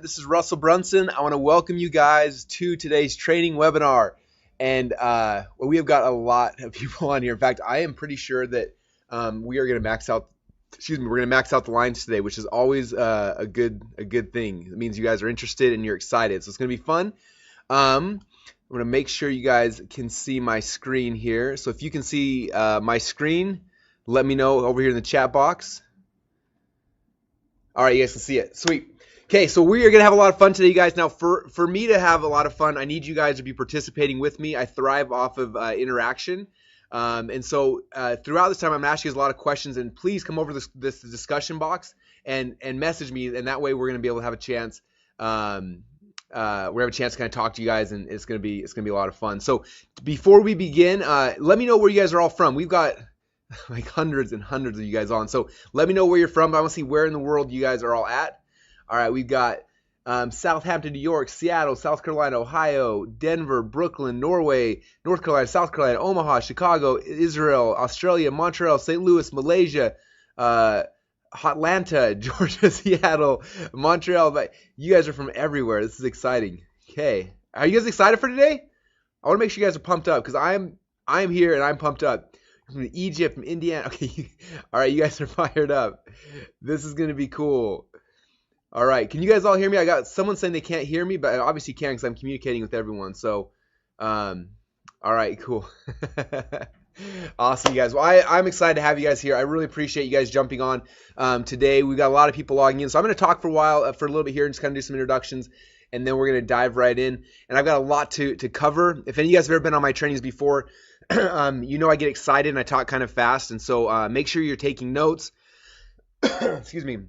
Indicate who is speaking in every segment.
Speaker 1: This is Russel Brunson. I want to welcome you guys to today's training webinar. And we have got a lot of people on here. In fact, I am pretty sure that we are going to max out. We're going to max out the lines today, which is always a good thing. It means you guys are interested and you're excited. So it's going to be fun. I'm going to make sure you guys can see my screen here. So if you can see my screen, let me know over here in the chat box. All right, you guys can see it. Sweet. Okay, so we are going to have a lot of fun today, you guys. Now, for me to have a lot of fun, I need you guys to be participating with me. I thrive off of interaction. And so throughout this time, I'm asking you guys a lot of questions. And please come over this discussion box and message me. And that way, we're going to be able to have a chance. We have a chance to kind of talk to you guys, and it's going to be a lot of fun. So before we begin, let me know where you guys are all from. We've got like hundreds and hundreds of you guys on. So let me know where you're from. I want to see where in the world you guys are all at. All right, we've got Southampton, New York, Seattle, South Carolina, Ohio, Denver, Brooklyn, Norway, North Carolina, South Carolina, Omaha, Chicago, Israel, Australia, Montreal, St. Louis, Malaysia, Atlanta, Georgia, Seattle, Montreal. But you guys are from everywhere. This is exciting. Okay, are you guys excited for today? I want to make sure you guys are pumped up because I'm here and I'm pumped up. From Egypt, from Indiana. Okay, all right, you guys are fired up. This is gonna be cool. All right, can you guys all hear me? I got someone saying they can't hear me, but I obviously can because I'm communicating with everyone. So, all right, cool. Awesome, you guys. Well, I'm excited to have you guys here. I really appreciate you guys jumping on today. We've got a lot of people logging in, so I'm going to talk for a while, for a little bit here, and just kind of do some introductions, and then we're going to dive right in. And I've got a lot to cover. If any of you guys have ever been on my trainings before, you know I get excited and I talk kind of fast, and so make sure you're taking notes. Excuse me.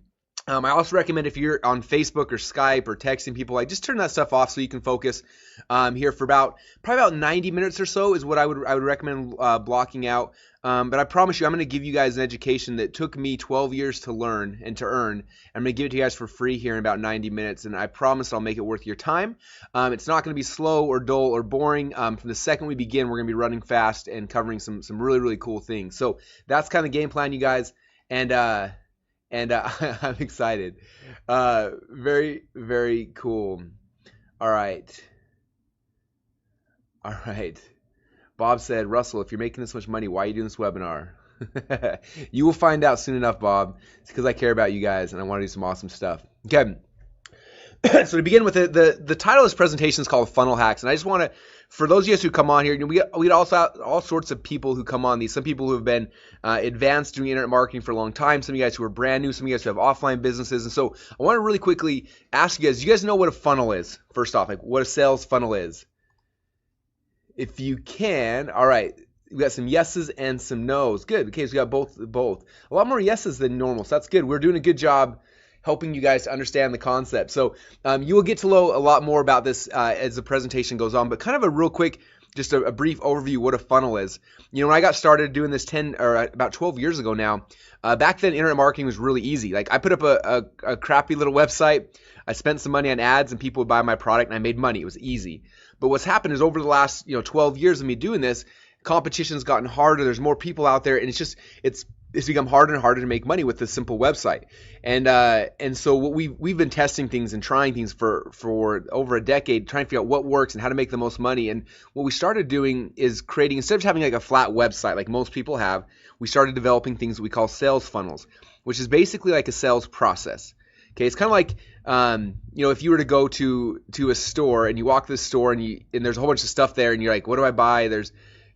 Speaker 1: I also recommend if you're on Facebook or Skype or texting people, like just turn that stuff off so you can focus here for probably about 90 minutes or so is what I would recommend blocking out. But I promise you, I'm going to give you guys an education that took me 12 years to learn and to earn. I'm going to give it to you guys for free here in about 90 minutes, and I promise I'll make it worth your time. It's not going to be slow or dull or boring. From the second we begin, we're going to be running fast and covering some really, really cool things. So that's kind of the game plan, you guys. And I'm excited. Very, very cool. All right. Bob said, Russell, if you're making this much money, why are you doing this webinar? You will find out soon enough, Bob. It's because I care about you guys and I want to do some awesome stuff. Okay. So to begin with, the title of this presentation is called Funnel Hacks. And I just want to, for those of you guys who come on here, we also have all sorts of people who come on these. Some people who have been advanced doing internet marketing for a long time. Some of you guys who are brand new. Some of you guys who have offline businesses. And so I want to really quickly ask you guys, do you guys know what a funnel is? First off, like what a sales funnel is? If you can, all right. We got some yeses and some nos. Good. Okay, so we got both. A lot more yeses than normal. So that's good. We're doing a good job helping you guys to understand the concept. So you will get to know a lot more about this as the presentation goes on, but kind of a real quick, just a brief overview what a funnel is. You know, when I got started doing this about 12 years ago now, back then internet marketing was really easy. Like I put up a crappy little website, I spent some money on ads and people would buy my product and I made money. It was easy. But what's happened is over the last 12 years of me doing this, competition's gotten harder. There's more people out there, and it's become harder and harder to make money with this simple website. And so what we've been testing things and trying things for over a decade, trying to figure out what works and how to make the most money. And what we started doing is creating, instead of having like a flat website like most people have, we started developing things that we call sales funnels, which is basically like a sales process. Okay, it's kind of like if you were to go to a store and you walk to the store and there's a whole bunch of stuff there and you're like, what do I buy? There's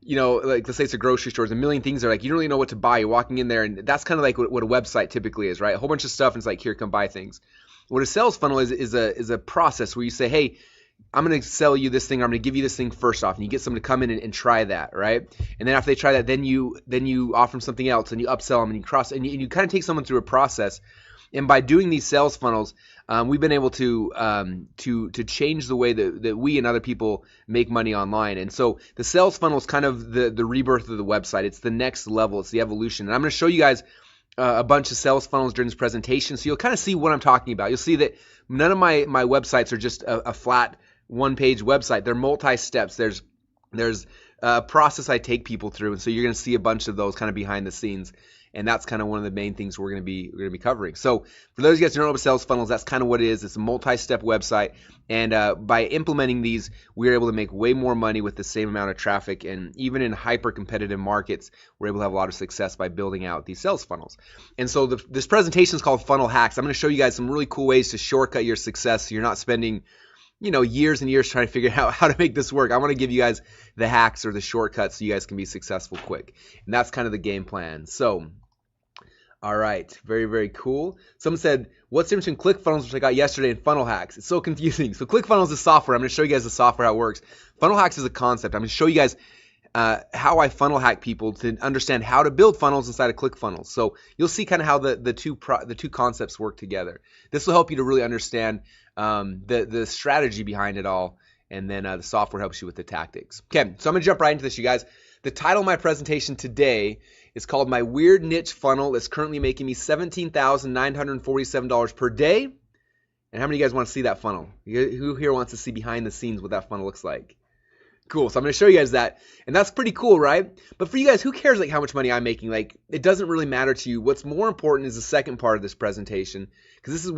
Speaker 1: like let's say it's a grocery store, there's a million things there, like you don't really know what to buy. You're walking in there, and that's kind of like what a website typically is, right? A whole bunch of stuff, and it's like, here, come buy things. What a sales funnel is a process where you say, hey, I'm going to sell you this thing, or I'm going to give you this thing first off, and you get someone to come in and try that, right? And then after they try that, then you offer them something else, and you upsell them, and you kind of take someone through a process. And by doing these sales funnels, we've been able to change the way that we and other people make money online. And so the sales funnel is kind of the rebirth of the website. It's the next level. It's the evolution. And I'm going to show you guys a bunch of sales funnels during this presentation, so you'll kind of see what I'm talking about. You'll see that none of my websites are just a flat one-page website. They're multi-steps. There's a process I take people through, and so you're going to see a bunch of those kind of behind the scenes. And that's kind of one of the main things we're going to be covering. So for those of you guys who don't know about sales funnels, that's kind of what it is. It's a multi-step website. And by implementing these, we're able to make way more money with the same amount of traffic. And even in hyper-competitive markets, we're able to have a lot of success by building out these sales funnels. And so this presentation is called Funnel Hacks. I'm going to show you guys some really cool ways to shortcut your success so you're not spending years and years trying to figure out how to make this work. I want to give you guys the hacks or the shortcuts so you guys can be successful quick. And that's kind of the game plan. So all right, very, very cool. Someone said, what's the difference between ClickFunnels, which I got yesterday, and Funnel Hacks? It's so confusing. So ClickFunnels is software. I'm going to show you guys the software, how it works. Funnel Hacks is a concept. I'm going to show you guys how I funnel hack people to understand how to build funnels inside of ClickFunnels. So you'll see kind of how the two concepts work together. This will help you to really understand the strategy behind it all, and then the software helps you with the tactics. Okay, so I'm going to jump right into this, you guys. The title of my presentation today is called My Weird Niche Funnel that's currently making me $17,947 per day. And how many of you guys want to see that funnel? Who here wants to see behind the scenes what that funnel looks like? Cool. So I'm going to show you guys that. And that's pretty cool, right? But for you guys, who cares like how much money I'm making? Like, it doesn't really matter to you. What's more important is the second part of this presentation, because this is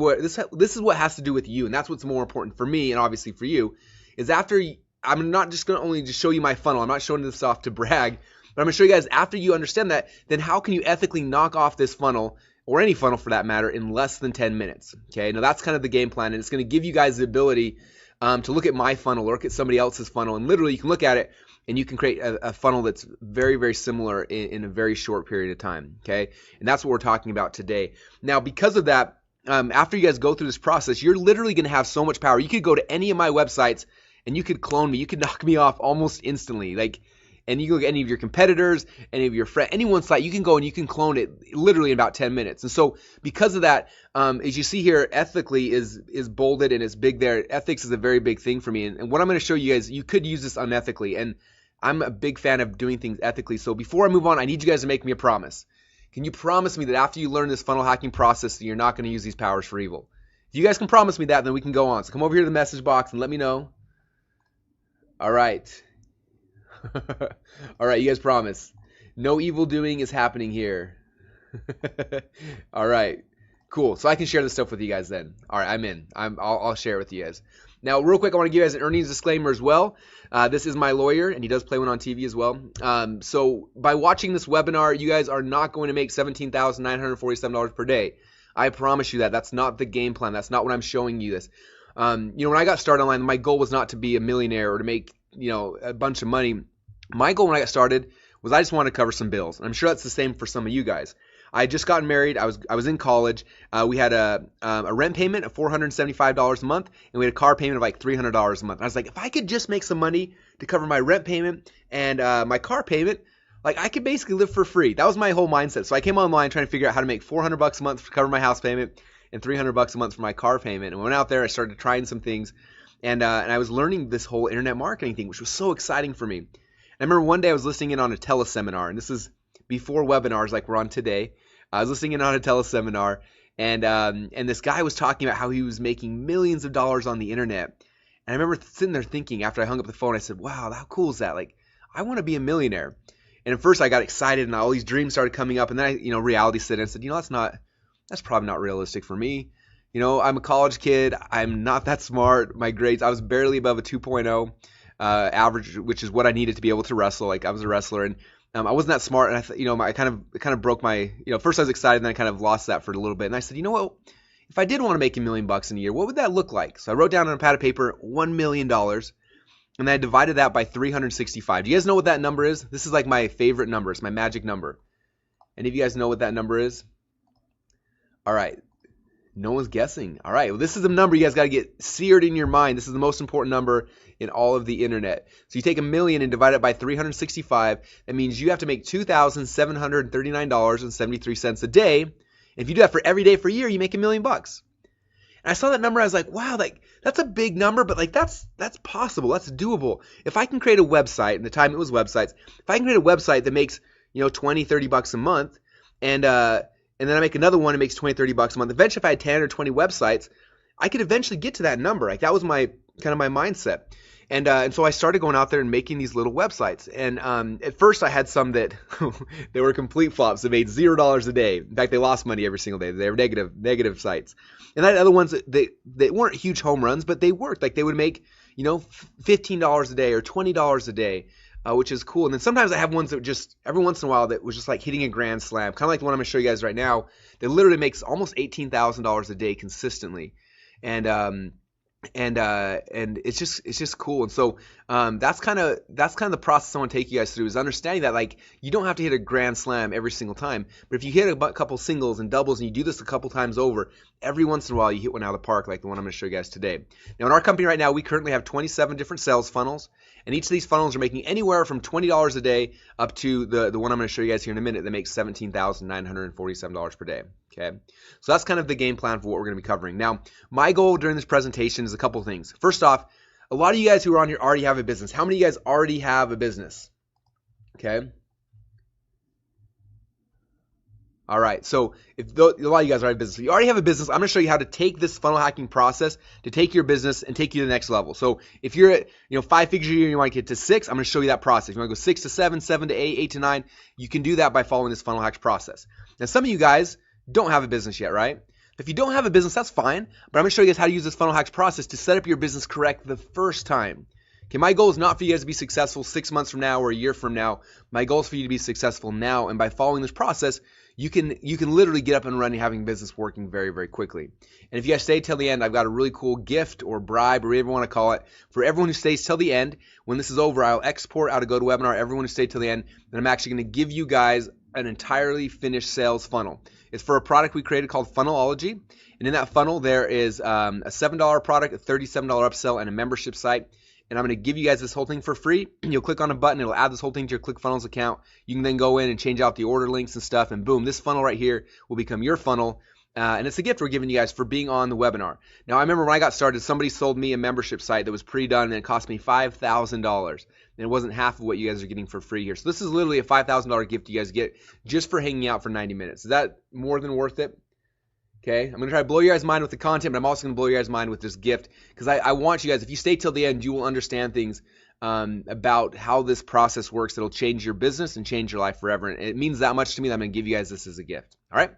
Speaker 1: what has to do with you, and that's what's more important for me and obviously for you. Is after I'm not just going to only just show you my funnel. I'm not showing this off to brag, but I'm going to show you guys after you understand that, then how can you ethically knock off this funnel, or any funnel for that matter, in less than 10 minutes. Okay, now that's kind of the game plan, and it's going to give you guys the ability to look at my funnel or look at somebody else's funnel, and literally you can look at it and you can create a funnel that's very, very similar in a very short period of time. Okay, and that's what we're talking about today. Now, because of that, after you guys go through this process, you're literally going to have so much power. You could go to any of my websites and you could clone me. You could knock me off almost instantly. And you can look at any of your competitors, any of your friends, anyone's site, you can go and you can clone it literally in about 10 minutes. And so because of that, as you see here, ethically is bolded and it's big there. Ethics is a very big thing for me. And what I'm going to show you guys, you could use this unethically. And I'm a big fan of doing things ethically. So before I move on, I need you guys to make me a promise. Can you promise me that after you learn this funnel hacking process, that you're not going to use these powers for evil? If you guys can promise me that, then we can go on. So come over here to the message box and let me know. All right. All right, you guys promise. No evil doing is happening here. All right, cool. So I can share this stuff with you guys then. All right, I'm in. I'll share it with you guys. Now, real quick, I want to give you guys an earnings disclaimer as well. This is my lawyer, and he does play one on TV as well. So by watching this webinar, you guys are not going to make $17,947 per day. I promise you that. That's not the game plan. That's not what I'm showing you this. When I got started online, my goal was not to be a millionaire or to make a bunch of money. My goal when I got started was I just wanted to cover some bills. And I'm sure that's the same for some of you guys. I had just gotten married. I was in college. We had a rent payment of $475 a month, and we had a car payment of like $300 a month. And I was like, if I could just make some money to cover my rent payment and my car payment, like I could basically live for free. That was my whole mindset. So I came online trying to figure out how to make $400 a month to cover my house payment and $300 a month for my car payment. And I went out there. I started trying some things, and I was learning this whole internet marketing thing, which was so exciting for me. I remember one day I was listening in on a teleseminar, and this is before webinars like we're on today. I was listening in on a teleseminar, and this guy was talking about how he was making millions of dollars on the internet. And I remember sitting there thinking after I hung up the phone, I said, wow, how cool is that? Like, I want to be a millionaire. And at first I got excited and all these dreams started coming up, and then reality set in and said, that's probably not realistic for me. I'm a college kid. I'm not that smart. My grades, I was barely above a 2.0 average, which is what I needed to be able to wrestle. Like I was a wrestler, and I wasn't that smart. And I kind of broke my, first I was excited, then I kind of lost that for a little bit. And I said, what? If I did want to make $1 million in a year, what would that look like? So I wrote down on a pad of paper $1 million, and then I divided that by 365. Do you guys know what that number is? This is like my favorite number. It's my magic number. Any of you guys know what that number is? All right. No one's guessing. All right. Well, this is the number you guys got to get seared in your mind. This is the most important number in all of the internet. So you take $1 million and divide it by 365. That means you have to make $2,739.73 a day. And if you do that for every day for a year, you make $1 million. And I saw that number. I was like, wow, that's a big number, but that's possible. That's doable. If I can create a website, and the time it was websites, if I can create a website that makes $20-30 a month, and then I make another one that makes $20-30 a month. Eventually, if I had 10 or 20 websites, I could eventually get to that number. Like that was my kind of my mindset. And so I started going out there and making these little websites. And at first I had some that they were complete flops. They made $0 a day. In fact, they lost money every single day. They were negative sites. And I had other ones that they weren't huge home runs, but they worked. Like they would make, you know, $15 a day or $20 a day, which is cool. And then sometimes I have ones that just every once in a while that was just like hitting a grand slam, kind of like the one I'm going to show you guys right now. That literally makes almost $18,000 a day consistently. And it's just cool. And so that's kind of the process I want to take you guys through, is understanding that like you don't have to hit a grand slam every single time, but if you hit a couple singles and doubles and you do this a couple times over, every once in a while you hit one out of the park, like the one I'm going to show you guys today. Now in our company right now, we currently have 27 different sales funnels, and each of these funnels are making anywhere from $20 a day up to the one I'm going to show you guys here in a minute that makes $17,947 per day. Okay, so that's kind of the game plan for what we're going to be covering. Now, my goal during this presentation is a couple things. First off, a lot of you guys who are on here already have a business. How many of you guys already have a business? Okay. All right, so if a lot of you guys already have a business, you already have a business, I'm going to show you how to take this funnel hacking process to take your business and take you to the next level. So if you're at 5 figures a year and you want to get to 6, I'm going to show you that process. If you want to go 6 to 7, 7 to 8, 8 to 9, you can do that by following this funnel hacks process. Now, some of you guys don't have a business yet, right? If you don't have a business, that's fine, but I'm going to show you guys how to use this funnel hacks process to set up your business correct the first time. Okay, my goal is not for you guys to be successful 6 months from now or a year from now. My goal is for you to be successful now, and by following this process, you can literally get up and running, having business working very, very quickly. And if you guys stay till the end, I've got a really cool gift or bribe or whatever you want to call it for everyone who stays till the end. When this is over, I'll export out a GoToWebinar, everyone who stayed till the end, and I'm actually going to give you guys an entirely finished sales funnel. It's for a product we created called Funnelology, and in that funnel there is a $7 product, a $37 upsell, and a membership site. And I'm going to give you guys this whole thing for free. You'll click on a button, it'll add this whole thing to your Clickfunnels account. You can then go in and change out the order links and stuff, and boom, this funnel right here will become your funnel. And it's a gift we're giving you guys for being on the webinar. Now, I remember when I got started, somebody sold me a membership site that was pre-done, and it cost me $5,000. And it wasn't half of what you guys are getting for free here. So this is literally a $5,000 gift you guys get just for hanging out for 90 minutes. Is that more than worth it? Okay, I'm going to try to blow your guys' mind with the content, but I'm also going to blow your guys' mind with this gift, because I want you guys, if you stay till the end, you will understand things about how this process works. It'll change your business and change your life forever, and it means that much to me that I'm going to give you guys this as a gift. All right?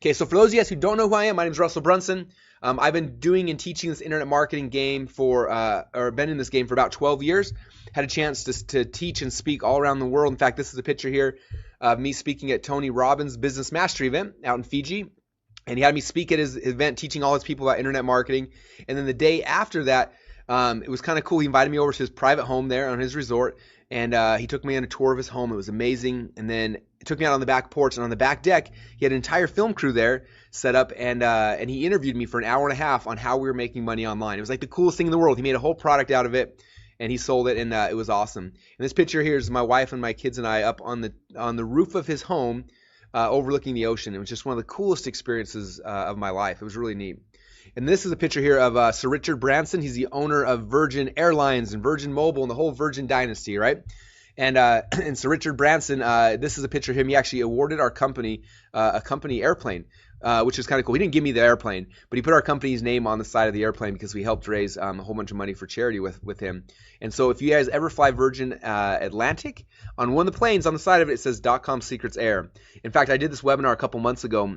Speaker 1: Okay, so for those of you guys who don't know who I am, my name is Russel Brunson. I've been doing and teaching this internet marketing game or been in this game for about 12 years. Had a chance to teach and speak all around the world. In fact, this is a picture here of me speaking at Tony Robbins' Business Mastery event out in Fiji. And he had me speak at his event, teaching all his people about internet marketing. And then the day after that, it was kind of cool. He invited me over to his private home there on his resort, and he took me on a tour of his home. It was amazing. And then it took me out on the back porch, and on the back deck, he had an entire film crew there set up, and he interviewed me for an hour and a half on how we were making money online. It was like the coolest thing in the world. He made a whole product out of it, and he sold it, and it was awesome. And this picture here is my wife and my kids and I up on the roof of his home, overlooking the ocean. It was just one of the coolest experiences of my life. It was really neat. And this is a picture here of Sir Richard Branson. He's the owner of Virgin Airlines and Virgin Mobile and the whole Virgin dynasty, right? And Sir Richard Branson, this is a picture of him. He actually awarded our company a company airplane, which is kind of cool. He didn't give me the airplane, but he put our company's name on the side of the airplane because we helped raise a whole bunch of money for charity with him. And so if you guys ever fly Virgin Atlantic, on one of the planes on the side of it, it says .com Secrets Air. In fact, I did this webinar a couple months ago,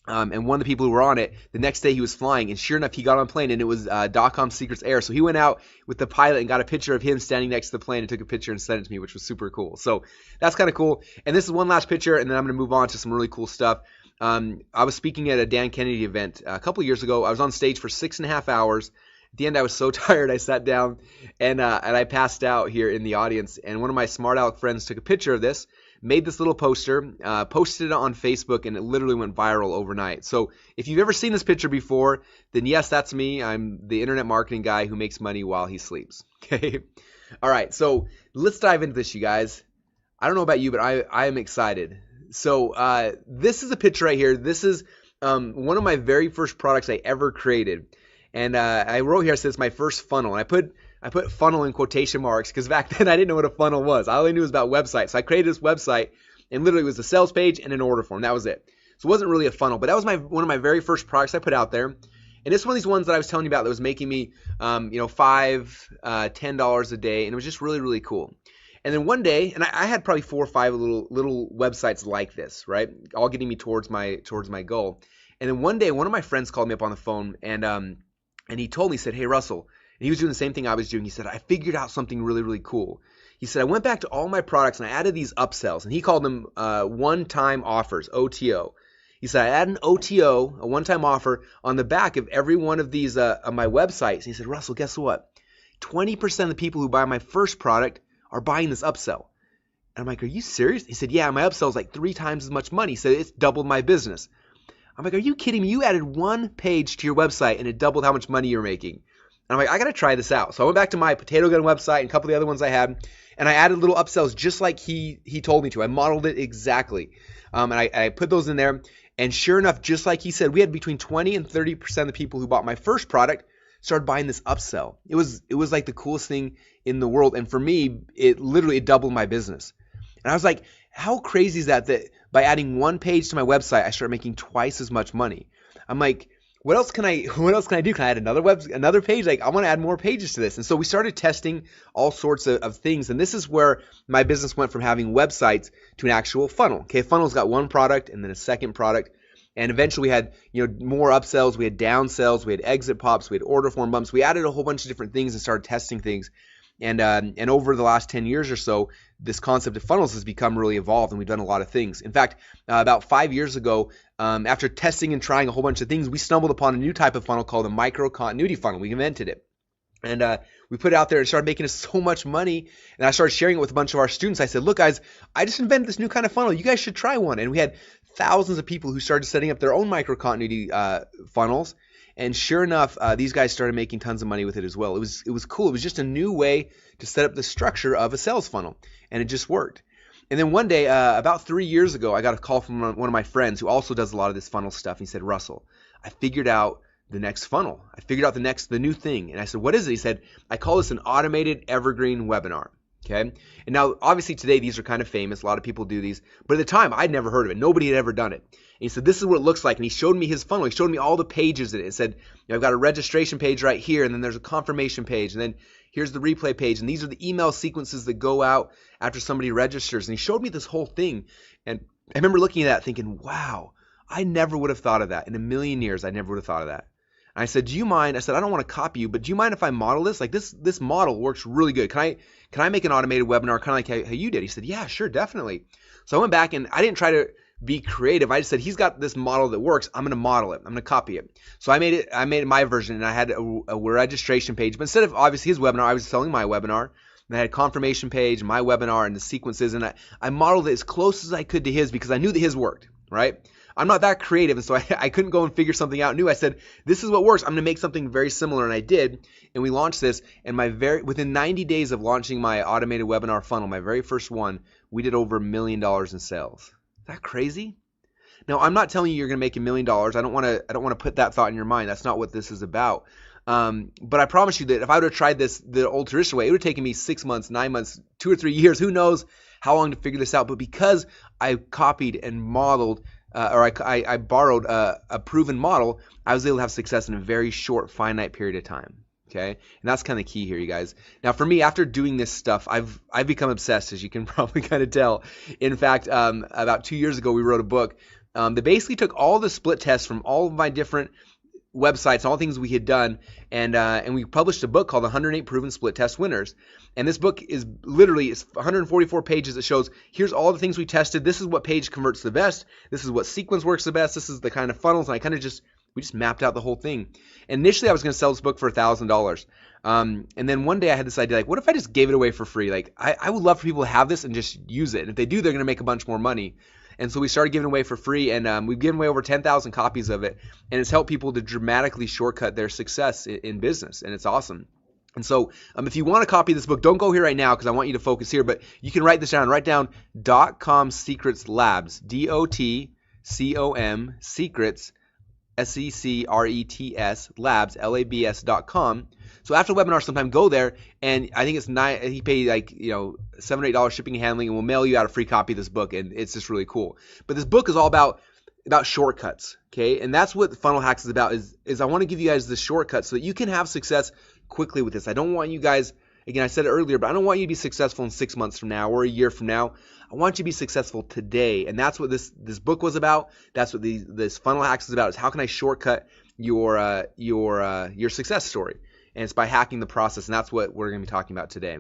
Speaker 1: and one of the people who were on it, the next day he was flying, and sure enough, he got on a plane, and it was .com Secrets Air. So he went out with the pilot and got a picture of him standing next to the plane and took a picture and sent it to me, which was super cool. So that's kind of cool. And this is one last picture, and then I'm going to move on to some really cool stuff. I was speaking at a Dan Kennedy event a couple years ago. I was on stage for 6.5 hours. At the end, I was so tired, I sat down and I passed out here in the audience. And one of my smart aleck friends took a picture of this, made this little poster, posted it on Facebook, and it literally went viral overnight. So if you've ever seen this picture before, then yes, that's me. I'm the internet marketing guy who makes money while he sleeps. Okay. All right. So let's dive into this, you guys. I don't know about you, but I am excited. So this is a picture right here. This is one of my very first products I ever created. And I wrote here, it says my first funnel. And I put funnel in quotation marks because back then I didn't know what a funnel was. I only knew it was about websites. So I created this website, and literally it was a sales page and an order form. That was it. So it wasn't really a funnel, but that was one of my very first products I put out there. And And it's one of these ones that I was telling you about that was making me, $5, $10 a day, and it was just really, really cool. And then one day, and I had probably 4 or 5 little websites like this, right, all getting me towards my goal. And then one day, one of my friends called me up on the phone, and he told me, he said, "Hey, Russell," and he was doing the same thing I was doing. He said, "I figured out something really, really cool." He said, "I went back to all my products and I added these upsells," and he called them one-time offers, OTO. He said, "I added an OTO, a one-time offer, on the back of every one of these of my websites." And he said, "Russell, guess what? 20% of the people who buy my first product are buying this upsell." And I'm like, "Are you serious?" He said, "Yeah, my upsell is like 3 times as much money." He said, "It's doubled my business." I'm like, "Are you kidding me? You added one page to your website and it doubled how much money you're making." And I'm like, "I got to try this out." So I went back to my potato gun website and a couple of the other ones I had, and I added little upsells just like he told me to. I modeled it exactly. And I put those in there. And sure enough, just like he said, we had between 20 and 30% of the people who bought my first product started buying this upsell. It was like the coolest thing in the world. And for me, it literally doubled my business. And I was like, how crazy is that by adding one page to my website, I started making twice as much money? I'm like, what else can I do? Can I add another page? Like, I want to add more pages to this. And so we started testing all sorts of things. And this is where my business went from having websites to an actual funnel. Okay, funnel's got one product and then a second product. And eventually we had, more upsells, we had downsells, we had exit pops, we had order form bumps. We added a whole bunch of different things and started testing things. And over the last 10 years or so, this concept of funnels has become really evolved, and we've done a lot of things. In fact, about 5 years ago, after testing and trying a whole bunch of things, we stumbled upon a new type of funnel called a micro continuity funnel. We invented it. And we put it out there and started making us so much money. And I started sharing it with a bunch of our students. I said, "Look, guys, I just invented this new kind of funnel. You guys should try one." And we had thousands of people who started setting up their own micro continuity funnels. And sure enough, these guys started making tons of money with it as well. It was cool. It was just a new way to set up the structure of a sales funnel, and it just worked. And then one day, about 3 years ago, I got a call from one of my friends who also does a lot of this funnel stuff. He said, "Russell, I figured out the next funnel. I figured out the new thing." And I said, "What is it?" He said, "I call this an automated evergreen webinar." Okay. And now, obviously, today these are kind of famous. A lot of people do these. But at the time, I'd never heard of it. Nobody had ever done it. And he said, "This is what it looks like." And he showed me his funnel. He showed me all the pages in it. It said, "I've got a registration page right here, and then there's a confirmation page, and then here's the replay page, and these are the email sequences that go out after somebody registers." And he showed me this whole thing. And I remember looking at that thinking, wow, I never would have thought of that. In a million years, I never would have thought of that. And I said, "Do you mind?" I said, "I don't want to copy you, but do you mind if I model this? Like this model works really good. Can I make an automated webinar kind of like how you did?" He said, "Yeah, sure, definitely." So I went back and I didn't try to be creative. I just said, he's got this model that works. I'm going to model it. I'm going to copy it. So I made it my version, and I had a registration page. But instead of obviously his webinar, I was selling my webinar. And I had a confirmation page, my webinar, and the sequences. And I modeled it as close as I could to his because I knew that his worked, right? I'm not that creative, and so I couldn't go and figure something out new. I said, this is what works. I'm going to make something very similar, and I did. And we launched this. And within 90 days of launching my automated webinar funnel, my very first one, we did over $1 million in sales. Is that crazy? Now, I'm not telling you you're going to make $1 million. I don't want to put that thought in your mind. That's not what this is about. But I promise you that if I would have tried this the old traditional way, it would have taken me 6 months, 9 months, 2 or 3 years. Who knows how long to figure this out? But because I copied and modeled, I borrowed a proven model, I was able to have success in a very short, finite period of time. Okay, and that's kind of key here, you guys. Now, for me, after doing this stuff, I've become obsessed, as you can probably kind of tell. In fact, about 2 years ago, we wrote a book that basically took all the split tests from all of my different websites, all things we had done, and we published a book called 108 Proven Split Test Winners. And this book is literally 144 pages that shows here's all the things we tested. This is what page converts the best. This is what sequence works the best. This is the kind of funnels. And we just mapped out the whole thing. And initially, I was going to sell this book for $1,000. And then one day I had this idea, like, what if I just gave it away for free? Like, I would love for people to have this and just use it. And if they do, they're going to make a bunch more money. And so we started giving away for free, and we've given away over 10,000 copies of it. And it's helped people to dramatically shortcut their success in business, and it's awesome. And so if you want to copy this book, don't go here right now because I want you to focus here, but you can write this down. Write down .com Secrets Labs, DOTCOM Secrets, SECRETS Labs, LABS.com. So after the webinar sometime, go there, and I think it's he paid like $7 or $8 shipping and handling, and we'll mail you out a free copy of this book, and it's just really cool. But this book is all about about shortcuts, okay? And that's what Funnel Hacks is about, is I want to give you guys the shortcuts so that you can have success quickly with this. I don't want you guys, again, I said it earlier, but I don't want you to be successful in 6 months from now or a year from now. I want you to be successful today. And that's what this book was about. That's what this Funnel Hacks is about, is how can I shortcut your success story? And it's by hacking the process, and that's what we're going to be talking about today.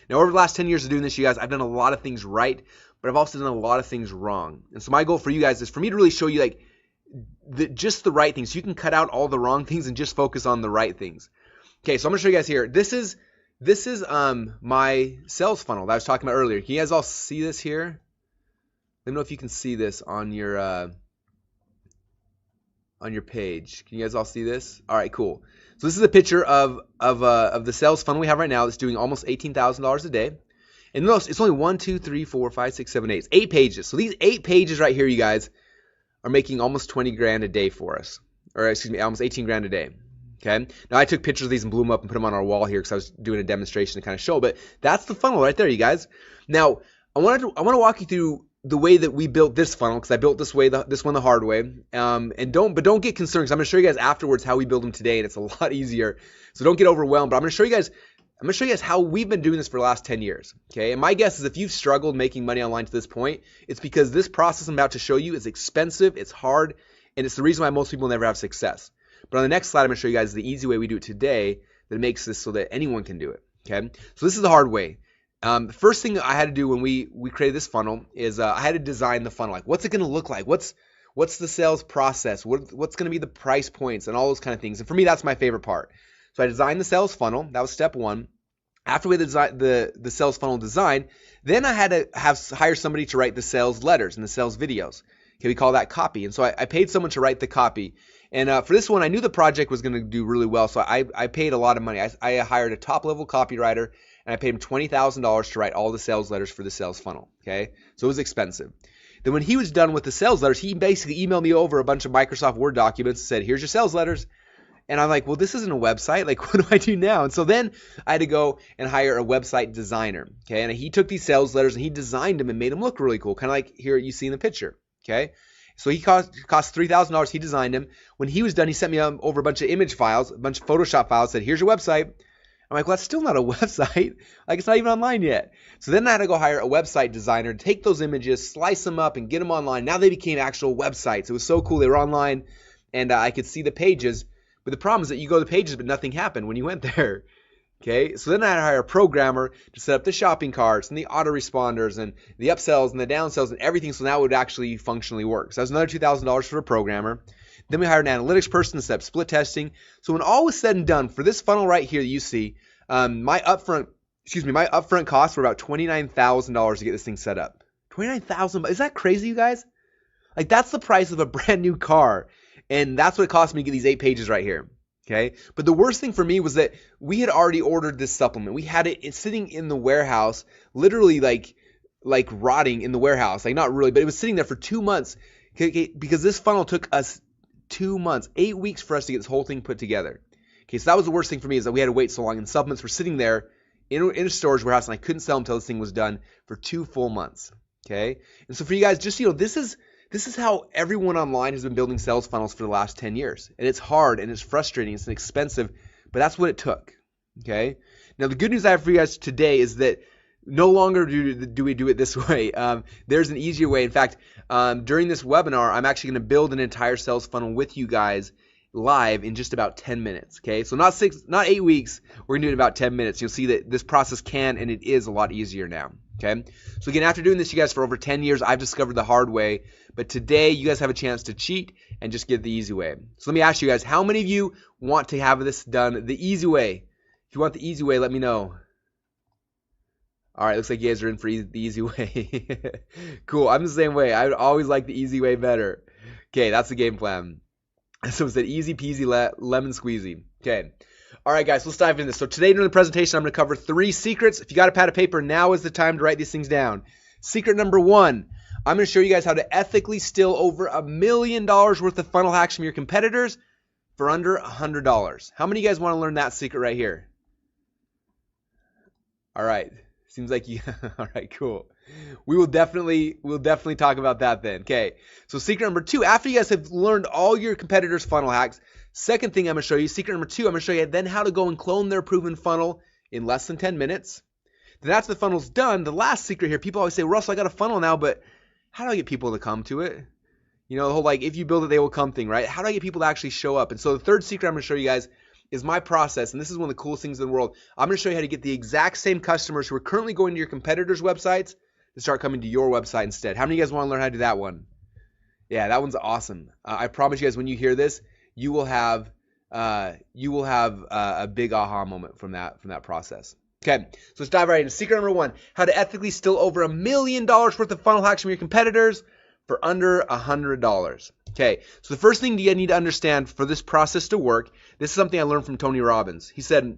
Speaker 1: Now, over the last 10 years of doing this, you guys, I've done a lot of things right, but I've also done a lot of things wrong. And so my goal for you guys is for me to really show you like just the right things. So you can cut out all the wrong things and just focus on the right things. Okay, so I'm going to show you guys here. This is my sales funnel that I was talking about earlier. Can you guys all see this here? Let me know if you can see this on your page. Can you guys all see this? All right, cool. So this is a picture of the sales funnel we have right now that's doing almost $18,000 a day. And notice it's only 1, 2, 3, 4, 5, 6, 7, 8. It's 8 pages. So these 8 pages right here, you guys, are making almost 20 grand a day for us. Or excuse me, almost 18 grand a day. Okay. Now I took pictures of these and blew them up and put them on our wall here because I was doing a demonstration to kind of show. But that's the funnel right there, you guys. Now I want to walk you through the way that we built this funnel, because I built this one the hard way. And don't get concerned, because I'm going to show you guys afterwards how we build them today, and it's a lot easier. So don't get overwhelmed. But I'm going to show you guys how we've been doing this for the last 10 years. Okay. And my guess is if you've struggled making money online to this point, it's because this process I'm about to show you is expensive, it's hard, and it's the reason why most people never have success. But on the next slide, I'm going to show you guys the easy way we do it today that makes this so that anyone can do it. Okay. So this is the hard way. The first thing I had to do when we created this funnel is I had to design the funnel. Like, what's it going to look like? What's the sales process? What's going to be the price points and all those kind of things? And for me, that's my favorite part. So I designed the sales funnel. That was step one. After we had the sales funnel design, then I had to hire somebody to write the sales letters and the sales videos. Okay, we call that copy. And so I paid someone to write the copy. And for this one, I knew the project was going to do really well, so I paid a lot of money. I hired a top-level copywriter, and I paid him $20,000 to write all the sales letters for the sales funnel. Okay, so it was expensive. Then when he was done with the sales letters, he basically emailed me over a bunch of Microsoft Word documents and said, "Here's your sales letters." And I'm like, well, this isn't a website. Like, what do I do now? And so then I had to go and hire a website designer. Okay, and he took these sales letters and he designed them and made them look really cool, kind of like here you see in the picture. Okay, so he cost $3,000. He designed them. When he was done, he sent me over a bunch of image files, a bunch of Photoshop files. Said, "Here's your website." I'm like, well, that's still not a website. Like, it's not even online yet. So then I had to go hire a website designer to take those images, slice them up, and get them online. Now they became actual websites. It was so cool. They were online, and I could see the pages. But the problem is that you go to the pages, but nothing happened when you went there. Okay, so then I had to hire a programmer to set up the shopping carts and the autoresponders and the upsells and the downsells and everything, so now it would actually functionally work. So that was another $2,000 for a programmer. Then we hired an analytics person to set up split testing. So when all was said and done, for this funnel right here that you see, my upfront costs were about $29,000 to get this thing set up. $29,000, is that crazy, you guys? Like, that's the price of a brand new car, and that's what it cost me to get these 8 pages right here. Okay, but the worst thing for me was that we had already ordered this supplement. We had it sitting in the warehouse, literally like rotting in the warehouse. Like, not really, but it was sitting there for 2 months, because this funnel took us 2 months, 8 weeks for us to get this whole thing put together. Okay, so that was the worst thing for me, is that we had to wait so long, and supplements were sitting there in a storage warehouse, and I couldn't sell them until this thing was done for 2 full months. Okay, and so for you guys, just this is how everyone online has been building sales funnels for the last 10 years. And it's hard and it's frustrating, it's expensive, but that's what it took. Okay? Now the good news I have for you guys today is that no longer do we do it this way. There's an easier way. In fact, during this webinar, I'm actually going to build an entire sales funnel with you guys live in just about 10 minutes. Okay? So not 8 weeks, we're going to do it in about 10 minutes. You'll see that this process can and it is a lot easier now. Okay, so again, after doing this, you guys, for over 10 years, I've discovered the hard way. But today, you guys have a chance to cheat and just get the easy way. So let me ask you guys, how many of you want to have this done the easy way? If you want the easy way, let me know. All right, looks like you guys are in for the easy way. Cool, I'm the same way. I always like the easy way better. Okay, that's the game plan. So it said easy peasy lemon squeezy. Okay. All right, guys, let's dive into this. So today during the presentation, I'm going to cover 3 secrets. If you got a pad of paper, now is the time to write these things down. Secret number 1, I'm going to show you guys how to ethically steal over $1 million worth of funnel hacks from your competitors for under $100. How many of you guys want to learn that secret right here? All right. Seems like you – all right, cool. We'll definitely talk about that then. Okay. So secret number 2, after you guys have learned all your competitors' funnel hacks, second thing I'm going to show you, secret number 2, I'm going to show you then how to go and clone their proven funnel in less than 10 minutes. Then after the funnel's done, the last secret here, people always say, Russell, I got a funnel now, but how do I get people to come to it? You know, the whole like, if you build it, they will come thing, right? How do I get people to actually show up? And so the third secret I'm going to show you guys is my process, and this is one of the coolest things in the world. I'm going to show you how to get the exact same customers who are currently going to your competitors' websites to start coming to your website instead. How many of you guys want to learn how to do that one? Yeah, that one's awesome. I promise you guys, when you hear this, you will have a big aha moment from that process. Okay, so let's dive right into secret number 1: how to ethically steal over $1 million worth of funnel hacks from your competitors for under $100. Okay, so the first thing you need to understand for this process to work, this is something I learned from Tony Robbins. He said,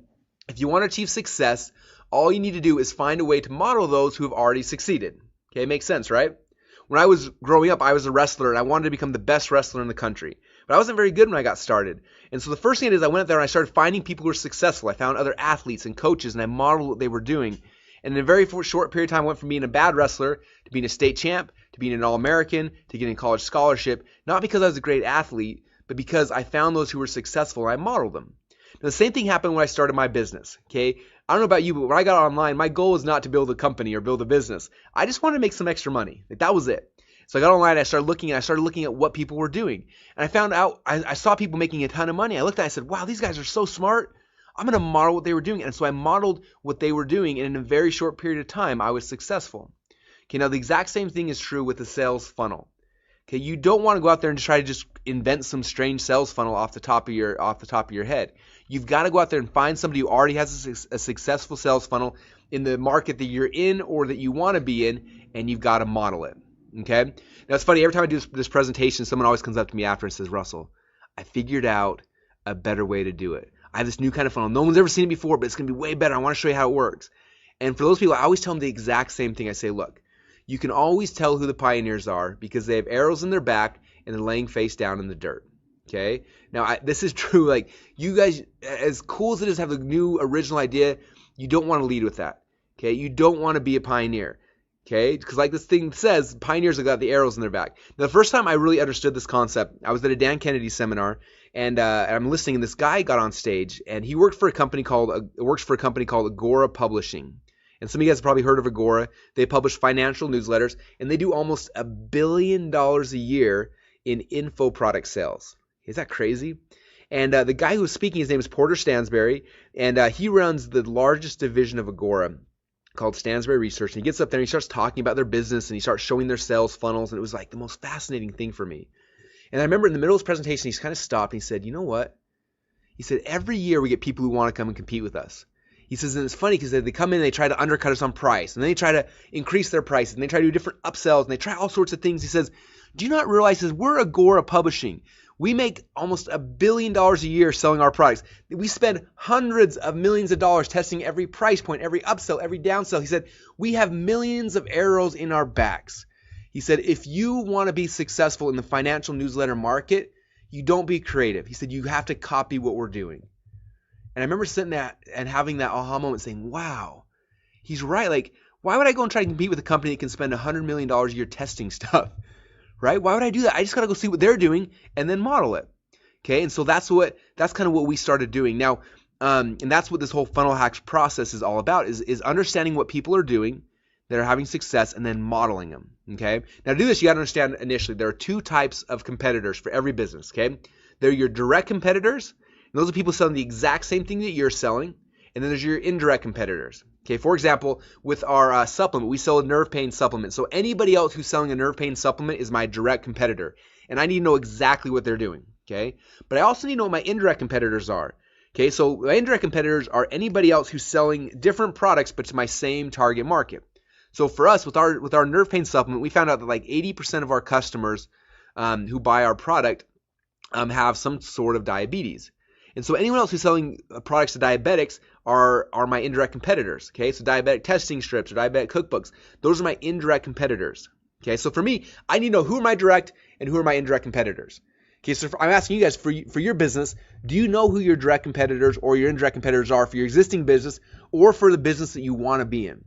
Speaker 1: if you want to achieve success, all you need to do is find a way to model those who have already succeeded. Okay, makes sense, right? When I was growing up, I was a wrestler, and I wanted to become the best wrestler in the country. But I wasn't very good when I got started. And so the first thing I did is I went up there and I started finding people who were successful. I found other athletes and coaches, and I modeled what they were doing. And in a very short period of time, I went from being a bad wrestler to being a state champ, to being an All-American, to getting a college scholarship, not because I was a great athlete, but because I found those who were successful and I modeled them. Now, the same thing happened when I started my business, okay? I don't know about you, but when I got online, my goal was not to build a company or build a business. I just wanted to make some extra money. Like, that was it. So I got online, I started looking at what people were doing. And I found out, I saw people making a ton of money. I looked at it, I said, wow, these guys are so smart. I'm going to model what they were doing. And so I modeled what they were doing, and in a very short period of time, I was successful. Okay, now the exact same thing is true with the sales funnel. Okay, you don't want to go out there and try to just invent some strange sales funnel off the top of your head. You've got to go out there and find somebody who already has a successful sales funnel in the market that you're in or that you want to be in, and you've got to model it. Okay? Now it's funny, every time I do this presentation, someone always comes up to me after and says, Russell, I figured out a better way to do it. I have this new kind of funnel. No one's ever seen it before, but it's going to be way better. I want to show you how it works. And for those people, I always tell them the exact same thing. I say, look, you can always tell who the pioneers are because they have arrows in their back and they're laying face down in the dirt. Okay? Now, this is true. Like, you guys, as cool as it is to have the new original idea, you don't want to lead with that. Okay? You don't want to be a pioneer. Okay? Because like this thing says, pioneers have got the arrows in their back. Now, the first time I really understood this concept, I was at a Dan Kennedy seminar, and I'm listening, and this guy got on stage, and he works for a company called Agora Publishing. And some of you guys have probably heard of Agora. They publish financial newsletters, and they do almost $1 billion a year in info product sales. Is that crazy? And the guy who was speaking, his name is Porter Stansberry, and he runs the largest division of Agora called Stansberry Research. And he gets up there and he starts talking about their business, and he starts showing their sales funnels, and it was like the most fascinating thing for me. And I remember in the middle of his presentation, he kind of stopped and he said, you know what? He said, every year we get people who want to come and compete with us. He says, and it's funny because they come in and they try to undercut us on price, and then they try to increase their prices, and they try to do different upsells, and they try all sorts of things. He says, do you not realize that we're Agora Publishing? We make almost $1 billion a year selling our products. We spend hundreds of millions of dollars testing every price point, every upsell, every downsell. He said, we have millions of arrows in our backs. He said, if you want to be successful in the financial newsletter market, you don't be creative. He said, you have to copy what we're doing. And I remember sitting there and having that aha moment saying, wow, he's right. Like, why would I go and try to compete with a company that can spend $100 million a year testing stuff? Right? Why would I do that? I just got to go see what they're doing and then model it. Okay. And so that's kind of what we started doing. Now, and that's what this whole funnel hacks process is all about, is understanding what people are doing that are having success and then modeling them. Okay. Now to do this, you got to understand initially, there are two types of competitors for every business. Okay. They're your direct competitors. And those are people selling the exact same thing that you're selling. And then there's your indirect competitors. Okay, for example, with our supplement, we sell a nerve pain supplement. So anybody else who's selling a nerve pain supplement is my direct competitor. And I need to know exactly what they're doing. Okay, but I also need to know what my indirect competitors are. Okay, so my indirect competitors are anybody else who's selling different products but to my same target market. So for us, with our nerve pain supplement, we found out that like 80% of our customers who buy our product have some sort of diabetes. And so anyone else who's selling products to diabetics are my indirect competitors. Okay, so diabetic testing strips or diabetic cookbooks, those are my indirect competitors. Okay, so for me, I need to know who are my direct and who are my indirect competitors. Okay, so I'm asking you guys, for your business, do you know who your direct competitors or your indirect competitors are for your existing business or for the business that you want to be in?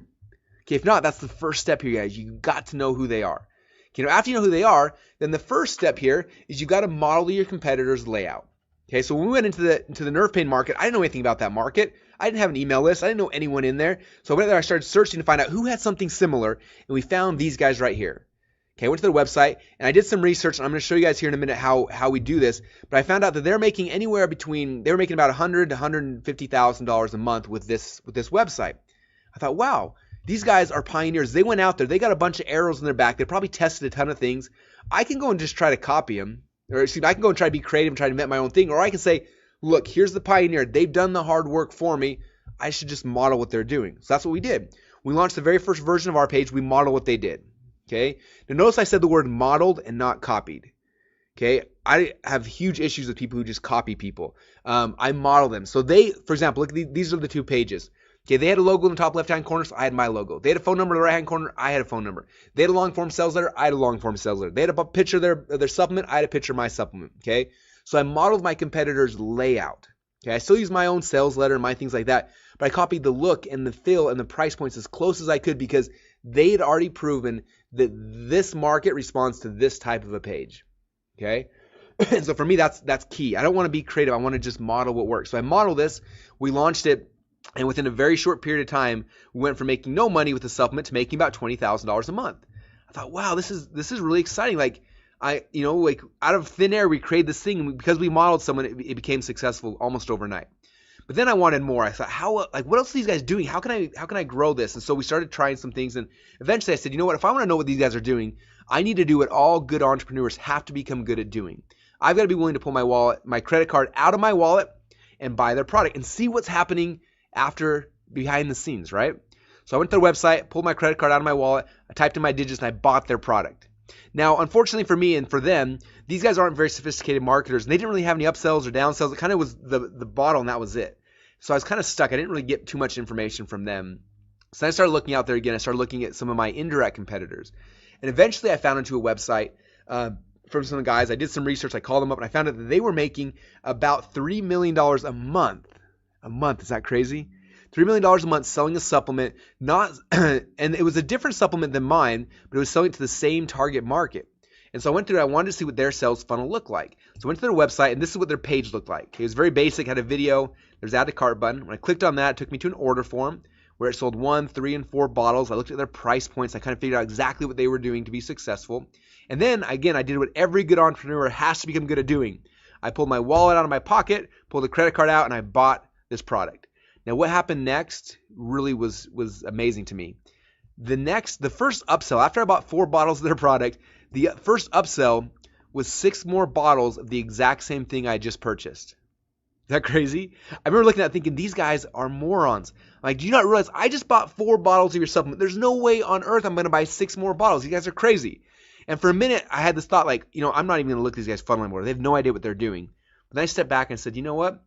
Speaker 1: Okay, if not, that's the first step here, guys. You got to know who they are. Okay, now after you know who they are, then the first step here is you got to model your competitors' layout. Okay, so when we went into the nerve pain market, I didn't know anything about that market. I didn't have an email list. I didn't know anyone in there. So I went there, I started searching to find out who had something similar, and we found these guys right here. Okay, I went to their website, and I did some research, and I'm going to show you guys here in a minute how we do this. But I found out that they're making anywhere between, they were making about $100,000 to $150,000 a month with this website. I thought, wow, these guys are pioneers. They went out there. They got a bunch of arrows in their back. They probably tested a ton of things. I can go and just try to copy them. Or excuse me, I can go and try to be creative and try to invent my own thing. Or I can say, look, here's the pioneer. They've done the hard work for me. I should just model what they're doing. So that's what we did. We launched the very first version of our page. We modeled what they did. Okay. Now notice I said the word modeled and not copied. Okay. I have huge issues with people who just copy people. I model them. So they, for example, look, these are the two pages. Okay, they had a logo in the top left-hand corner, so I had my logo. They had a phone number in the right-hand corner, I had a phone number. They had a long-form sales letter, I had a long-form sales letter. They had a picture of their supplement, I had a picture of my supplement, okay? So I modeled my competitor's layout. Okay, I still use my own sales letter and my things like that, but I copied the look and the feel and the price points as close as I could because they had already proven that this market responds to this type of a page, okay? And so for me, that's key. I don't want to be creative. I want to just model what works. So I modeled this, we launched it, and within a very short period of time, we went from making no money with the supplement to making about $20,000 a month. I thought, wow, this is really exciting. Like like out of thin air, we created this thing, and because we modeled someone, it became successful almost overnight. But then I wanted more. I thought, what else are these guys doing? How can I grow this? And so we started trying some things, and eventually I said, you know what? If I want to know what these guys are doing, I need to do what all good entrepreneurs have to become good at doing. I've got to be willing to pull my credit card out of my wallet and buy their product and see what's happening after behind the scenes, right? So I went to their website, pulled my credit card out of my wallet, I typed in my digits, and I bought their product. Now, unfortunately for me and for them, these guys aren't very sophisticated marketers, and they didn't really have any upsells or downsells. It kind of was the bottle, and that was it. So I was kind of stuck. I didn't really get too much information from them. So then I started looking out there again. I started looking at some of my indirect competitors. And eventually I found into a website from some guys. I did some research. I called them up, and I found out that they were making about $3 million a month. A month, is that crazy? $3 million a month selling a supplement, and it was a different supplement than mine, but it was selling to the same target market. And so I went through, I wanted to see what their sales funnel looked like. So I went to their website, and this is what their page looked like. It was very basic, had a video, there's add to cart button. When I clicked on that, it took me to an order form where it sold 1, 3, and 4 bottles. I looked at their price points. I kind of figured out exactly what they were doing to be successful. And then, again, I did what every good entrepreneur has to become good at doing. I pulled my wallet out of my pocket, pulled the credit card out, and I bought this product. Now, what happened next really was amazing to me. The first upsell, after I bought 4 bottles of their product, the first upsell was 6 more bottles of the exact same thing I just purchased. Is that crazy? I remember looking at it thinking, these guys are morons. I'm like, do you not realize I just bought 4 bottles of your supplement? There's no way on earth I'm going to buy 6 more bottles. You guys are crazy. And for a minute, I had this thought like, I'm not even going to look at these guys' funnel anymore. They have no idea what they're doing. But then I stepped back and said, you know what?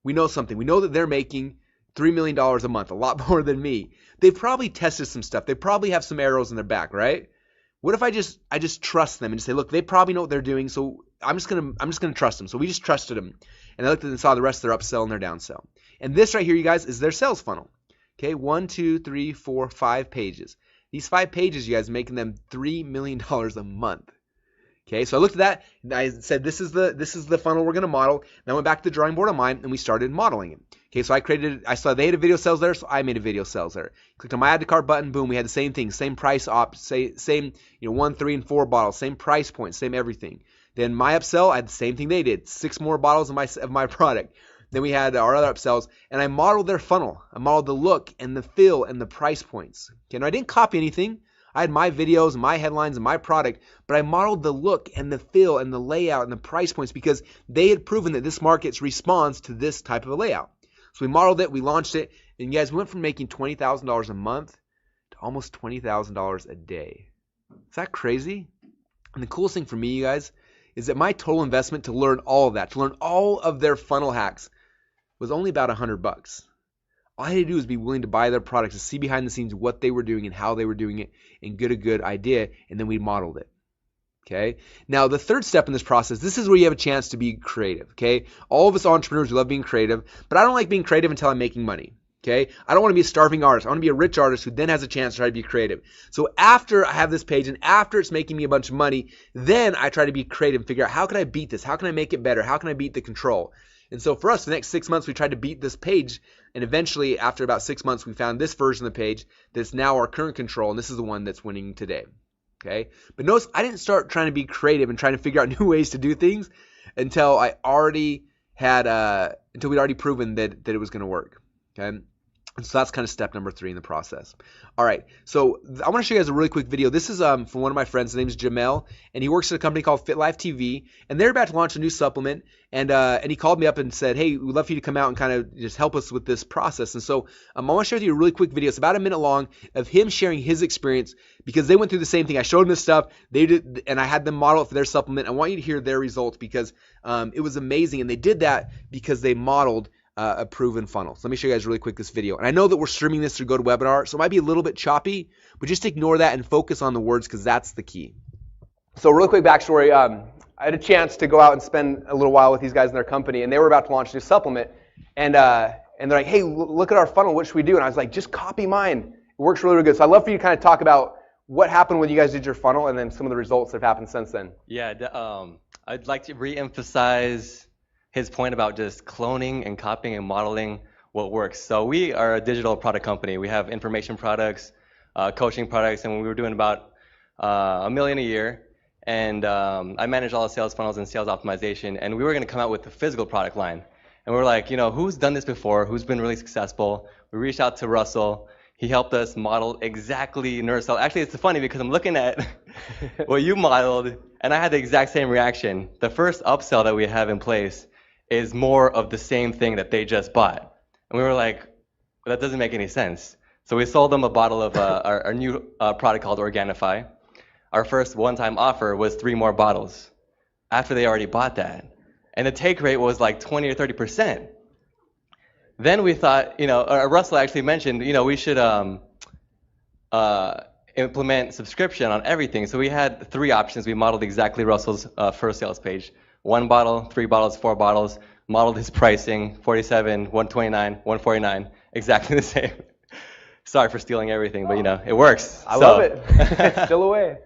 Speaker 1: We know something. We know that they're making $3 million a month, a lot more than me. They've probably tested some stuff. They probably have some arrows in their back, right? What if I just trust them and just say, look, they probably know what they're doing, so I'm just gonna trust them. So we just trusted them, and I looked at and saw the rest of their upsell and their downsell. And this right here, you guys, is their sales funnel. Okay, 1, 2, 3, 4, 5 pages. These 5 pages, you guys, making them $3 million a month. Okay, so I looked at that and I said, this is the funnel we're going to model. And I went back to the drawing board on mine and we started modeling it. Okay, so I saw they had a video sales there, so I made a video sales there. Clicked on my add to cart button, boom, we had the same thing, same price same 1, 3, and 4 bottles, same price point, same everything. Then my upsell, I had the same thing they did, 6 more bottles of my product. Then we had our other upsells, and I modeled their funnel. I modeled the look and the feel and the price points. Okay, now I didn't copy anything. I had my videos and my headlines and my product, but I modeled the look and the feel and the layout and the price points because they had proven that this market responds to this type of a layout. So we modeled it, we launched it, and you guys, we went from making $20,000 a month to almost $20,000 a day. Is that crazy? And the coolest thing for me, you guys, is that my total investment to learn all of that, to learn all of their funnel hacks, was only about $100. All I had to do was be willing to buy their products, to see behind the scenes what they were doing and how they were doing it, and get a good idea, and then we modeled it. Okay. Now, the third step in this process, this is where you have a chance to be creative. Okay. All of us entrepreneurs, we love being creative, but I don't like being creative until I'm making money. Okay, I don't want to be a starving artist. I want to be a rich artist who then has a chance to try to be creative. So after I have this page and after it's making me a bunch of money, then I try to be creative and figure out how can I beat this? How can I make it better? How can I beat the control? And so for us, the next 6 months, we tried to beat this page. And eventually, after about 6 months, we found this version of the page that's now our current control. And this is the one that's winning today. Okay, but notice I didn't start trying to be creative and trying to figure out new ways to do things until I already had, until we'd already proven that it was going to work. Okay. And so that's kind of step number 3 in the process. All right, so I want to show you guys a really quick video. This is from one of my friends. His name is Jamel, and he works at a company called Fit Life TV, and they're about to launch a new supplement. And he called me up and said, hey, we'd love for you to come out and kind of just help us with this process. And so I want to share with you a really quick video. It's about a minute long of him sharing his experience because they went through the same thing. I showed them this stuff, they did, and I had them model it for their supplement. I want you to hear their results because it was amazing, and they did that because they modeled a proven funnel. So let me show you guys really quick this video. And I know that we're streaming this through GoToWebinar, so it might be a little bit choppy, but just ignore that and focus on the words because that's the key. So really quick backstory. I had a chance to go out and spend a little while with these guys in their company, and they were about to launch a new supplement. And they're like, hey, look at our funnel. What should we do? And I was like, just copy mine. It works really, really good. So I'd love for you to kind of talk about what happened when you guys did your funnel and then some of the results that have happened since then.
Speaker 2: Yeah, I'd like to re-emphasize his point about just cloning and copying and modeling what works. So we are a digital product company. We have information products, coaching products, and we were doing about $1 million a year. And I manage all the sales funnels and sales optimization. And we were going to come out with a physical product line. And we were like, you know, who's done this before? Who's been really successful? We reached out to Russell. He helped us model exactly NerdSell. Actually, it's funny because I'm looking at what you modeled, and I had the exact same reaction. The first upsell that we have in place is more of the same thing that they just bought. And we were like, well, that doesn't make any sense. So we sold them a bottle of our new product called Organifi. Our first one-time offer was 3 more bottles after they already bought that. And the take rate was like 20 or 30%. Then we thought, you know, Russell actually mentioned, you know, we should implement subscription on everything. So we had 3 options. We modeled exactly Russell's first sales page. 1 bottle, 3 bottles, 4 bottles, modeled his pricing, 47, 129, 149, exactly the same. Sorry for stealing everything, but you know, it works.
Speaker 1: I love it. It's still away.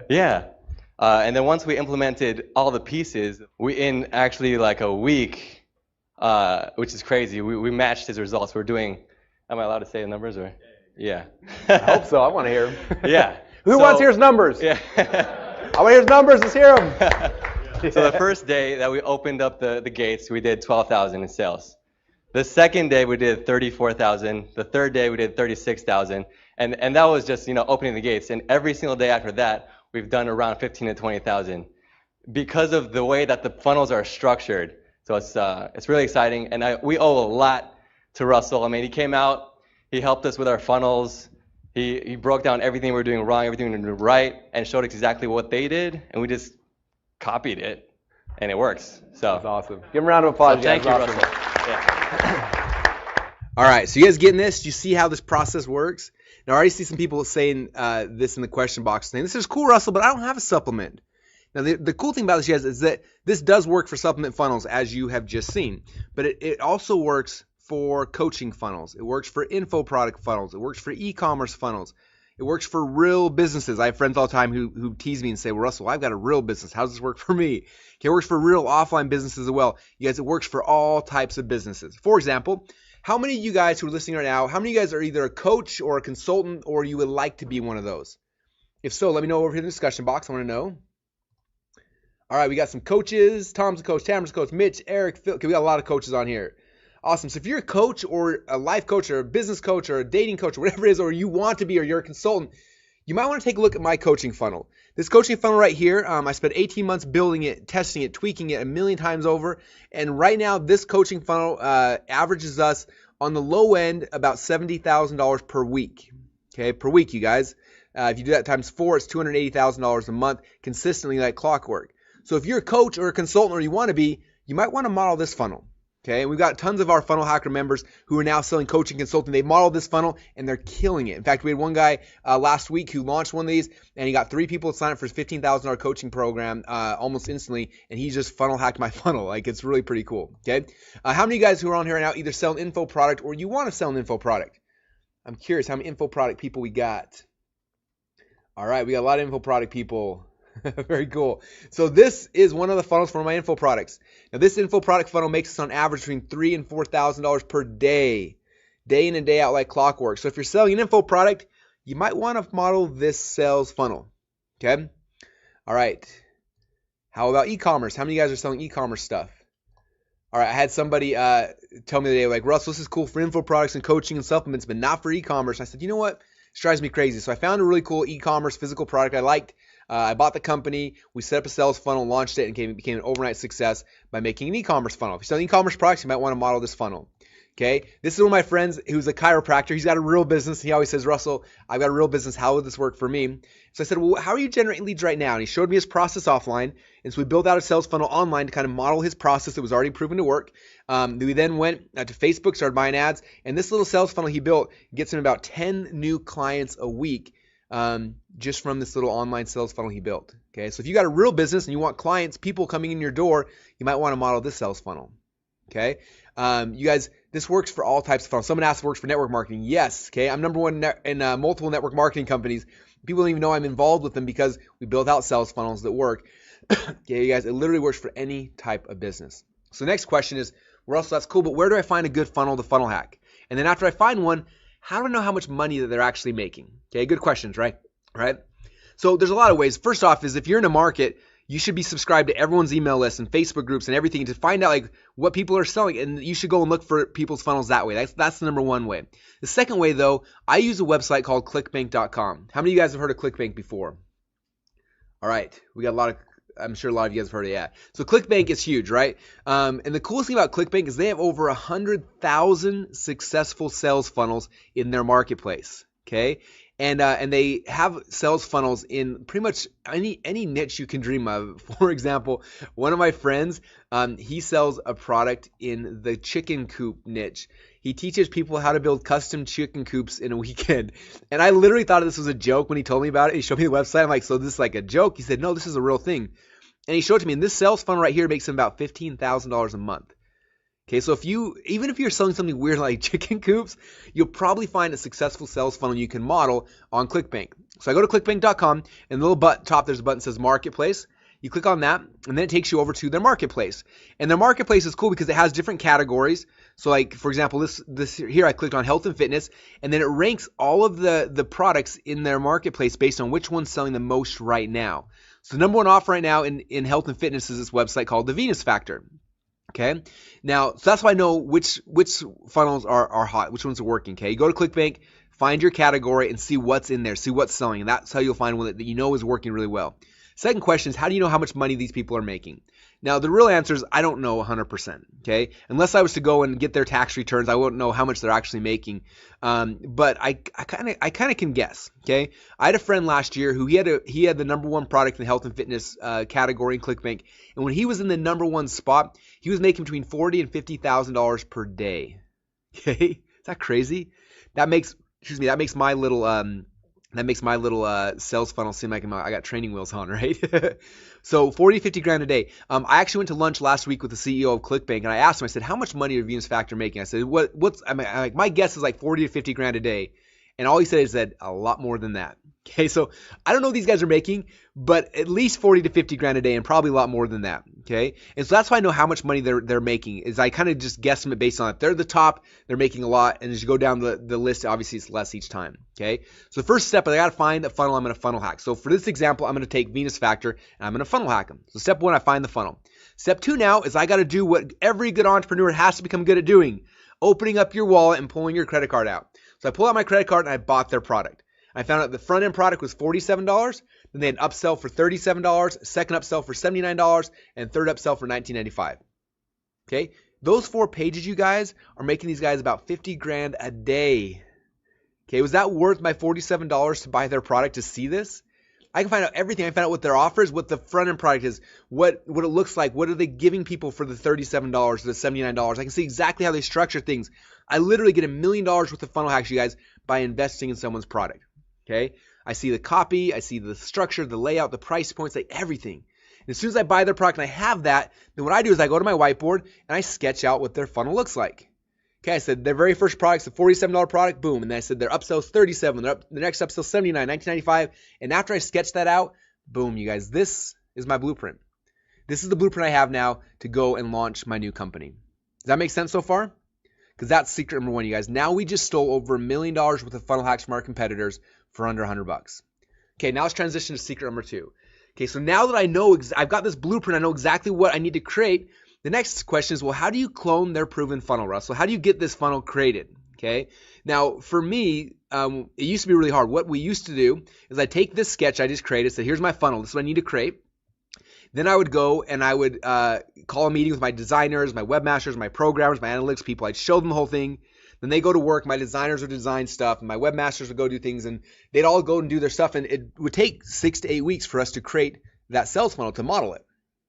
Speaker 2: Yeah. And then once we implemented all the pieces, in actually like a week, which is crazy, we matched his results. We're doing, am I allowed to say the numbers or? Yeah.
Speaker 1: I hope so. I want to hear them.
Speaker 2: Yeah.
Speaker 1: Who wants to hear his numbers?
Speaker 2: Yeah.
Speaker 1: I want to hear his numbers. Let's hear them.
Speaker 2: So the first day that we opened up the gates, we did 12,000 in sales. The second day we did 34,000. The third day we did 36,000. And that was just, you know, opening the gates. And every single day after that, we've done around 15 to 20,000 because of the way that the funnels are structured. So it's really exciting. And we owe a lot to Russell. I mean, he came out, he helped us with our funnels. He broke down everything we were doing wrong, everything we were doing right, and showed us exactly what they did. And we just copied it, and it works. So
Speaker 1: that's awesome. Give him a round of applause.
Speaker 2: So thank you, Russell. Yeah.
Speaker 1: All right, so you guys getting this? Do you see how this process works? Now, I already see some people saying this in the question box, saying, this is cool, Russell, but I don't have a supplement. Now, the cool thing about this, guys, is that this does work for supplement funnels, as you have just seen. But it also works for coaching funnels. It works for info product funnels. It works for e-commerce funnels. It works for real businesses. I have friends all the time who tease me and say, well, Russell, I've got a real business. How does this work for me? Okay, it works for real offline businesses as well. You guys, it works for all types of businesses. For example, how many of you guys who are listening right now, how many of you guys are either a coach or a consultant or you would like to be one of those? If so, let me know over here in the discussion box. I want to know. All right, we got some coaches. Tom's a coach, Tamara's a coach, Mitch, Eric, Phil. Okay, we got a lot of coaches on here. Awesome. So if you're a coach or a life coach or a business coach or a dating coach or whatever it is, or you want to be, or you're a consultant, you might want to take a look at my coaching funnel. This coaching funnel right here, I spent 18 months building it, testing it, tweaking it 1,000,000 times over. And right now, this coaching funnel averages us on the low end about $70,000 per week. Okay, per week, you guys. If you do that times 4, it's $280,000 a month, consistently like clockwork. So if you're a coach or a consultant or you want to be, you might want to model this funnel. Okay, and we've got tons of our Funnel Hacker members who are now selling coaching consulting. They modeled this funnel and they're killing it. In fact, we had one guy last week who launched one of these and he got 3 people to sign up for his $15,000 coaching program almost instantly, and he just funnel hacked my funnel. Like, it's really pretty cool. Okay, how many of you guys who are on here right now either sell an info product or you want to sell an info product? I'm curious how many info product people we got. All right, we got a lot of info product people. Very cool. So this is one of the funnels for my info products. Now this info product funnel makes us on average between $3,000 and $4,000 per day in and day out like clockwork. So if you're selling an info product, you might want to model this sales funnel. Okay. All right. How about e-commerce? How many of you guys are selling e-commerce stuff? All right. I had somebody tell me the day, like, Russell, this is cool for info products and coaching and supplements, but not for e-commerce. I said, you know what? This drives me crazy. So I found a really cool e-commerce physical product I liked. I bought the company, we set up a sales funnel, launched it, and became an overnight success by making an e-commerce funnel. If you're selling e-commerce products, you might want to model this funnel. Okay, this is one of my friends who's a chiropractor. He's got a real business. He always says, Russell, I've got a real business. How would this work for me? So I said, well, how are you generating leads right now? And he showed me his process offline. And so we built out a sales funnel online to kind of model his process that was already proven to work. We then went to Facebook, started buying ads. And this little sales funnel he built gets him about 10 new clients a week. Just from this little online sales funnel he built. Okay, so if you got a real business and you want clients, people coming in your door, you might want to model this sales funnel. Okay, you guys, this works for all types of funnels. Someone asked if it works for network marketing. Yes. Okay, I'm number one in multiple network marketing companies. People don't even know I'm involved with them because we built out sales funnels that work. Okay, you guys, it literally works for any type of business. So the next question is, Russell, that's cool, but where do I find a good funnel to funnel hack? And then after I find one, how do I know how much money that they're actually making? Okay, good questions, right? Right? So there's a lot of ways. First off is if you're in a market, you should be subscribed to everyone's email list and Facebook groups and everything to find out like what people are selling, and you should go and look for people's funnels that way. That's the number one way. The second way though, I use a website called clickbank.com. How many of you guys have heard of Clickbank before? All right, we got a lot of, I'm sure a lot of you guys have heard of that. So Clickbank is huge, right? And the coolest thing about Clickbank is they have over 100,000 successful sales funnels in their marketplace. Okay, and they have sales funnels in pretty much any niche you can dream of. For example, one of my friends, he sells a product in the chicken coop niche. He teaches people how to build custom chicken coops in a weekend. And I literally thought this was a joke when he told me about it. He showed me the website. I'm like, so this is like a joke? He said, no, this is a real thing. And he showed it to me. And this sales funnel right here makes him about $15,000 a month. Okay, so even if you're selling something weird like chicken coops, you'll probably find a successful sales funnel you can model on ClickBank. So I go to clickbank.com, and the little top, there's a button that says Marketplace. You click on that, and then it takes you over to their marketplace. And their marketplace is cool because it has different categories. So like, for example, this here, I clicked on health and fitness, and then it ranks all of the products in their marketplace based on which one's selling the most right now. So the number one offer right now in health and fitness is this website called the Venus Factor. Okay, now so that's why I know which funnels are hot, which ones are working. Okay, you go to ClickBank, find your category, and see what's in there, see what's selling, and that's how you'll find one that you know is working really well. Second question is, how do you know how much money these people are making? Now, the real answer is I don't know 100%, okay? Unless I was to go and get their tax returns, I wouldn't know how much they're actually making. But I kind of can guess, okay? I had a friend last year who he had the number one product in the health and fitness category in ClickBank, and when he was in the number one spot, he was making between $40,000 and $50,000 per day. Okay, is that crazy? That makes my little sales funnel seem like I got training wheels on, right? So 40, 50 grand a day. I actually went to lunch last week with the CEO of ClickBank, and I asked him, I said, how much money are Venus Factor making? I said, my guess is like 40 to 50 grand a day. And all he said is that a lot more than that. Okay, so I don't know what these guys are making, but at least 40 to 50 grand a day and probably a lot more than that. Okay, and so that's why I know how much money they're making, is I kind of just guesstimate based on it. They're the top, they're making a lot, and as you go down the list, obviously it's less each time. Okay, so the first step is I got to find the funnel I'm going to funnel hack. So for this example, I'm going to take Venus Factor and I'm going to funnel hack them. So step one, I find the funnel. Step two now is I got to do what every good entrepreneur has to become good at doing: opening up your wallet and pulling your credit card out. So I pull out my credit card and I bought their product. I found out the front end product was $47. Then they had an upsell for $37, second upsell for $79, and third upsell for $19.95. Okay, those 4 pages, you guys, are making these guys about 50 grand a day. Okay, was that worth my $47 to buy their product to see this? I can find out everything. I can find out what their offers, what the front end product is, what it looks like, what are they giving people for the $37 or the $79. I can see exactly how they structure things. I literally get $1 million worth of funnel hacks, you guys, by investing in someone's product. Okay? I see the copy, I see the structure, the layout, the price points, like everything. And as soon as I buy their product and I have that, then what I do is I go to my whiteboard and I sketch out what their funnel looks like. Okay, I said their very first product's a $47 product, boom. And then I said their upsell's $37, the next upsell's $79, $19.95. And after I sketch that out, boom, you guys, this is my blueprint. This is the blueprint I have now to go and launch my new company. Does that make sense so far? Because that's secret number one, you guys. Now we just stole over $1 million worth of funnel hacks from our competitors for under $100. Okay, now let's transition to secret number two. Okay, so now that I know, I've got this blueprint, I know exactly what I need to create. The next question is, well, how do you clone their proven funnel, Russell? How do you get this funnel created? Okay. Now, for me, it used to be really hard. What we used to do is I take this sketch I just created, say, here's my funnel. This is what I need to create. Then I would go and I would call a meeting with my designers, my webmasters, my programmers, my analytics people. I'd show them the whole thing. Then they go to work. My designers would design stuff, and my webmasters would go do things, and they'd all go and do their stuff. And it would take 6 to 8 weeks for us to create that sales funnel, to model it.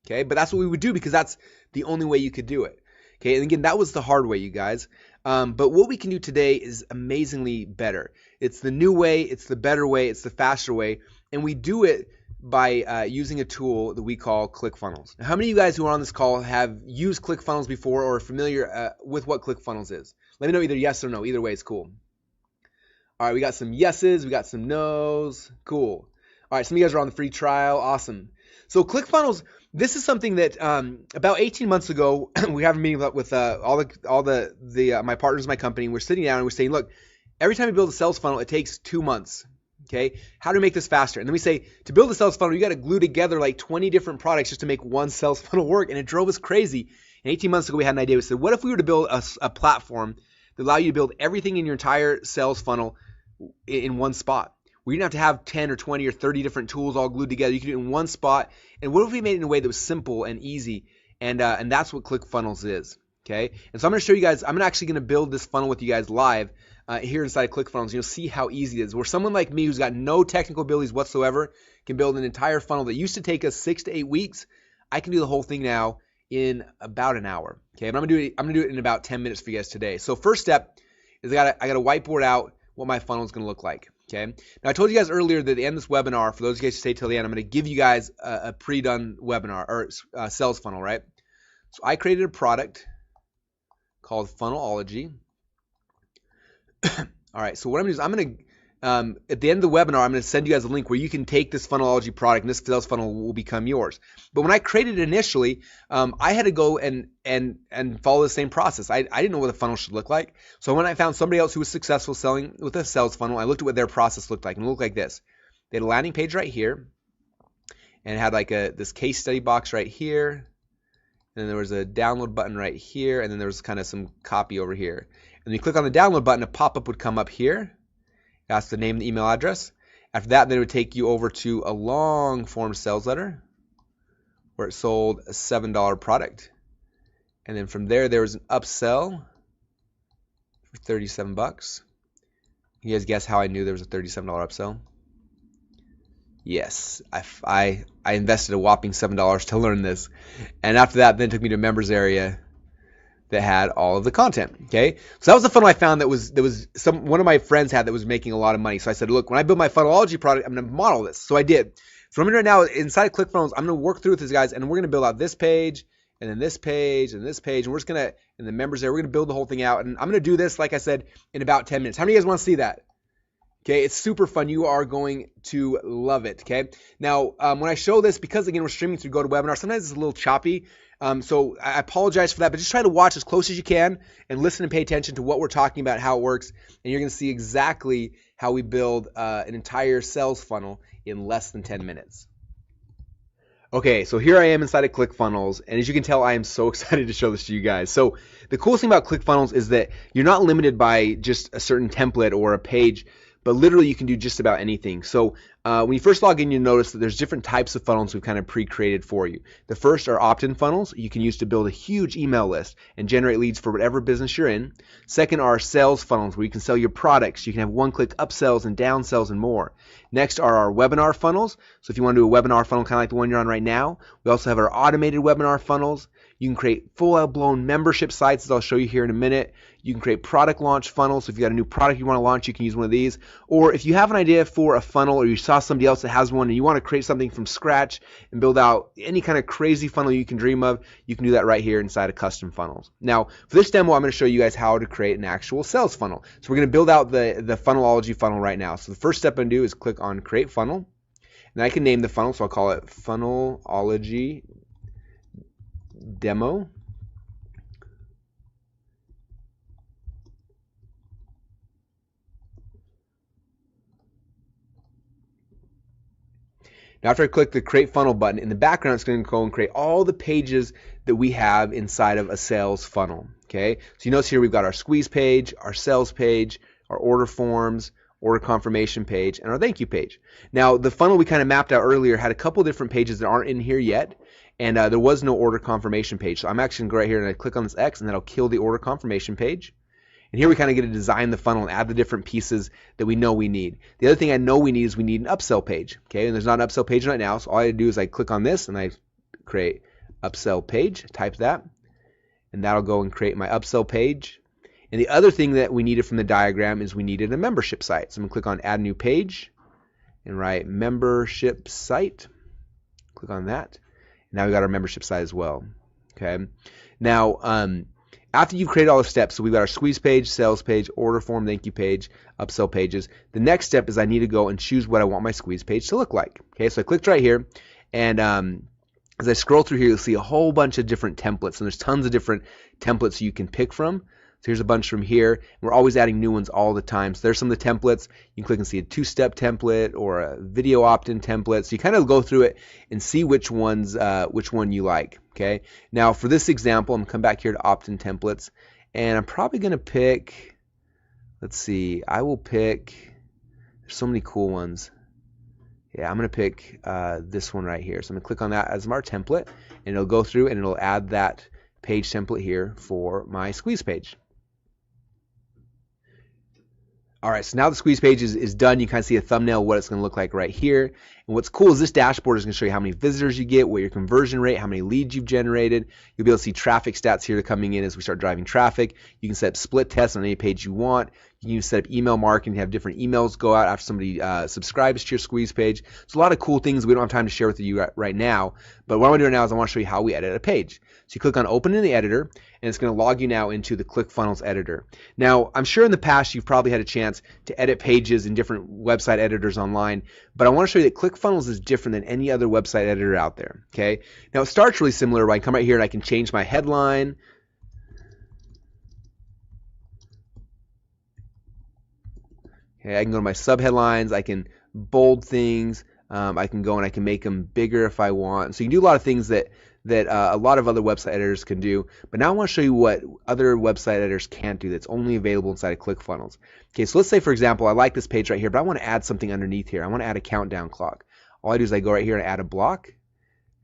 Speaker 1: Okay, but that's what we would do because that's the only way you could do it. Okay, and again, that was the hard way, you guys. But what we can do today is amazingly better. It's the new way, it's the better way, it's the faster way, and we do it by using a tool that we call Clickfunnels. Now, how many of you guys who are on this call have used Clickfunnels before or are familiar with what Clickfunnels is? Let me know either yes or no. Either way is cool. All right, we got some yeses, we got some nos. Cool. All right, some of you guys are on the free trial. Awesome. So Clickfunnels, this is something that about 18 months ago, we have a meeting with all my partners in my company. And we're sitting down and we're saying, look, every time you build a sales funnel, it takes 2 months. Okay, how do we make this faster? And then we say, to build a sales funnel, you got to glue together like 20 different products just to make one sales funnel work. And it drove us crazy. And 18 months ago, we had an idea. We said, what if we were to build a platform that allow you to build everything in your entire sales funnel in one spot? We didn't have to have 10 or 20 or 30 different tools all glued together. You could do it in one spot. And what if we made it in a way that was simple and easy? And that's what Clickfunnels is. Okay. And so I'm going to show you guys, I'm actually going to build this funnel with you guys live here inside of Clickfunnels. You'll see how easy it is. Where someone like me who's got no technical abilities whatsoever can build an entire funnel that used to take us 6 to 8 weeks. I can do the whole thing now in about an hour. Okay. But I'm going to do it in about 10 minutes for you guys today. So first step is I got to whiteboard out what my funnel is going to look like. Okay. Now I told you guys earlier that at the end of this webinar, for those of you guys who stay till the end, I'm going to give you guys a pre-done webinar or sales funnel, right? So I created a product called Funnelology. All right. So what I'm going to do is I'm going to, at the end of the webinar, I'm going to send you guys a link where you can take this Funnelology product and this sales funnel will become yours. But when I created it initially, I had to go and follow the same process. I didn't know what the funnel should look like. So when I found somebody else who was successful selling with a sales funnel, I looked at what their process looked like, and it looked like this. They had a landing page right here, and it had like this case study box right here. And then there was a download button right here, and then there was kind of some copy over here. And when you click on the download button, a pop-up would come up here. Ask the name and the email address. After that, then it would take you over to a long form sales letter where it sold a $7 product. And then from there was an upsell for 37 bucks. You guys guess how I knew there was a $37 upsell? Yes, I invested a whopping $7 to learn this. And after that, then it took me to a members area that had all of the content. Okay, so that was the funnel I found that was one of my friends had that was making a lot of money. So I said, look, when I build my Funnelology product, I'm going to model this. So I did. So what I'm going to do right now inside of Clickfunnels, I'm going to work through with these guys, and we're going to build out this page, and then this page, and this page, and we're just going to, in the members there, we're going to build the whole thing out. And I'm going to do this, like I said, in about 10 minutes. How many of you guys want to see that? Okay, it's super fun. You are going to love it. Okay, now when I show this, because again we're streaming through GoToWebinar, sometimes it's a little choppy. So I apologize for that, but just try to watch as close as you can and listen and pay attention to what we're talking about, how it works, and you're going to see exactly how we build an entire sales funnel in less than 10 minutes. Okay, so here I am inside of Clickfunnels, and as you can tell, I am so excited to show this to you guys. So the coolest thing about Clickfunnels is that you're not limited by just a certain template or a page, but literally you can do just about anything. So when you first log in, you'll notice that there's different types of funnels we've kind of pre-created for you. The first are opt-in funnels you can use to build a huge email list and generate leads for whatever business you're in. Second are sales funnels where you can sell your products. You can have one-click upsells and downsells and more. Next are our webinar funnels. So if you want to do a webinar funnel kind of like the one you're on right now, we also have our automated webinar funnels. You can create full-blown membership sites, as I'll show you here in a minute. You can create product launch funnels. So if you've got a new product you want to launch, you can use one of these. Or if you have an idea for a funnel, or you saw somebody else that has one and you want to create something from scratch and build out any kind of crazy funnel you can dream of, you can do that right here inside of custom funnels. Now, for this demo, I'm going to show you guys how to create an actual sales funnel. So we're going to build out the funnelology funnel right now. So the first step I'm going to do is click on Create Funnel. And I can name the funnel, so I'll call it Funnelology Demo. Now after I click the Create Funnel button, in the background it's going to go and create all the pages that we have inside of a sales funnel. Okay, so you notice here we've got our squeeze page, our sales page, our order forms, order confirmation page, and our thank you page. Now the funnel we kind of mapped out earlier had a couple different pages that aren't in here yet, and there was no order confirmation page. So I'm actually going to go right here and I click on this X, and that'll kill the order confirmation page. And here we kind of get to design the funnel and add the different pieces that we know we need. The other thing I know we need is we need an upsell page. Okay, and there's not an upsell page right now, so all I do is I click on this and I create upsell page, type that, and that'll go and create my upsell page. And the other thing that we needed from the diagram is we needed a membership site. So I'm going to click on Add New Page and write membership site. Click on that. Now we got our membership site as well. Okay, now after you've created all the steps, so we've got our squeeze page, sales page, order form, thank you page, upsell pages. The next step is I need to go and choose what I want my squeeze page to look like. Okay, so I clicked right here, and as I scroll through here, you'll see a whole bunch of different templates, and there's tons of different templates you can pick from. So here's a bunch from here. We're always adding new ones all the time. So there's some of the templates. You can click and see a two-step template or a video opt-in template. So you kind of go through it and see which one you like. Okay. Now for this example, I'm gonna come back here to opt-in templates, and I'm probably gonna pick. Let's see. I will pick. There's so many cool ones. Yeah, I'm gonna pick this one right here. So I'm gonna click on that as our template, and it'll go through and it'll add that page template here for my squeeze page. All right, so now the squeeze page is done. You kind of see a thumbnail of what it's going to look like right here. And what's cool is this dashboard is going to show you how many visitors you get, what your conversion rate, how many leads you've generated. You'll be able to see traffic stats here coming in as we start driving traffic. You can set up split tests on any page you want. You can set up email marketing, have different emails go out after somebody subscribes to your squeeze page. It's a lot of cool things we don't have time to share with you right now. But what I want to do now is I want to show you how we edit a page. So you click on Open in the Editor, and it's going to log you now into the Clickfunnels editor. Now, I'm sure in the past you've probably had a chance to edit pages in different website editors online, but I want to show you that Clickfunnels is different than any other website editor out there. Okay. Now it starts really similar. I can come right here and I can change my headline. Okay, I can go to my subheadlines. I can bold things. I can go and I can make them bigger if I want. So you can do a lot of things that a lot of other website editors can do. But now I want to show you what other website editors can't do that's only available inside of ClickFunnels. Okay, so let's say, for example, I like this page right here, but I want to add something underneath here. I want to add a countdown clock. All I do is I go right here and add a block.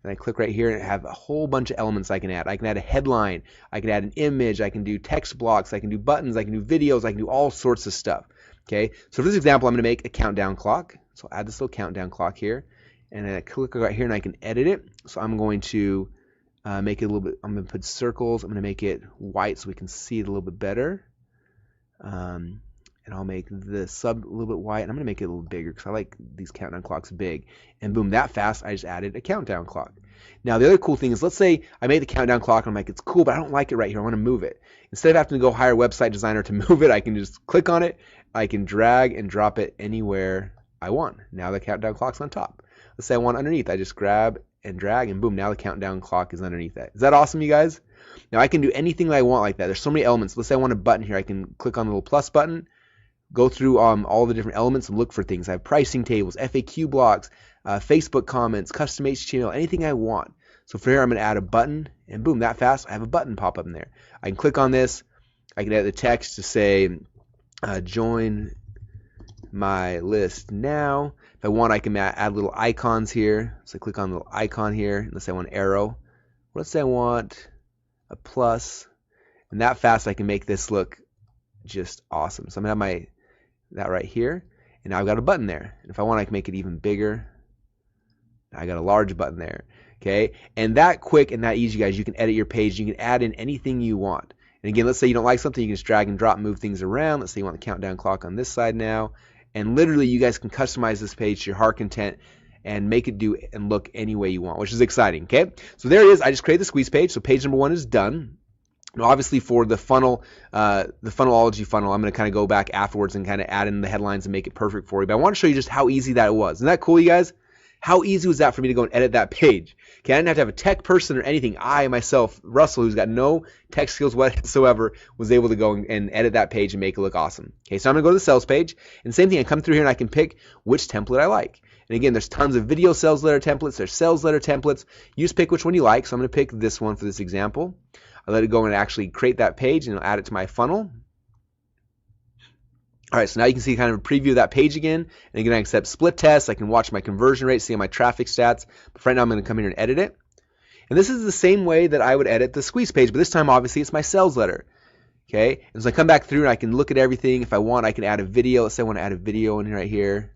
Speaker 1: And I click right here and have a whole bunch of elements I can add. I can add a headline. I can add an image. I can do text blocks. I can do buttons. I can do videos. I can do all sorts of stuff. Okay, so for this example, I'm going to make a countdown clock. So I'll add this little countdown clock here. And then I click right here and I can edit it. So I'm going to make it a little bit, I'm going to put circles. I'm going to make it white so we can see it a little bit better. And I'll make the sub a little bit white. And I'm going to make it a little bigger because I like these countdown clocks big. And boom, that fast, I just added a countdown clock. Now, the other cool thing is, let's say I made the countdown clock and I'm like, it's cool, but I don't like it right here. I want to move it. Instead of having to go hire a website designer to move it, I can just click on it. I can drag and drop it anywhere I want. Now the countdown clock's on top. Let's say I want underneath. I just grab and drag, and boom, now the countdown clock is underneath that. Is that awesome, you guys? Now I can do anything that I want like that. There's so many elements. Let's say I want a button here. I can click on the little plus button, go through all the different elements and look for things. I have pricing tables, FAQ blocks, Facebook comments, custom HTML, anything I want. So for here, I'm going to add a button, and boom, that fast, I have a button pop up in there. I can click on this. I can add the text to say, join my list now. If I want, I can add little icons here. So I click on the little icon here. Let's say I want an arrow. Let's say I want a plus. And that fast I can make this look just awesome. So I'm going to have that right here. And now I've got a button there. And if I want, I can make it even bigger. I got a large button there. Okay, and that quick and that easy, guys, you can edit your page. You can add in anything you want. And again, let's say you don't like something, you can just drag and drop, move things around. Let's say you want the countdown clock on this side now. And literally, you guys can customize this page to your heart content and make it do and look any way you want, which is exciting. Okay, so there it is. I just created the squeeze page. So page number 1 is done. Now, obviously, for the funnel, the funnelology funnel, I'm going to kind of go back afterwards and kind of add in the headlines and make it perfect for you. But I want to show you just how easy that was. Isn't that cool, you guys? How easy was that for me to go and edit that page? Okay, I didn't have to have a tech person or anything. I myself, Russell, who's got no tech skills whatsoever, was able to go and edit that page and make it look awesome. Okay, so I'm going to go to the sales page. And same thing, I come through here and I can pick which template I like. And again, there's tons of video sales letter templates. There's sales letter templates. You just pick which one you like. So I'm going to pick this one for this example. I let it go and actually create that page and I'll add it to my funnel. All right, so now you can see kind of a preview of that page again. And again, I accept split tests. I can watch my conversion rate, see my traffic stats. But right now, I'm going to come here and edit it. And this is the same way that I would edit the squeeze page, but this time, obviously, it's my sales letter. Okay, and so I come back through and I can look at everything. If I want, I can add a video. Let's say I want to add a video in right here.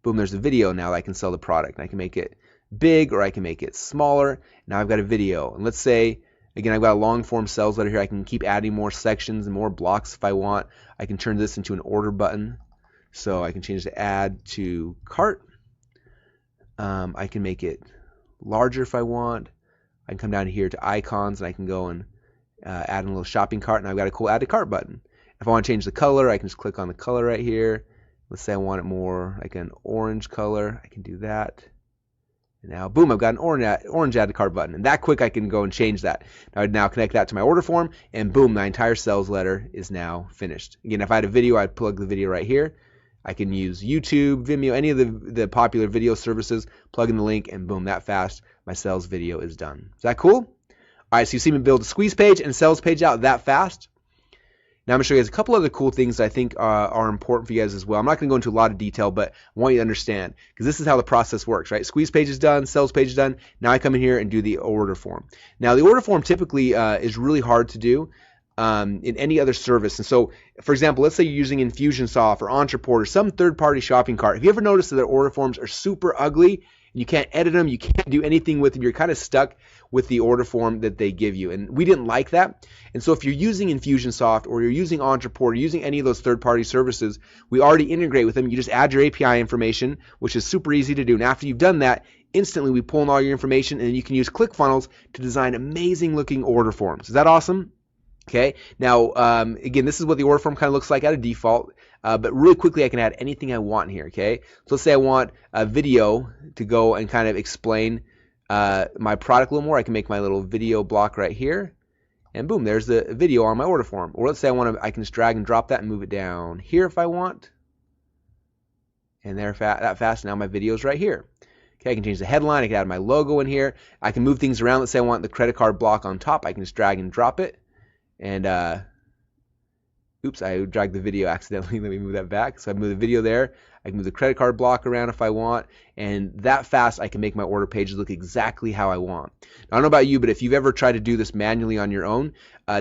Speaker 1: Boom, there's a video now that I can sell the product. And I can make it big or I can make it smaller. Now I've got a video. And let's say, again, I've got a long form sales letter here. I can keep adding more sections and more blocks if I want. I can turn this into an order button. So I can change the add to cart. I can make it larger if I want. I can come down here to icons and I can go and add in a little shopping cart. And I've got a cool add to cart button. If I want to change the color, I can just click on the color right here. Let's say I want it more like an orange color. I can do that. And now, boom, I've got an orange add to cart button. And that quick, I can go and change that. I would now connect that to my order form, and boom, my entire sales letter is now finished. Again, if I had a video, I'd plug the video right here. I can use YouTube, Vimeo, any of the popular video services, plug in the link, and boom, that fast, my sales video is done. Is that cool? All right, so you see me build a squeeze page and sales page out that fast. Now I'm going to show you guys a couple other cool things that I think are important for you guys as well. I'm not going to go into a lot of detail, but I want you to understand because this is how the process works, right? Squeeze page is done, sales page is done. Now I come in here and do the order form. Now the order form typically is really hard to do in any other service. And so, for example, let's say you're using Infusionsoft or Entreport or some third-party shopping cart. Have you ever noticed that their order forms are super ugly and you can't edit them, you can't do anything with them, you're kind of stuck with the order form that they give you? And we didn't like that. And so if you're using Infusionsoft or you're using Entreport or using any of those third-party services, we already integrate with them. You just add your API information, which is super easy to do. And after you've done that, instantly we pull in all your information and you can use Clickfunnels to design amazing looking order forms. Is that awesome? Okay, now again, this is what the order form kind of looks like at a default, but really quickly I can add anything I want here, okay? So let's say I want a video to go and kind of explain my product a little more. I can make my little video block right here, and boom, there's the video on my order form. Or let's say I can just drag and drop that and move it down here if I want, and there that fast, now my video is right here. Okay, I can change the headline, I can add my logo in here, I can move things around. Let's say I want the credit card block on top, I can just drag and drop it. And oops, I dragged the video accidentally. Let me move that back. So I move the video there. I can move the credit card block around if I want. And that fast, I can make my order pages look exactly how I want. Now, I don't know about you, but if you've ever tried to do this manually on your own,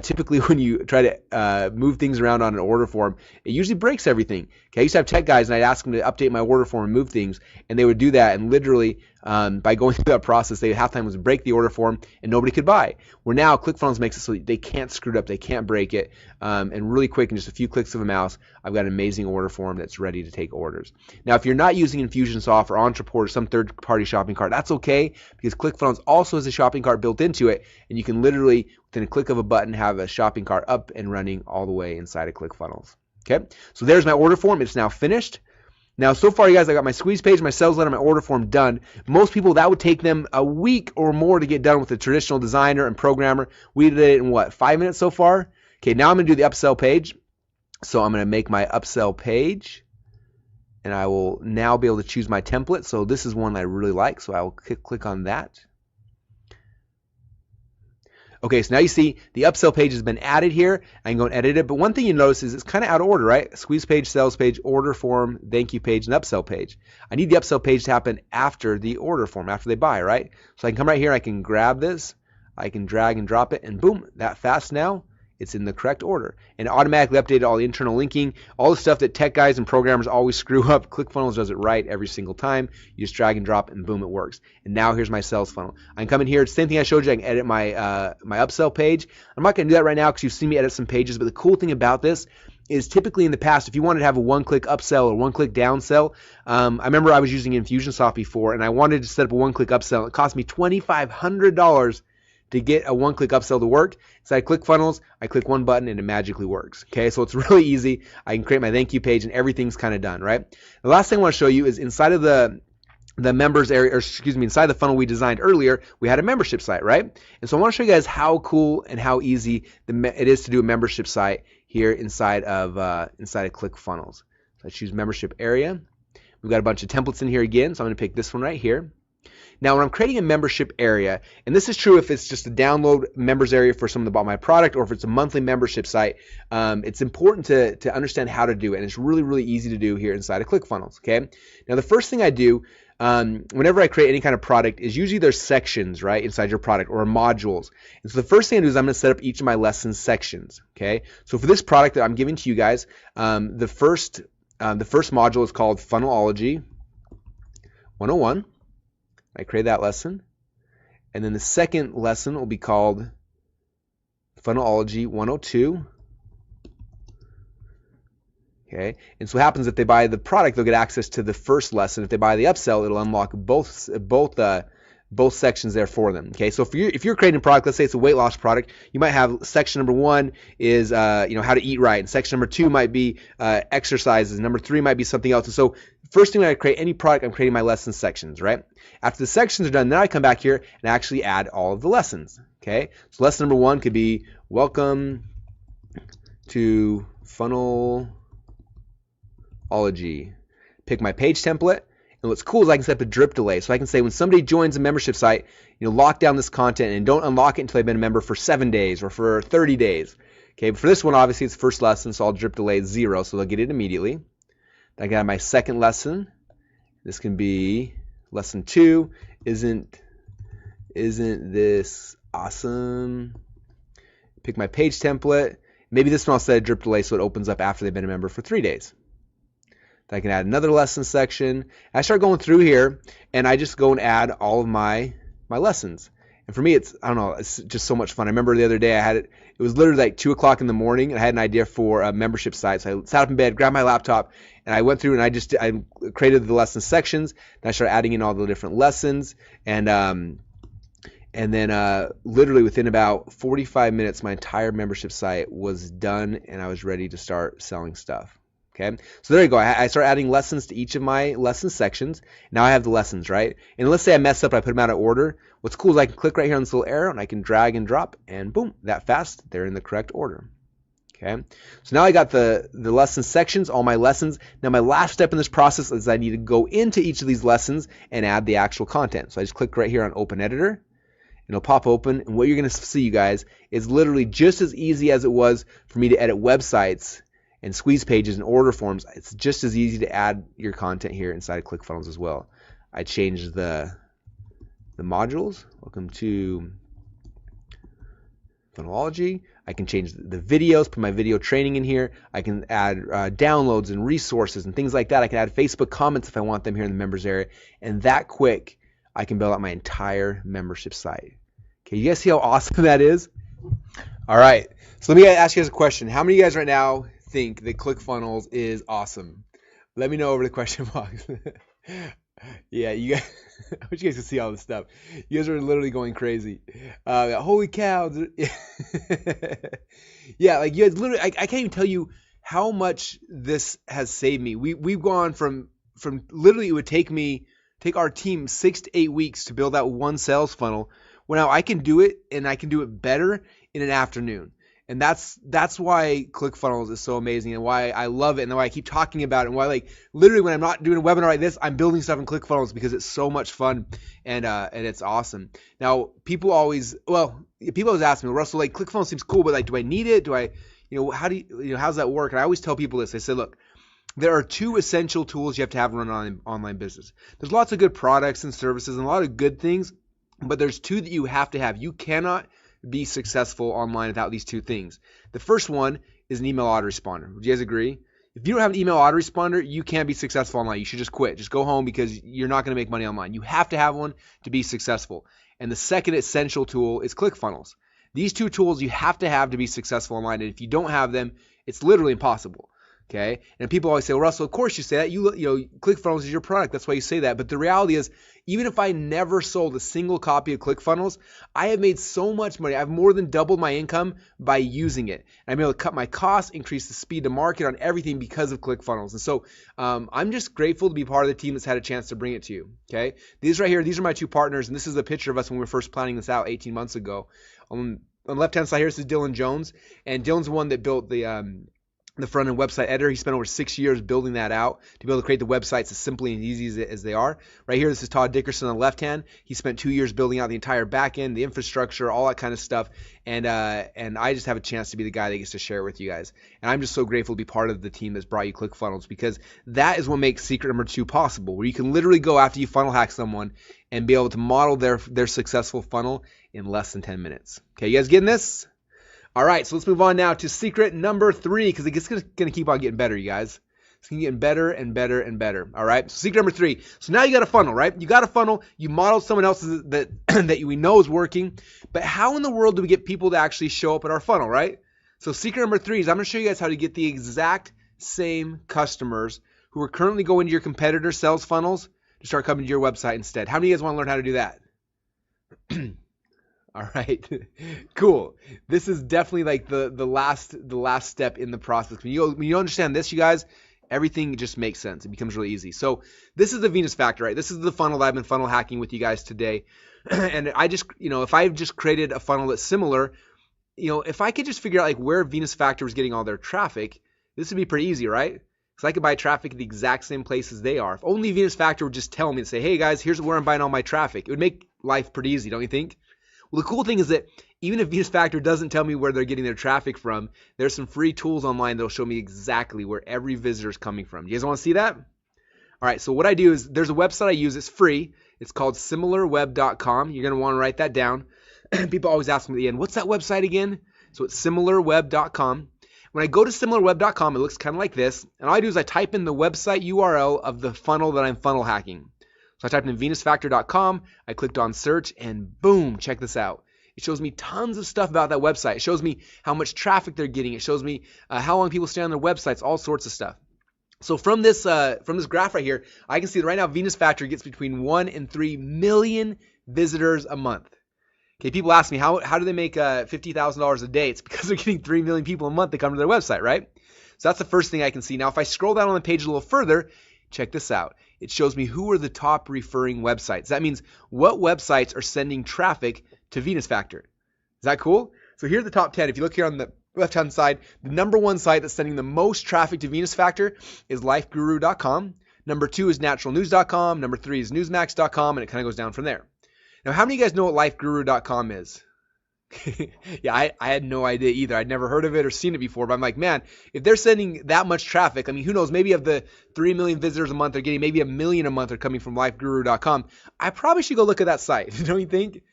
Speaker 1: typically when you try to move things around on an order form, it usually breaks everything. Okay, I used to have tech guys, and I'd ask them to update my order form and move things, and they would do that, and literally by going through that process, they half the time was break the order form, and nobody could buy. Where now Clickfunnels makes it so they can't screw it up, they can't break it, and really quick, in just a few clicks of a mouse, I've got an amazing order form that's ready to take orders. Now, if you're not using Infusionsoft or Entreport or some third-party shopping cart, that's okay, because Clickfunnels also has a shopping cart built into it, and you can literally, within a click of a button, have a shopping cart up and running all the way inside of Clickfunnels. Okay, so there's my order form. It's now finished. Now, so far, you guys, I got my squeeze page, my sales letter, my order form done. Most people, that would take them a week or more to get done with a traditional designer and programmer. We did it in, what, 5 minutes so far? Okay, now I'm going to do the upsell page. So I'm going to make my upsell page, and I will now be able to choose my template. So this is one I really like, so I will click on that. Okay, so now you see the upsell page has been added here. I can go and edit it. But one thing you notice is it's kind of out of order, right? Squeeze page, sales page, order form, thank you page, and upsell page. I need the upsell page to happen after the order form, after they buy, right? So I can come right here, I can grab this, I can drag and drop it, and boom, that fast now, it's in the correct order. And automatically updated all the internal linking, all the stuff that tech guys and programmers always screw up. ClickFunnels does it right every single time. You just drag and drop and boom, it works. And now here's my sales funnel. I can come in here, same thing I showed you, I can edit my my upsell page. I'm not gonna do that right now because you've seen me edit some pages, but the cool thing about this is typically in the past, if you wanted to have a one-click upsell or one-click downsell, I remember I was using Infusionsoft before and I wanted to set up a one-click upsell. It cost me $2,500 to get a one-click upsell to work. Inside ClickFunnels, I click one button and it magically works. Okay, so it's really easy. I can create my thank you page and everything's kind of done, right? The last thing I want to show you is inside of the members area, or excuse me, inside the funnel we designed earlier, we had a membership site, right? And so I want to show you guys how cool and how easy it is to do a membership site here inside of ClickFunnels. So I choose membership area. We've got a bunch of templates in here again, so I'm going to pick this one right here. Now, when I'm creating a membership area, and this is true if it's just a download members area for someone that bought my product or if it's a monthly membership site, it's important to understand how to do it. And it's really, really easy to do here inside of ClickFunnels, okay? Now, the first thing I do whenever I create any kind of product is usually there's sections, right, inside your product or modules. And so the first thing I do is I'm going to set up each of my lesson sections, okay? So for this product that I'm giving to you guys, the first module is called Funnelology 101. I create that lesson. And then the second lesson will be called Funnelology 102. Okay, and so what happens if they buy the product, they'll get access to the first lesson. If they buy the upsell, it'll unlock both sections there for them. Okay, so if you're creating a product, let's say it's a weight loss product, you might have section number 1 is how to eat right, and section number 2 might be exercises, number 3 might be something else. And so first thing when I create any product, I'm creating my lesson sections, right? After the sections are done, then I come back here and actually add all of the lessons. Okay, so lesson number 1 could be welcome to Funnelology. Pick my page template. And what's cool is I can set up a drip delay. So I can say when somebody joins a membership site, lock down this content and don't unlock it until they've been a member for 7 days or for 30 days. Okay, but for this one, obviously it's first lesson, so I'll drip delay 0, so they'll get it immediately. Then I can have my second lesson. This can be lesson 2. Isn't this awesome? Pick my page template. Maybe this one I'll set a drip delay so it opens up after they've been a member for 3 days. I can add another lesson section. I start going through here and I just go and add all of my lessons. And for me, it's just so much fun. I remember the other day it was literally like 2 o'clock in the morning and I had an idea for a membership site. So I sat up in bed, grabbed my laptop, and I went through and I created the lesson sections. And I started adding in all the different lessons. And then literally within about 45 minutes, my entire membership site was done and I was ready to start selling stuff. Okay, so there you go. I start adding lessons to each of my lesson sections. Now I have the lessons, right? And let's say I mess up, I put them out of order. What's cool is I can click right here on this little arrow and I can drag and drop and boom, that fast, they're in the correct order. Okay, so now I got the lesson sections, all my lessons. Now my last step in this process is I need to go into each of these lessons and add the actual content. So I just click right here on Open Editor and it'll pop open. And what you're going to see, you guys, is literally just as easy as it was for me to edit websites and squeeze pages and order forms. It's just as easy to add your content here inside of ClickFunnels as well. I changed the modules. Welcome to Funnelology. I can change the videos, put my video training in here. I can add downloads and resources and things like that. I can add Facebook comments if I want them here in the members area. And that quick, I can build out my entire membership site. Okay, you guys see how awesome that is? All right, so let me ask you guys a question. How many of you guys right now think that ClickFunnels is awesome? Let me know over the question box. Yeah, you guys, I wish you guys could see all this stuff. You guys are literally going crazy. Holy cow. Yeah, like you guys literally, I can't even tell you how much this has saved me. We've gone from literally it would take our team 6 to 8 weeks to build out one sales funnel. Well, now I can do it and I can do it better in an afternoon. And that's why ClickFunnels is so amazing and why I love it and why I keep talking about it and why, like, literally when I'm not doing a webinar like this, I'm building stuff in ClickFunnels because it's so much fun and it's awesome. Now, people always ask me, Russell, like, ClickFunnels seems cool, but like, do I need it? Do I, how's that work? And I always tell people this. I say, look, there are 2 essential tools you have to have to run an online business. There's lots of good products and services and a lot of good things, but there's 2 that you have to have. You cannot be successful online without these 2 things. The first one is an email autoresponder. Would you guys agree? If you don't have an email autoresponder, you can't be successful online. You should just quit. Just go home because you're not going to make money online. You have to have one to be successful. And the second essential tool is ClickFunnels. These 2 tools you have to be successful online. And if you don't have them, it's literally impossible. Okay, and people always say, well, Russell, of course you say that. You know, ClickFunnels is your product. That's why you say that. But the reality is, even if I never sold a single copy of ClickFunnels, I have made so much money. I've more than doubled my income by using it. I'm able to cut my costs, increase the speed to market on everything because of ClickFunnels. And so I'm just grateful to be part of the team that's had a chance to bring it to you. Okay, these right here, these are my 2 partners, and this is a picture of us when we were first planning this out 18 months ago. On the left-hand side here, this is Dylan Jones, and Dylan's the one that built the front-end website editor. He spent over 6 years building that out to be able to create the websites as simply and easy as they are. Right here, this is Todd Dickerson on the left hand. He spent 2 years building out the entire back end, the infrastructure, all that kind of stuff. And I just have a chance to be the guy that gets to share it with you guys. And I'm just so grateful to be part of the team that's brought you ClickFunnels, because that is what makes secret number 2 possible, where you can literally go after you funnel hack someone and be able to model their successful funnel in less than 10 minutes. Okay, you guys getting this? All right, so let's move on now to secret number 3, because it's going to keep on getting better, you guys. It's going to get better and better and better. All right, so secret number 3. So now you got a funnel, right? You got a funnel. You modeled someone else's that we know is working. But how in the world do we get people to actually show up at our funnel, right? So secret number 3 is I'm going to show you guys how to get the exact same customers who are currently going to your competitor sales funnels to start coming to your website instead. How many of you guys want to learn how to do that? All right, cool. This is definitely like the last step in the process. When you understand this, you guys, everything just makes sense. It becomes really easy. So this is the Venus factor, right? This is the funnel that I've been funnel hacking with you guys today. And I just, if I've just created a funnel that's similar, if I could just figure out like where Venus factor was getting all their traffic, this would be pretty easy, right? Because I could buy traffic at the exact same places they are. If only Venus factor would just tell me and say, hey guys, here's where I'm buying all my traffic. It would make life pretty easy, don't you think? Well, the cool thing is that even if Venus Factor doesn't tell me where they're getting their traffic from, there's some free tools online that'll show me exactly where every visitor is coming from. You guys want to see that? All right, so what I do is there's a website I use. It's free. It's called similarweb.com. You're going to want to write that down. People always ask me at the end, what's that website again? So it's similarweb.com. When I go to similarweb.com, it looks kind of like this. And all I do is I type in the website URL of the funnel that I'm funnel hacking. So I typed in venusfactor.com, I clicked on search, and boom, check this out. It shows me tons of stuff about that website. It shows me how much traffic they're getting. It shows me how long people stay on their websites, all sorts of stuff. So from this graph right here, I can see that right now Venus Factor gets between 1 and 3 million visitors a month. Okay, people ask me, how do they make $50,000 a day? It's because they're getting 3 million people a month that come to their website, right? So that's the first thing I can see. Now, if I scroll down on the page a little further, check this out. It shows me who are the top referring websites. That means what websites are sending traffic to Venus Factor. Is that cool? So here are the top 10. If you look here on the left-hand side, the number 1 site that's sending the most traffic to Venus Factor is lifeguru.com. Number 2 is naturalnews.com. Number 3 is newsmax.com, and it kind of goes down from there. Now, how many of you guys know what lifeguru.com is? Yeah, I had no idea either. I'd never heard of it or seen it before, but I'm like, man, if they're sending that much traffic, I mean, who knows, maybe of the 3 million visitors a month they're getting, maybe 1 million a month are coming from lifeguru.com. I probably should go look at that site, don't you think?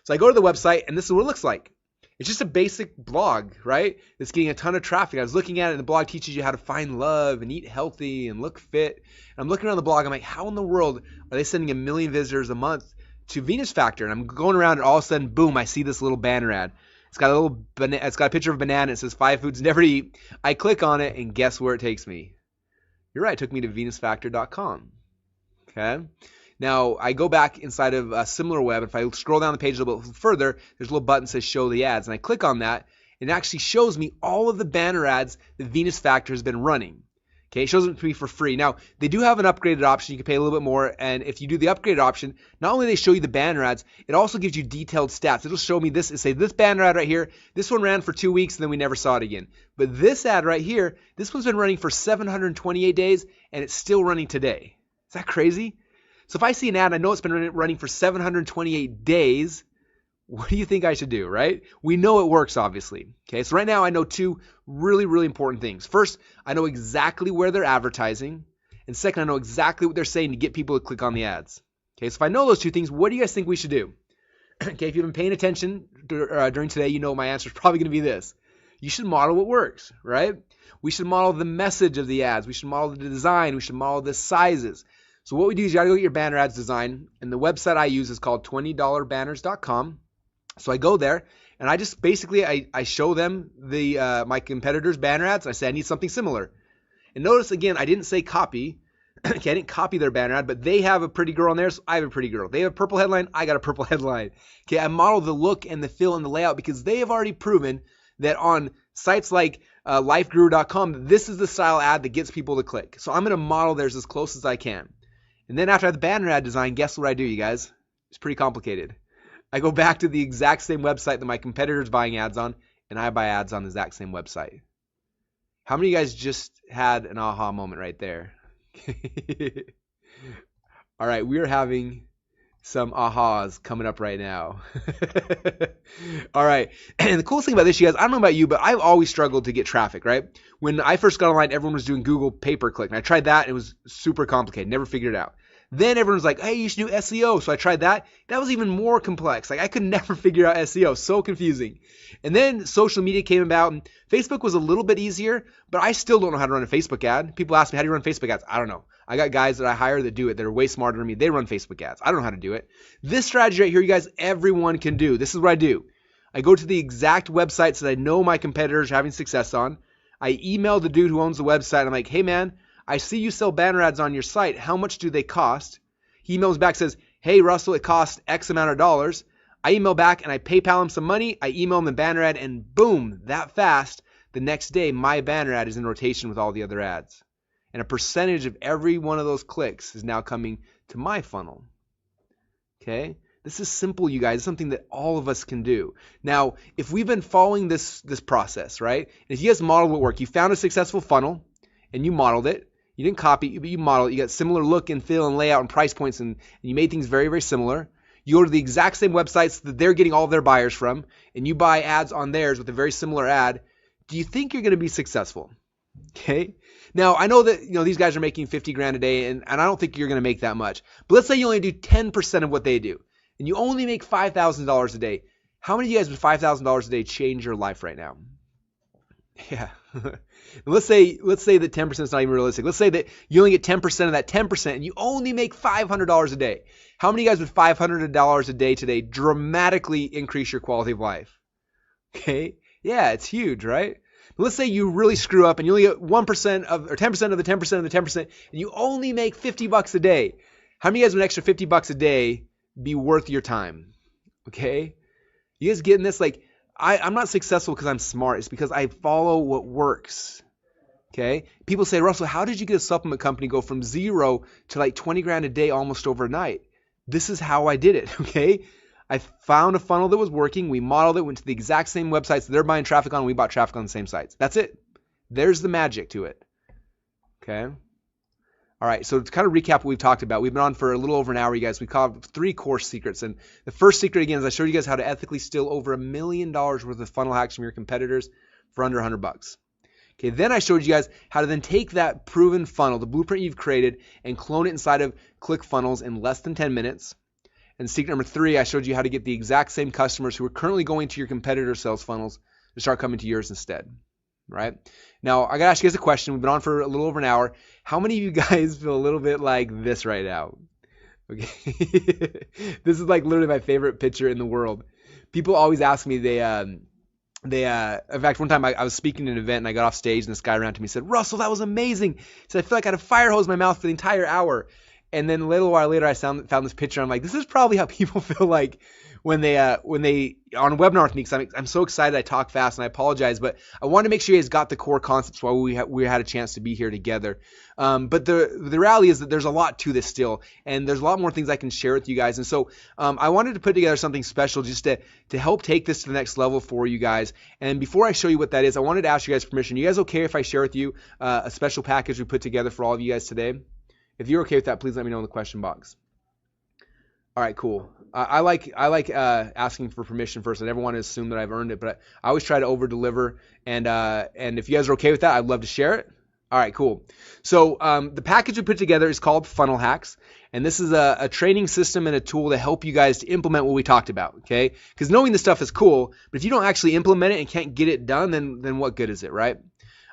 Speaker 1: So I go to the website, and this is what it looks like. It's just a basic blog, right? It's getting a ton of traffic. I was looking at it, and the blog teaches you how to find love and eat healthy and look fit. And I'm looking around the blog, I'm like, how in the world are they sending 1 million visitors a month to Venus Factor? And I'm going around, and all of a sudden, boom, I see this little banner ad. It's got a picture of a banana. It says 5 foods never to eat. I click on it, and guess where it takes me? You're right, it took me to venusfactor.com. Okay. Now I go back inside of SimilarWeb. If I scroll down the page a little bit further, there's a little button that says show the ads, and I click on that, and it actually shows me all of the banner ads that Venus Factor has been running. Okay, it shows them to me for free. Now, they do have an upgraded option. You can pay a little bit more, and if you do the upgraded option, not only do they show you the banner ads, it also gives you detailed stats. It'll show me this, say this banner ad right here, this one ran for 2 weeks, and then we never saw it again. But this ad right here, this one's been running for 728 days, and it's still running today. Is that crazy? So if I see an ad, I know it's been running for 728 days, what do you think I should do, right? We know it works, obviously. Okay, so right now I know two really, really important things. First, I know exactly where they're advertising. And second, I know exactly what they're saying to get people to click on the ads. Okay, so if I know those two things, what do you guys think we should do? Okay, if you've been paying attention during today, you know my answer is probably going to be this. You should model what works, right? We should model the message of the ads. We should model the design. We should model the sizes. So what we do is you got to go get your banner ads design. And the website I use is called $20banners.com. So I go there and I just basically I show them the my competitors' banner ads. I say I need something similar. And notice again, I didn't say copy. Okay, I didn't copy their banner ad, but they have a pretty girl on there, so I have a pretty girl. They have a purple headline, I got a purple headline. Okay, I model the look and the feel and the layout because they have already proven that on sites like lifeguru.com, this is the style ad that gets people to click. So I'm going to model theirs as close as I can. And then after I have the banner ad design, guess what I do, you guys? It's pretty complicated. I go back to the exact same website that my competitor's buying ads on, and I buy ads on the exact same website. How many of you guys just had an aha moment right there? All right, we're having some ahas coming up right now. All right, and the coolest thing about this, you guys, I don't know about you, but I've always struggled to get traffic, right? When I first got online, everyone was doing Google pay-per-click, and I tried that, and it was super complicated, never figured it out. Then everyone was like, hey, you should do SEO. So I tried that. That was even more complex. Like I could never figure out SEO. So confusing. And then social media came about and Facebook was a little bit easier, but I still don't know how to run a Facebook ad. People ask me, how do you run Facebook ads? I don't know. I got guys that I hire that do it. They're way smarter than me. They run Facebook ads. I don't know how to do it. This strategy right here, you guys, everyone can do. This is what I do. I go to the exact websites that I know my competitors are having success on. I email the dude who owns the website. I'm like, hey man, I see you sell banner ads on your site. How much do they cost? He emails back, says, hey, Russell, it costs X amount of dollars. I email back and I PayPal him some money. I email him the banner ad and boom, that fast, the next day, my banner ad is in rotation with all the other ads. And a percentage of every one of those clicks is now coming to my funnel. Okay? This is simple, you guys. It's something that all of us can do. Now, if we've been following this process, right? And if you guys model what work, you found a successful funnel and you modeled it. You didn't copy, but you modeled it. You got similar look and feel and layout and price points, and you made things very, very similar. You go to the exact same websites that they're getting all of their buyers from, and you buy ads on theirs with a very similar ad. Do you think you're going to be successful? Okay. Now, I know that these guys are making 50 grand a day, and I don't think you're going to make that much. But let's say you only do 10% of what they do, and you only make $5,000 a day. How many of you guys with $5,000 a day change your life right now? Yeah. let's say that 10% is not even realistic. Let's say that you only get 10% of that 10% and you only make $500 a day. How many of you guys with $500 a day today dramatically increase your quality of life? Okay. Yeah, it's huge, right? Let's say you really screw up and you only get 1% of, or 10% of the 10% of the 10%, and you only make $50 a day. How many of you guys with an extra $50 a day be worth your time? Okay. You guys getting this? Like, I'm not successful because I'm smart. It's because I follow what works. Okay. People say, Russell, how did you get a supplement company go from 0 to like 20 grand a day almost overnight? This is how I did it. Okay. I found a funnel that was working. We modeled it, went to the exact same websites that they're buying traffic on. And we bought traffic on the same sites. That's it. There's the magic to it. Okay. All right, so to kind of recap what we've talked about, we've been on for a little over an hour, you guys. We covered 3 core secrets. And the first secret, again, is I showed you guys how to ethically steal over $1 million worth of funnel hacks from your competitors for under $100. Okay, then I showed you guys how to then take that proven funnel, the blueprint you've created, and clone it inside of Clickfunnels in less than 10 minutes. And secret number 3, I showed you how to get the exact same customers who are currently going to your competitor sales funnels to start coming to yours instead. Right? Now, I got to ask you guys a question. We've been on for a little over an hour. How many of you guys feel a little bit like this right now? Okay. This is like literally my favorite picture in the world. People always ask me, in fact, one time I was speaking at an event and I got off stage and this guy ran to me and said, Russell, that was amazing. He said, I feel like I had a fire hose in my mouth for the entire hour. And then a little while later, I found this picture. I'm like, this is probably how people feel like when they on webinar with me, because I'm so excited. I talk fast and I apologize, but I wanted to make sure you guys got the core concepts while we had a chance to be here together. But the reality is that there's a lot to this still, and there's a lot more things I can share with you guys. And so I wanted to put together something special just to help take this to the next level for you guys. And before I show you what that is, I wanted to ask you guys permission. You guys okay if I share with you a special package we put together for all of you guys today? If you're okay with that, please let me know in the question box. All right, cool. I like asking for permission first. I never want to assume that I've earned it, but I always try to over deliver. And if you guys are okay with that, I'd love to share it. All right, cool. So the package we put together is called Funnel Hacks, and this is a training system and a tool to help you guys to implement what we talked about. Okay? Because knowing this stuff is cool, but if you don't actually implement it and can't get it done, then what good is it, right?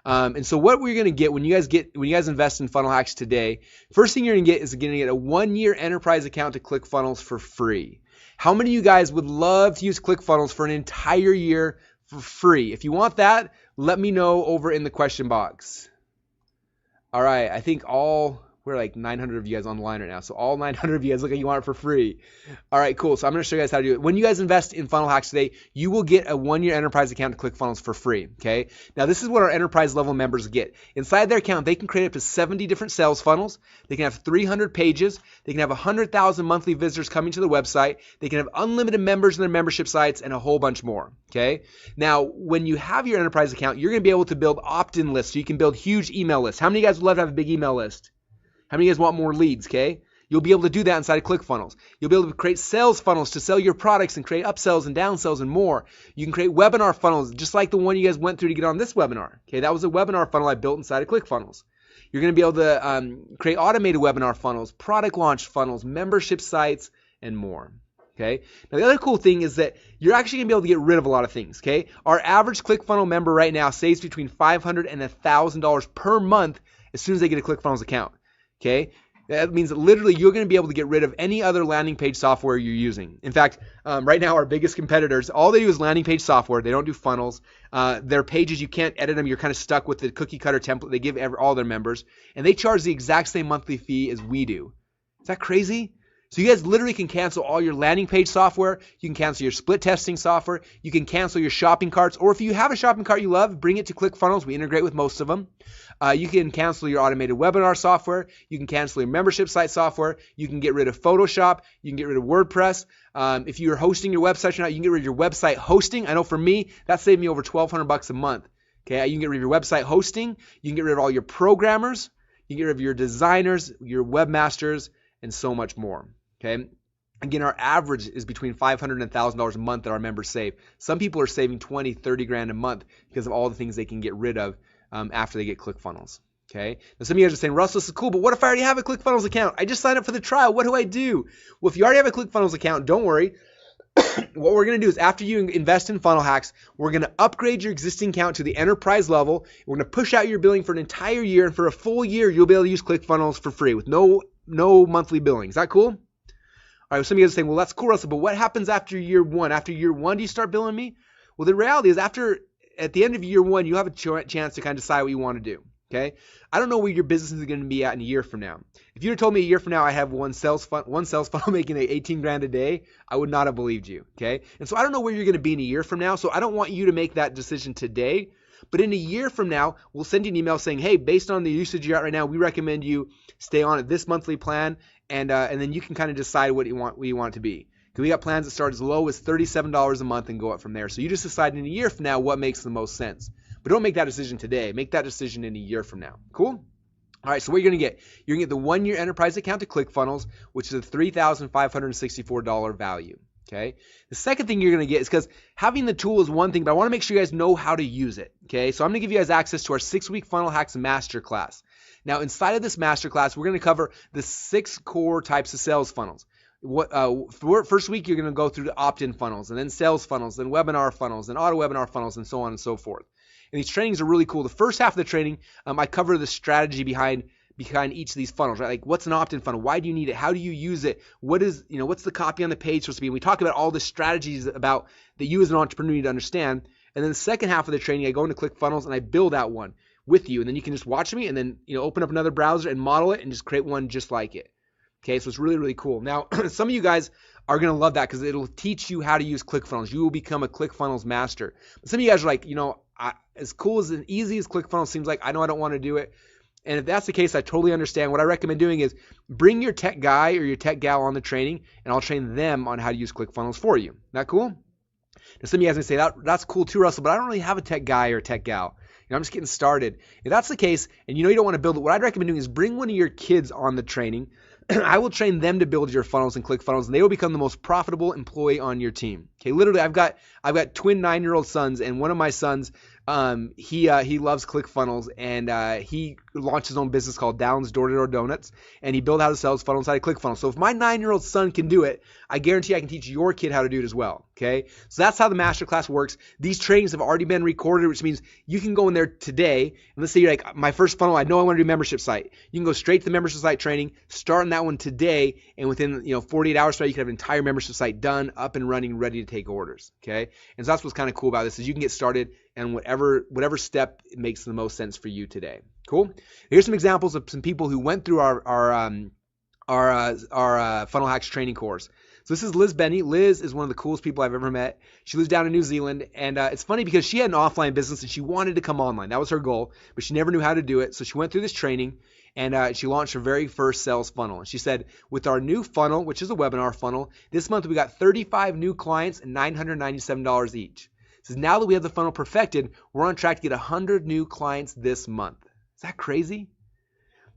Speaker 1: And so what we're going to get when you guys invest in Funnel Hacks today, first thing you're going to get is a 1-year enterprise account to Clickfunnels for free. How many of you guys would love to use Clickfunnels for an entire year for free? If you want that, let me know over in the question box. All right, I think we're like 900 of you guys online right now. So all 900 of you guys look like you want it for free. All right, cool. So I'm going to show you guys how to do it. When you guys invest in Funnel Hacks today, you will get a 1-year enterprise account to Clickfunnels for free. Okay. Now this is what our enterprise level members get. Inside their account, they can create up to 70 different sales funnels. They can have 300 pages. They can have 100,000 monthly visitors coming to the website. They can have unlimited members in their membership sites and a whole bunch more. Okay. Now, when you have your enterprise account, you're going to be able to build opt-in lists. So you can build huge email lists. How many of you guys would love to have a big email list? How many of you guys want more leads, okay? You'll be able to do that inside of Clickfunnels. You'll be able to create sales funnels to sell your products and create upsells and downsells and more. You can create webinar funnels just like the one you guys went through to get on this webinar. Okay, that was a webinar funnel I built inside of Clickfunnels. You're going to be able to create automated webinar funnels, product launch funnels, membership sites, and more. Okay. Now the other cool thing is that you're actually going to be able to get rid of a lot of things. Okay. Our average ClickFunnels member right now saves between $500 and $1,000 per month as soon as they get a ClickFunnels account. Okay, that means that literally you're going to be able to get rid of any other landing page software you're using. In fact, right now our biggest competitors, all they do is landing page software. They don't do funnels. Their pages, you can't edit them. You're kind of stuck with the cookie cutter template they give all their members. And they charge the exact same monthly fee as we do. Is that crazy? So you guys literally can cancel all your landing page software. You can cancel your split testing software. You can cancel your shopping carts. Or if you have a shopping cart you love, bring it to ClickFunnels. We integrate with most of them. You can cancel your automated webinar software. You can cancel your membership site software. You can get rid of Photoshop. You can get rid of WordPress. If you're hosting your website or not, you can get rid of your website hosting. I know for me, that saved me over $1,200 a month. Okay, you can get rid of your website hosting. You can get rid of all your programmers. You can get rid of your designers, your webmasters, and so much more. Okay. Again, our average is between $500 and $1,000 a month that our members save. Some people are saving 20, 30 grand a month because of all the things they can get rid of after they get ClickFunnels. Okay. Now some of you guys are saying, Russell, this is cool, but what if I already have a ClickFunnels account? I just signed up for the trial. What do I do? Well, if you already have a ClickFunnels account, don't worry. What we're going to do is after you invest in Funnel Hacks, we're going to upgrade your existing account to the enterprise level. We're going to push out your billing for an entire year, and for a full year, you'll be able to use ClickFunnels for free with no monthly billing. Is that cool? All right, some of you guys are saying, well, that's cool, Russell, but what happens after year one? After year one, do you start billing me? Well, the reality is at the end of year one, you have a chance to kind of decide what you want to do, okay? I don't know where your business is going to be at in a year from now. If you had told me a year from now I have one sales funnel making 18 grand a day, I would not have believed you, okay? And so I don't know where you're going to be in a year from now, so I don't want you to make that decision today. But in a year from now, we'll send you an email saying, hey, based on the usage you're at right now, we recommend you stay on at this monthly plan, and then you can kind of decide what you want it to be. Because we got plans that start as low as $37 a month and go up from there. So you just decide in a year from now what makes the most sense. But don't make that decision today. Make that decision in a year from now. Cool? All right, so what you're going to get? You're going to get the 1-year enterprise account to ClickFunnels, which is a $3,564 value. Okay. The second thing you're going to get is because having the tool is one thing, but I want to make sure you guys know how to use it. Okay. So I'm going to give you guys access to our 6-week Funnel Hacks Masterclass. Now, inside of this masterclass, we're going to cover the 6 core types of sales funnels. First week, you're going to go through the opt-in funnels, and then sales funnels, then webinar funnels, then auto webinar funnels, and so on and so forth. And these trainings are really cool. The first half of the training, I cover the strategy behind each of these funnels, right? Like, what's an opt-in funnel? Why do you need it? How do you use it? What's the copy on the page supposed to be? And we talk about all the strategies that you as an entrepreneur need to understand. And then the second half of the training, I go into ClickFunnels and I build out one with you. And then you can just watch me and then, open up another browser and model it and just create one just like it. Okay, so it's really, really cool. Now, some of you guys are going to love that because it'll teach you how to use ClickFunnels. You will become a ClickFunnels master. But some of you guys are like, as cool as and easy as ClickFunnels seems like, I know I don't want to do it. And if that's the case, I totally understand. What I recommend doing is bring your tech guy or your tech gal on the training, and I'll train them on how to use ClickFunnels for you. That cool? Now, some of you guys may say, that's cool too, Russell, but I don't really have a tech guy or a tech gal. I'm just getting started. If that's the case, and you don't want to build it, what I'd recommend doing is bring one of your kids on the training. I will train them to build your funnels and ClickFunnels, and they will become the most profitable employee on your team. Okay, literally, I've got twin 9-year-old sons, and one of my sons, he loves ClickFunnels, and he launched his own business called Down's Door-to-Door Donuts, and he built how to sell his funnels inside of ClickFunnels. So if my 9-year-old son can do it, I guarantee I can teach your kid how to do it as well. Okay, so that's how the masterclass works. These trainings have already been recorded, which means you can go in there today, and let's say you're like, my first funnel, I know I want to do membership site. You can go straight to the membership site training, start on that one today, and within 48 hours from now, you can have an entire membership site done, up and running, ready to take orders. Okay, and so that's what's kind of cool about this is you can get started and whatever step makes the most sense for you today. Cool. Here's some examples of some people who went through our Funnel Hacks training course. So this is Liz Benny. Liz is one of the coolest people I've ever met. She lives down in New Zealand, and it's funny because she had an offline business and she wanted to come online. That was her goal, but she never knew how to do it. So she went through this training, and she launched her very first sales funnel. And she said, with our new funnel, which is a webinar funnel, this month we got 35 new clients and $997 each. So now that we have the funnel perfected, we're on track to get 100 new clients this month. Is that crazy?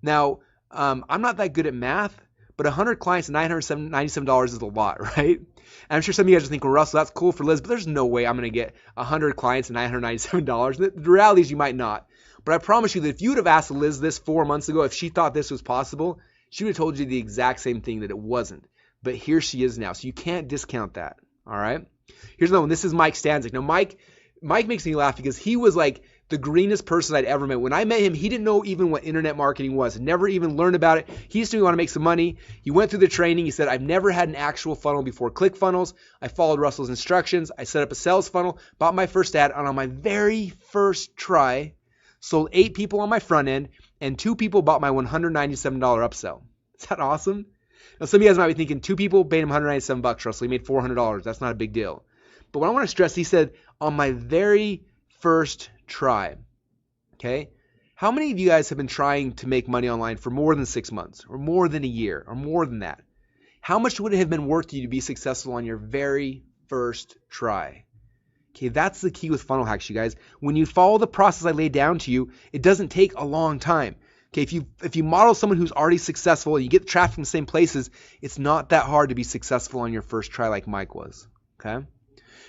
Speaker 1: Now, I'm not that good at math, but 100 clients and $997 is a lot, right? And I'm sure some of you guys are thinking, well, Russell, that's cool for Liz, but there's no way I'm going to get 100 clients and $997. The reality is you might not. But I promise you that if you would have asked Liz this 4 months ago, if she thought this was possible, she would have told you the exact same thing, that it wasn't. But here she is now, so you can't discount that, all right? Here's another one. This is Mike Stanzik. Now, Mike makes me laugh because he was like the greenest person I'd ever met. When I met him, he didn't know even what internet marketing was, never even learned about it. He used to want to make some money. He went through the training. He said, I've never had an actual funnel before ClickFunnels. I followed Russell's instructions. I set up a sales funnel, bought my first ad, and on my very first try, sold 8 people on my front end, and 2 people bought my $197 upsell. Is that awesome? Now, some of you guys might be thinking, 2 people paid him $197, Russell. He made $400. That's not a big deal. But what I want to stress, he said, on my very first try. Okay? How many of you guys have been trying to make money online for more than 6 months, or more than a year, or more than that? How much would it have been worth to you to be successful on your very first try? Okay, that's the key with funnel hacks, you guys. When you follow the process I laid down to you, it doesn't take a long time. Okay, if you model someone who's already successful and you get traffic from the same places, it's not that hard to be successful on your first try like Mike was. Okay?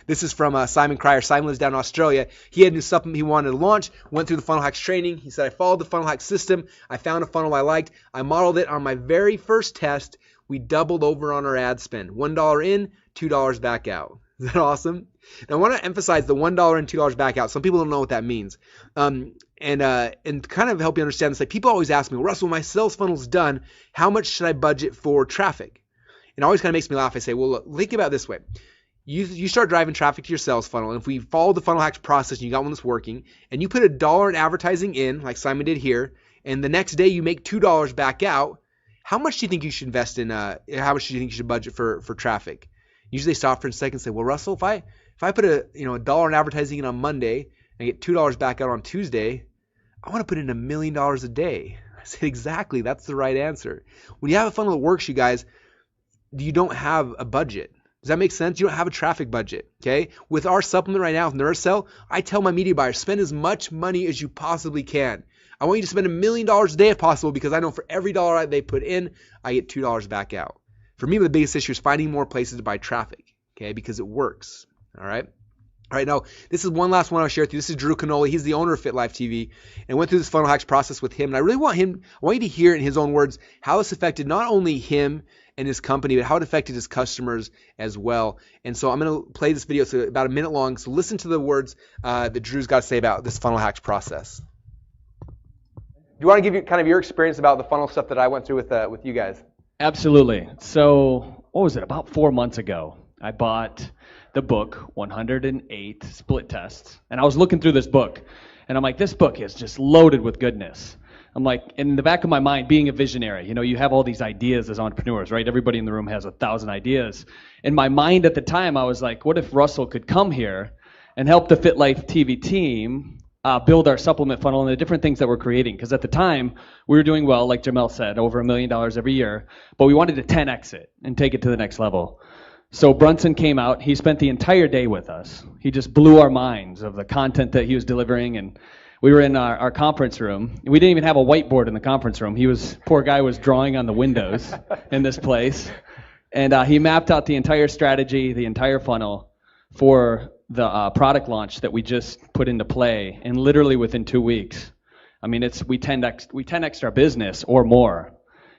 Speaker 1: This is from Simon Cryer. Simon lives down in Australia. He had a new supplement he wanted to launch, went through the funnel hacks training. He said, I followed the funnel hack system. I found a funnel I liked. I modeled it on my very first test. We doubled over on our ad spend. $1 in, $2 back out. Is that awesome? Now, I want to emphasize the $1 in, $2 back out. Some people don't know what that means. And kind of help you understand this. Like, people always ask me, well, Russell, when my sales funnel's done, how much should I budget for traffic? And it always kind of makes me laugh. I say, well, look, think about it this way. You start driving traffic to your sales funnel, and if we follow the funnel hacks process and you got one that's working, and you put $1 in advertising in, like Simon did here, and the next day you make $2 back out, how much do you think you should invest in, how much do you think you should budget for traffic? Usually they stop for a second and say, well, Russell, if I put $1 in advertising in on Monday and I get $2 back out on Tuesday, I want to put in $1 million a day. I said, exactly, that's the right answer. When you have a funnel that works, you guys, you don't have a budget. Does that make sense? You don't have a traffic budget, okay? With our supplement right now, with NurseCell, I tell my media buyers, spend as much money as you possibly can. I want you to spend $1 million a day if possible, because I know for every dollar they put in, I get $2 back out. For me, the biggest issue is finding more places to buy traffic, okay? Because it works, all right? All right, now, this is one last one I'll share with you. This is Drew Canoli. He's the owner of Fit Life TV. And I went through this funnel hacks process with him. And I really want you to hear in his own words how this affected not only him and his company, but how it affected his customers as well. And so I'm going to play this video. It's about 1 minute long. So listen to the words that Drew's got to say about this funnel hacks process. Do you want to give you kind of your experience about the funnel stuff that I went through with you guys?
Speaker 3: Absolutely. So what was it? About 4 months ago, I bought the book, 108 Split Tests. And I was looking through this book, and I'm like, this book is just loaded with goodness. I'm like, in the back of my mind, being a visionary, you have all these ideas as entrepreneurs, right? Everybody in the room has 1,000 ideas. In my mind at the time, I was like, what if Russell could come here and help the Fit Life TV team build our supplement funnel and the different things that we're creating? Because at the time, we were doing well, like Jamel said, over $1 million every year, but we wanted to 10x it and take it to the next level. So Brunson came out. He spent the entire day with us. He just blew our minds of the content that he was delivering, and we were in our conference room. We didn't even have a whiteboard in the conference room. Poor guy was drawing on the windows in this place. And he mapped out the entire strategy, the entire funnel for the product launch that we just put into play. And literally within 2 weeks, I mean, we 10x our business or more.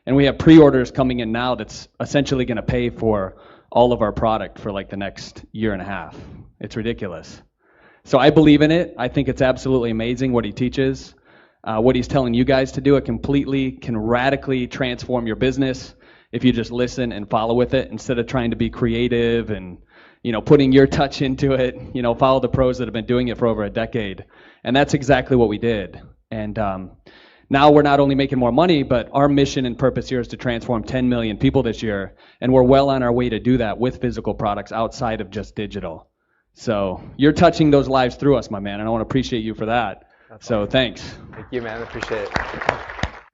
Speaker 3: And we have pre-orders coming in now that's essentially going to pay for all of our product for like the next year and a half. It's ridiculous. So I believe in it. I think it's absolutely amazing what he teaches. What he's telling you guys to do, it completely can radically transform your business if you just listen and follow with it instead of trying to be creative and putting your touch into it. Follow the pros that have been doing it for over a decade. And that's exactly what we did. And now we're not only making more money, but our mission and purpose here is to transform 10 million people this year. And we're well on our way to do that with physical products outside of just digital. So you're touching those lives through us, my man, and I want to appreciate you for that. That's awesome. Thanks.
Speaker 1: Thank you, man. I appreciate it.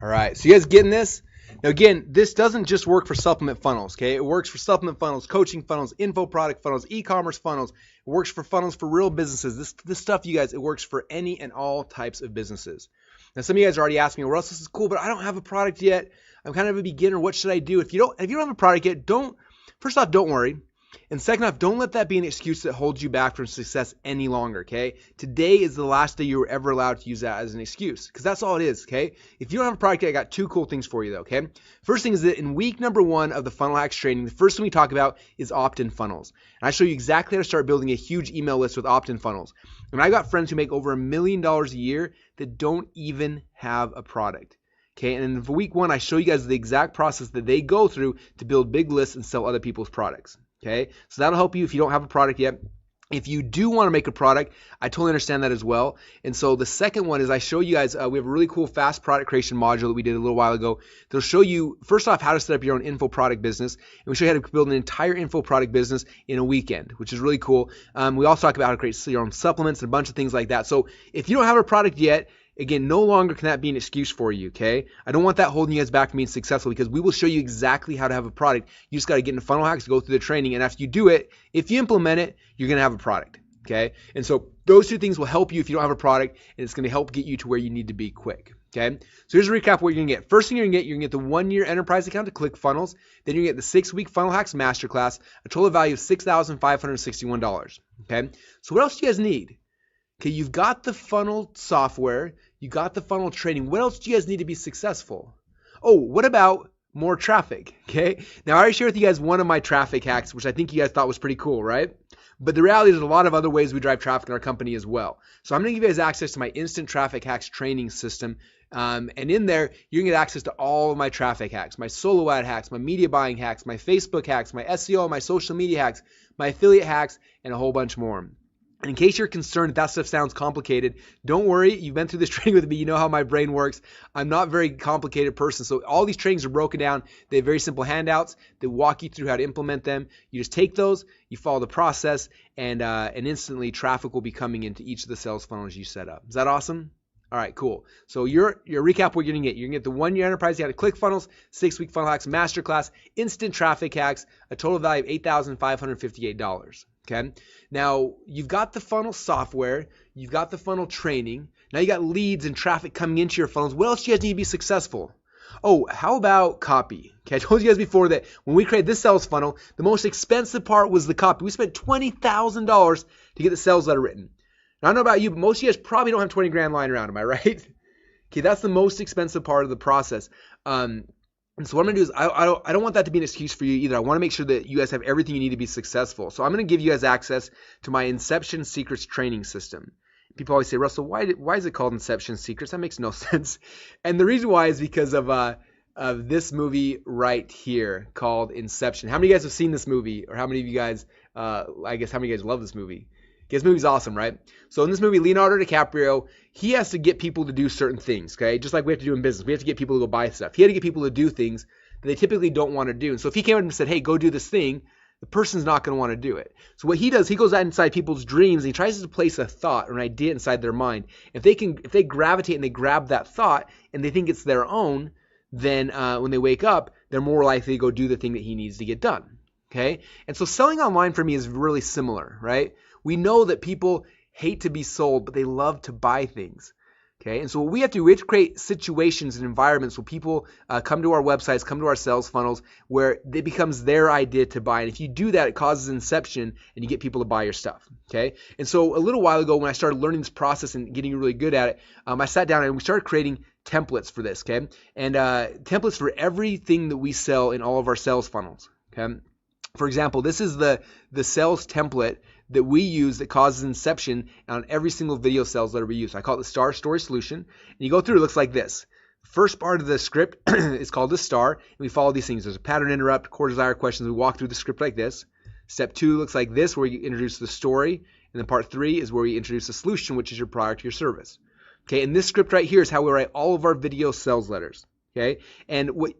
Speaker 1: All right. So you guys getting this? Now, again, this doesn't just work for supplement funnels, okay? It works for supplement funnels, coaching funnels, info product funnels, e-commerce funnels. It works for funnels for real businesses. This stuff, you guys, it works for any and all types of businesses. Now, some of you guys are already asking me, Russell, this is cool, but I don't have a product yet. I'm kind of a beginner. What should I do? If you don't have a product yet, first off, don't worry. And second off, don't let that be an excuse that holds you back from success any longer, okay? Today is the last day you were ever allowed to use that as an excuse, because that's all it is, okay? If you don't have a product yet, I got 2 cool things for you, though, okay? First thing is that in week number 1 of the Funnel Hacks training, the first thing we talk about is opt-in funnels. And I show you exactly how to start building a huge email list with opt-in funnels. And I got friends who make over $1 million a year that don't even have a product. Okay, and in week 1, I show you guys the exact process that they go through to build big lists and sell other people's products. Okay, so that'll help you if you don't have a product yet. If you do want to make a product, I totally understand that as well. And so the second one is I show you guys, we have a really cool fast product creation module that we did a little while ago. They'll show you, first off, how to set up your own info product business. And we show you how to build an entire info product business in a weekend, which is really cool. We also talk about how to create your own supplements and a bunch of things like that. So if you don't have a product yet, again, no longer can that be an excuse for you, okay? I don't want that holding you guys back from being successful because we will show you exactly how to have a product. You just got to get into Funnel Hacks, go through the training, and after you do it, if you implement it, you're going to have a product, okay? And so those 2 things will help you if you don't have a product, and it's going to help get you to where you need to be quick, okay? So here's a recap of what you're going to get. First thing you're going to get the 1-year enterprise account to Clickfunnels. Then you're going to get the 6-week Funnel Hacks Masterclass, a total value of $6,561, okay? So what else do you guys need? Okay, you've got the funnel software, you got the funnel training. What else do you guys need to be successful? Oh, what about more traffic? Okay, now I already shared with you guys one of my traffic hacks, which I think you guys thought was pretty cool, right? But the reality is there's a lot of other ways we drive traffic in our company as well. So I'm going to give you guys access to my instant traffic hacks training system. And in there, you're going to get access to all of my traffic hacks, my solo ad hacks, my media buying hacks, my Facebook hacks, my SEO, my social media hacks, my affiliate hacks, and a whole bunch more. And in case you're concerned that stuff sounds complicated, don't worry. You've been through this training with me. You know how my brain works. I'm not a very complicated person. So all these trainings are broken down. They have very simple handouts. They walk you through how to implement them. You just take those, you follow the process, and instantly traffic will be coming into each of the sales funnels you set up. Is that awesome? All right, cool. So your recap, what you're going to get. You're going to get the 1-year enterprise. You got a ClickFunnels, 6-week Funnel Hacks Masterclass, instant traffic hacks, a total value of $8,558. Okay. Now you've got the funnel software, you've got the funnel training. Now you got leads and traffic coming into your funnels. What else do you guys need to be successful? Oh, how about copy? Okay, I told you guys before that when we created this sales funnel, the most expensive part was the copy. We spent $20,000 to get the sales letter written. Now I don't know about you, but most of you guys probably don't have 20 grand lying around. Am I right? Okay, that's the most expensive part of the process. And so what I'm going to do is I don't want that to be an excuse for you either. I want to make sure that you guys have everything you need to be successful. So I'm going to give you guys access to my Inception Secrets training system. People always say, Russell, why is it called Inception Secrets? That makes no sense. And the reason why is because of this movie right here called Inception. How many of you guys have seen this movie? Or how many of you guys, how many of you guys love this movie? Okay, this movie's awesome, right? So in this movie, Leonardo DiCaprio, he has to get people to do certain things, okay? Just like we have to do in business. We have to get people to go buy stuff. He had to get people to do things that they typically don't want to do. And so if he came in and said, hey, go do this thing, the person's not going to want to do it. So what he does, he goes out inside people's dreams and he tries to place a thought or an idea inside their mind. If they gravitate and they grab that thought and they think it's their own, then when they wake up, they're more likely to go do the thing that he needs to get done. Okay? And so selling online for me is really similar, right? We know that people hate to be sold, but they love to buy things. Okay, and so what we have to do, we have to create situations and environments where people come to our websites, come to our sales funnels, where it becomes their idea to buy. And if you do that, it causes inception and you get people to buy your stuff. Okay, and so a little while ago when I started learning this process and getting really good at it, I sat down and we started creating templates for this. Okay, and templates for everything that we sell in all of our sales funnels. Okay, for example, this is the sales template that we use that causes inception on every single video sales letter we use. I call it the STAR Story Solution. And you go through, it looks like this. First part of the script is called the STAR, and we follow these things. There's a pattern interrupt, core desire questions. We walk through the script like this. Step 2 looks like this, where you introduce the story. And then part 3 is where we introduce the solution, which is your product or your service. Okay, and this script right here is how we write all of our video sales letters. Okay, and it was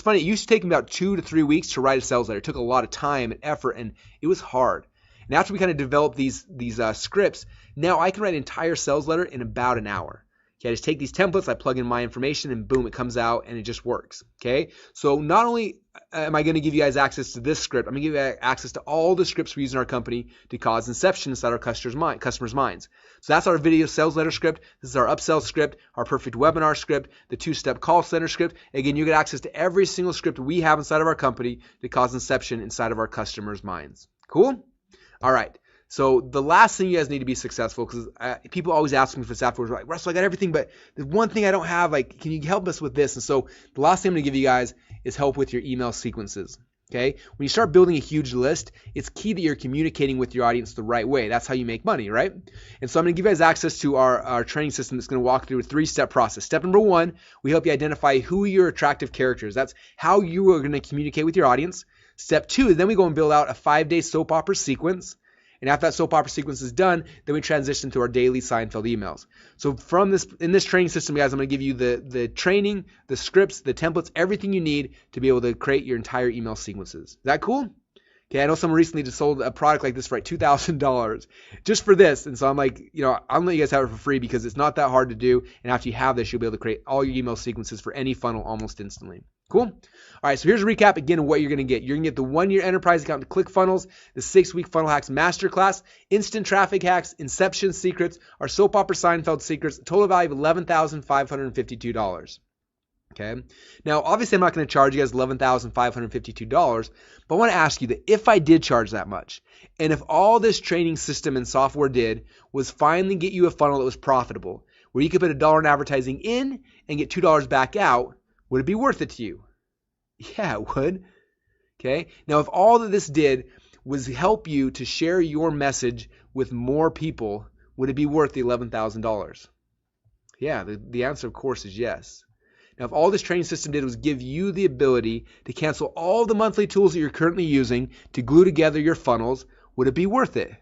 Speaker 1: funny, it used to take me about 2 to 3 weeks to write a sales letter. It took a lot of time and effort, and it was hard. And after we kind of developed these scripts, now I can write an entire sales letter in about an hour. Okay, I just take these templates, I plug in my information, and boom, it comes out, and it just works. Okay, so not only am I going to give you guys access to this script, I'm going to give you access to all the scripts we use in our company to cause inception inside our customers' minds. So that's our video sales letter script. This is our upsell script, our perfect webinar script, the 2-step call center script. Again, you get access to every single script we have inside of our company to cause inception inside of our customers' minds. Cool? All right, so the last thing you guys need to be successful, because people always ask me for this afterwards, like, Russell, I got everything, but the one thing I don't have, like, can you help us with this? And so the last thing I'm going to give you guys is help with your email sequences. Okay, when you start building a huge list, it's key that you're communicating with your audience the right way. That's how you make money, right? And so I'm going to give you guys access to our training system that's going to walk through a 3-step process. Step number 1, we help you identify who your attractive characters. That's how you are going to communicate with your audience. Step 2, then we go and build out a 5-day soap opera sequence. And after that soap opera sequence is done, then we transition to our daily Seinfeld emails. So in this training system, guys, I'm going to give you the training, the scripts, the templates, everything you need to be able to create your entire email sequences. Is that cool? Okay, I know someone recently just sold a product like this for like $2,000 just for this. And so I'm like, I'm going to let you guys have it for free because it's not that hard to do. And after you have this, you'll be able to create all your email sequences for any funnel almost instantly. Cool? All right, so here's a recap again of what you're going to get. You're going to get the 1-year enterprise account to ClickFunnels, the 6-week Funnel Hacks Masterclass, instant traffic hacks, inception secrets, our soap opera Seinfeld secrets, a total value of $11,552. Okay. Now, obviously, I'm not going to charge you guys $11,552, but I want to ask you that if I did charge that much, and if all this training system and software did was finally get you a funnel that was profitable, where you could put $1 in advertising in and get $2 back out, would it be worth it to you? Yeah, it would. Okay. Now, if all that this did was help you to share your message with more people, would it be worth the $11,000? Yeah, the answer, of course, is yes. Now, if all this training system did was give you the ability to cancel all the monthly tools that you're currently using to glue together your funnels, would it be worth it?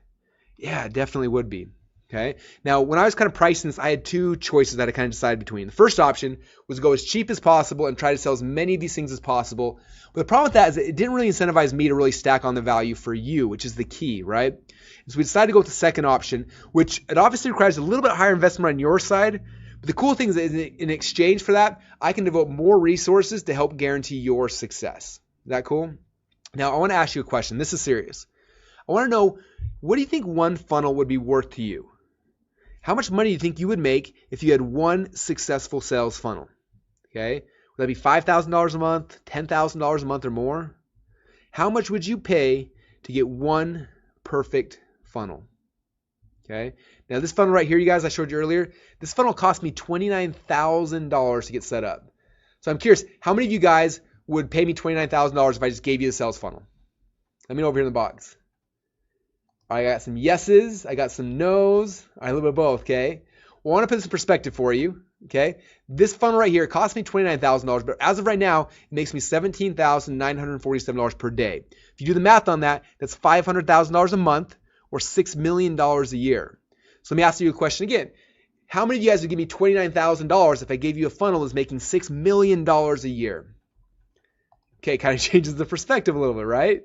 Speaker 1: Yeah, it definitely would be. Okay. Now, when I was kind of pricing this, I had 2 choices that I kind of decided between. The first option was go as cheap as possible and try to sell as many of these things as possible. But the problem with that is it didn't really incentivize me to really stack on the value for you, which is the key, right? And so we decided to go with the second option, which it obviously requires a little bit higher investment on your side. But the cool thing is that in exchange for that, I can devote more resources to help guarantee your success. Is that cool? Now, I want to ask you a question. This is serious. I want to know, what do you think one funnel would be worth to you? How much money do you think you would make if you had one successful sales funnel? Okay, would that be $5,000 a month, $10,000 a month or more? How much would you pay to get one perfect funnel? Okay, now this funnel right here, you guys, I showed you earlier, this funnel cost me $29,000 to get set up. So I'm curious, how many of you guys would pay me $29,000 if I just gave you the sales funnel? Let me know over here in the box. I got some yeses, I got some nos, a little bit of both, okay? Well, I want to put this in perspective for you, okay? This funnel right here cost me $29,000, but as of right now, it makes me $17,947 per day. If you do the math on that, that's $500,000 a month, or $6 million a year. So let me ask you a question again. How many of you guys would give me $29,000 if I gave you a funnel that's making $6 million a year? Okay, it kind of changes the perspective a little bit, right?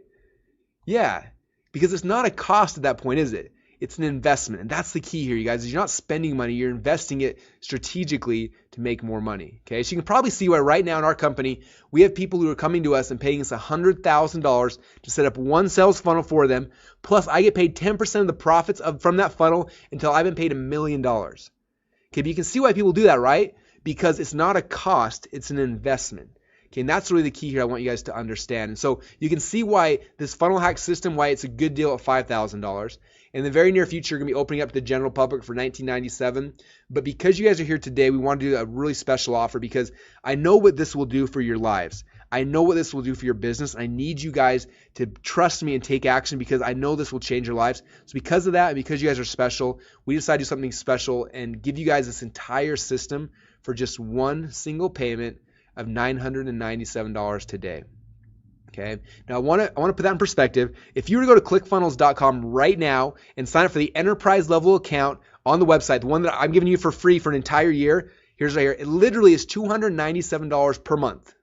Speaker 1: Yeah, because it's not a cost at that point, is it? It's an investment. And that's the key here, you guys, is you're not spending money, you're investing it strategically to make more money. Okay, so you can probably see why right now in our company, we have people who are coming to us and paying us $100,000 to set up one sales funnel for them. Plus, I get paid 10% of the profits from that funnel until I've been paid $1 million. Okay, but you can see why people do that, right? Because it's not a cost, it's an investment. Okay, and that's really the key here I want you guys to understand. And so you can see why this funnel hack system, why it's a good deal at $5,000. In the very near future, we're going to be opening up to the general public for $19.97. But because you guys are here today, we want to do a really special offer because I know what this will do for your lives. I know what this will do for your business. I need you guys to trust me and take action because I know this will change your lives. So because of that and because you guys are special, we decided to do something special and give you guys this entire system for just one single payment of $997 today. Okay. Now I want to put that in perspective. If you were to go to clickfunnels.com right now and sign up for the enterprise level account on the website, the one that I'm giving you for free for an entire year, here's right here. It literally is $297 per month.